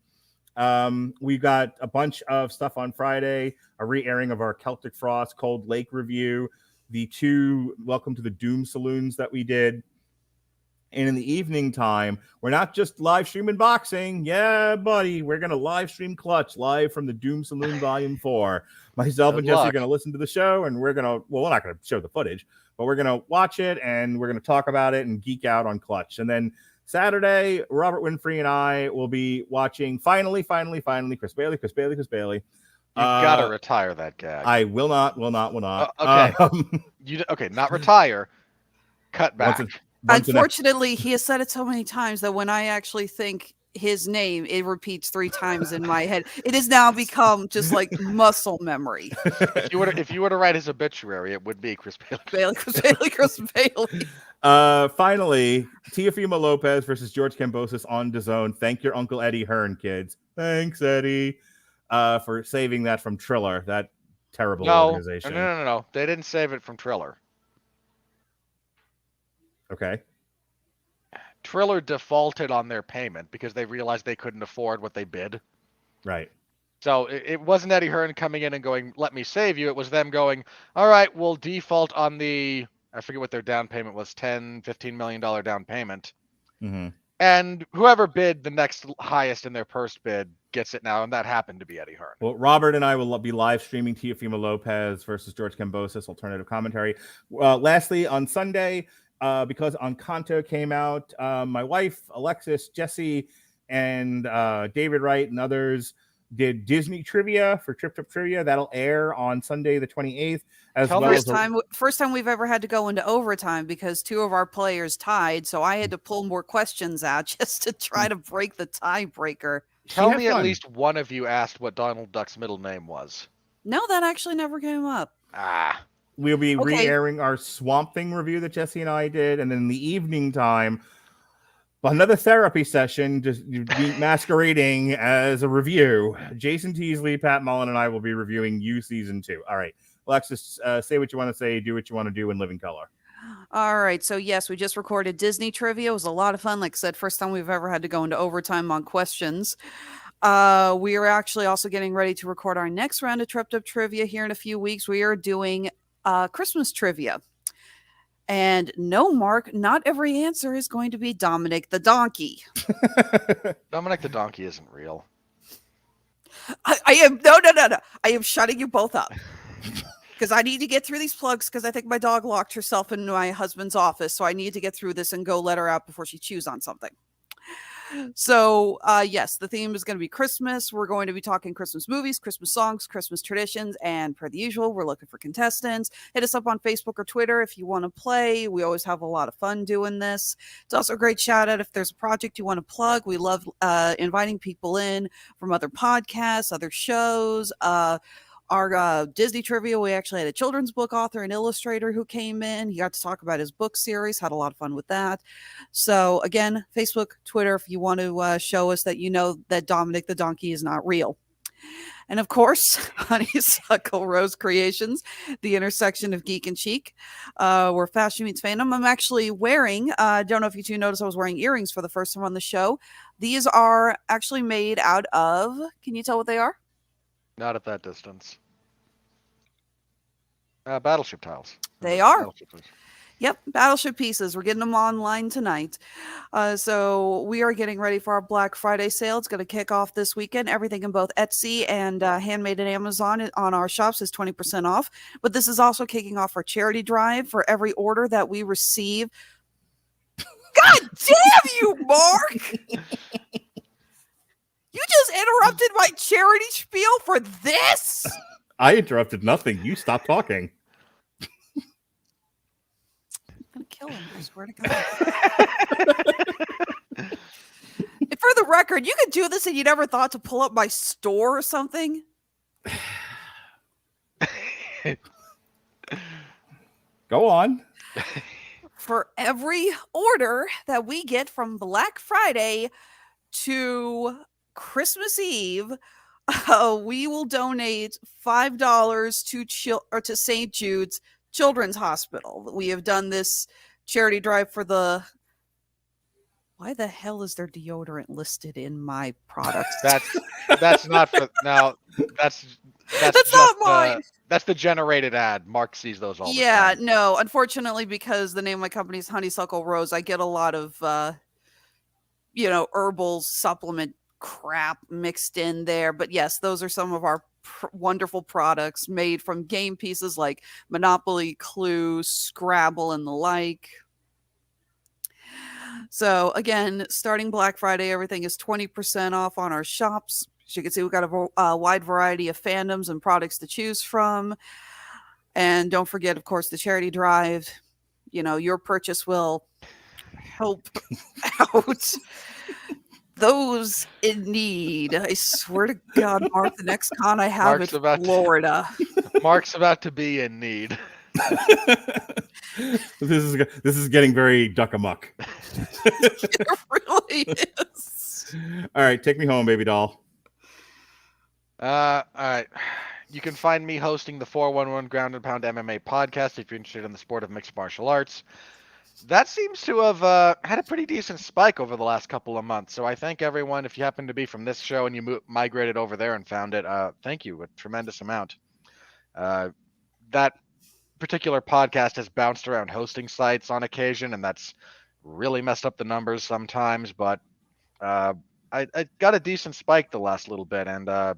We got a bunch of stuff on Friday, a re-airing of our Celtic Frost Cold Lake review, the 2 Welcome to the Doom Saloons that we did. And in the evening time, we're not just live streaming boxing. Yeah, buddy, we're going to live stream Clutch live from the Doom Saloon Volume 4. Myself and Jesse are going to listen to the show, and we're not going to show the footage, but we're going to watch it, and we're going to talk about it and geek out on Clutch. And then Saturday, Robert Winfree and I will be watching finally, Chris Bailey. You've got to retire that gag. I will not. Okay. Not retire. Cut back. Unfortunately, he has said it so many times that when I actually think his name, it repeats 3 times in my head. It has now become just like muscle memory. If you were to write his obituary, it would be Chris Bailey. Chris Bailey. Finally, Teofimo Lopez versus George Kambosos on DAZN. Thank your Uncle Eddie Hearn, kids. Thanks, Eddie, for saving that from Triller, that terrible organization. No. They didn't save it from Triller. Okay. Triller defaulted on their payment because they realized they couldn't afford what they bid. Right. So it wasn't Eddie Hearn coming in and going, let me save you. It was them going, all right, we'll default on I forget what their down payment was, $15 million down payment. Mm-hmm. And whoever bid the next highest in their first bid gets it now, and that happened to be Eddie Hearn. Well, Robert and I will be live streaming Teofimo Lopez versus George Kambosos, alternative commentary. Lastly, on Sunday, because Encanto came out, my wife, Alexis, Jesse, and David Wright and others did Disney trivia for Trip Trivia. That'll air on Sunday the 28th. First time we've ever had to go into overtime because 2 of our players tied, so I had to pull more questions out just to try to break the tiebreaker. Tell me at least one of you asked what Donald Duck's middle name was. No, that actually never came up. we'll be Okay. re-airing our Swamp Thing review that Jesse and I did, and then in the evening time, another therapy session, just masquerading as a review. Jason Teasley, Pat Mullen, and I will be reviewing You Season 2. All right. Alexis, say what you want to say, do what you want to do, and live in color. All right. So, yes, we just recorded Disney trivia. It was a lot of fun. Like I said, first time we've ever had to go into overtime on questions. We are actually also getting ready to record our next round of Tripped Up Trivia here in a few weeks. We are doing Christmas trivia. And no, Mark, not every answer is going to be Dominic the Donkey. Dominic the Donkey isn't real. I am no. I am shutting you both up. Because I need to get through these plugs because I think my dog locked herself in my husband's office. So I need to get through this and go let her out before she chews on something. So, yes, the theme is going to be Christmas. We're going to be talking Christmas movies, Christmas songs, Christmas traditions. And per the usual, we're looking for contestants. Hit us up on Facebook or Twitter if you want to play. We always have a lot of fun doing this. It's also a great shout out if there's a project you want to plug. We love inviting people in from other podcasts, other shows. Our Disney trivia, we actually had a children's book author and illustrator who came in. He got to talk about his book series, had a lot of fun with that. So again, Facebook, Twitter, if you want to show us that you know that Dominic the Donkey is not real. And of course, Honeysuckle Rose Creations, the intersection of geek and chic, where fashion meets fandom. I'm actually wearing, don't know if you two noticed I was wearing earrings for the first time on the show. These are actually made out of, can you tell what they are? Not at that distance. Battleship tiles. They are. Battleship tiles. Yep, Battleship pieces. We're getting them online tonight. So we are getting ready for our Black Friday sale. It's going to kick off this weekend. Everything in both Etsy and Handmade at Amazon on our shops is 20% off. But this is also kicking off our charity drive for every order that we receive. God damn you, Mark! You just interrupted my charity spiel for this? I interrupted nothing. You stop talking. I'm going to kill him, I swear to God. And for the record, you could do this and you never thought to pull up my store or something? Go on. For every order that we get from Black Friday to Christmas Eve, we will donate $5 to St. Jude's Children's Hospital. We have done this charity drive for the... Why the hell is there deodorant listed in my products? That's not for now. That's not mine. That's the generated ad. Mark sees those all the time. Yeah, no. Unfortunately, because the name of my company is Honeysuckle Rose, I get a lot of herbal supplement crap mixed in there. But yes, those are some of our wonderful products made from game pieces like Monopoly, Clue, Scrabble, and the like. So again, starting Black Friday, everything is 20% off on our shops. As you can see, we've got a wide variety of fandoms and products to choose from. And don't forget, of course, the charity drive. Your purchase will help out those in need. I swear to God, Mark, the next con I have is Florida. Mark's about to be in need. This is getting very duck amuck. It really is. All right, take me home, baby doll. All right. You can find me hosting the 411 Ground and Pound MMA podcast if you're interested in the sport of mixed martial arts. That seems to have had a pretty decent spike over the last couple of months. So I thank everyone. If you happen to be from this show and you migrated over there and found it, thank you, a tremendous amount. That particular podcast has bounced around hosting sites on occasion, and that's really messed up the numbers sometimes. But I got a decent spike the last little bit, and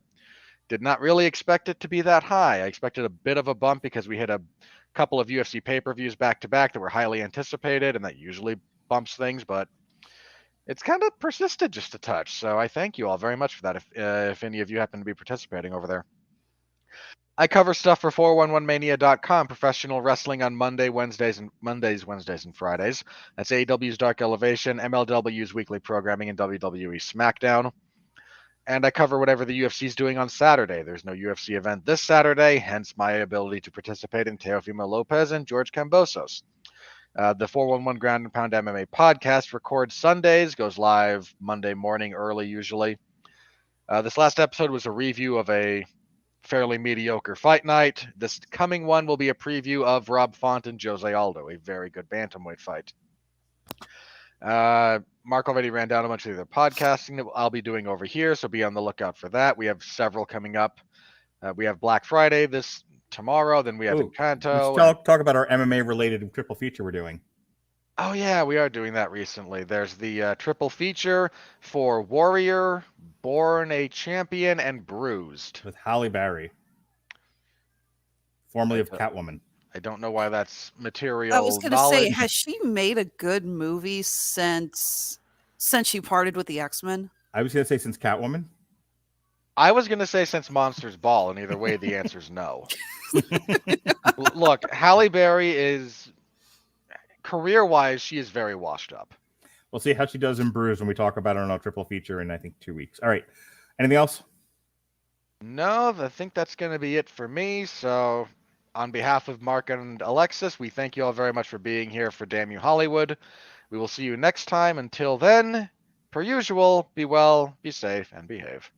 did not really expect it to be that high. I expected a bit of a bump because we hit a couple of UFC pay-per-views back-to-back that were highly anticipated, and that usually bumps things, but it's kind of persisted just a touch. So I thank you all very much for that if any of you happen to be participating over there. I cover stuff for 411mania.com, professional wrestling on Wednesdays, and Fridays. That's AEW's Dark Elevation, MLW's weekly programming, and WWE SmackDown. And I cover whatever the UFC is doing on Saturday. There's no UFC event this Saturday, hence my ability to participate in Teofimo Lopez and George Kambosos. The 411 Ground and Pound MMA podcast records Sundays, goes live Monday morning early usually. This last episode was a review of a fairly mediocre fight night. This coming one will be a preview of Rob Font and Jose Aldo, a very good bantamweight fight. Mark already ran down a bunch of the other podcasting that I'll be doing over here, so be on the lookout for that. We have several coming up. We have Black Friday tomorrow, then we have Encanto. Let's talk about our MMA related triple feature we're doing. Oh yeah, we are doing that recently. There's the triple feature for Warrior, Born a Champion, and Bruised. With Halle Berry, formerly of Catwoman. I don't know why that's material. I was going to say, has she made a good movie since she parted with the X-Men? I was going to say since Catwoman. I was going to say since Monsters Ball, and either way, the answer is no. Look, Halle Berry is, career-wise, she is very washed up. We'll see how she does in Bruise when we talk about her on a triple feature in, I think, 2 weeks. All right. Anything else? No, I think that's going to be it for me. So, on behalf of Mark and Alexis, we thank you all very much for being here for Damn You Hollywood. We will see you next time. Until then, per usual, be well, be safe, and behave.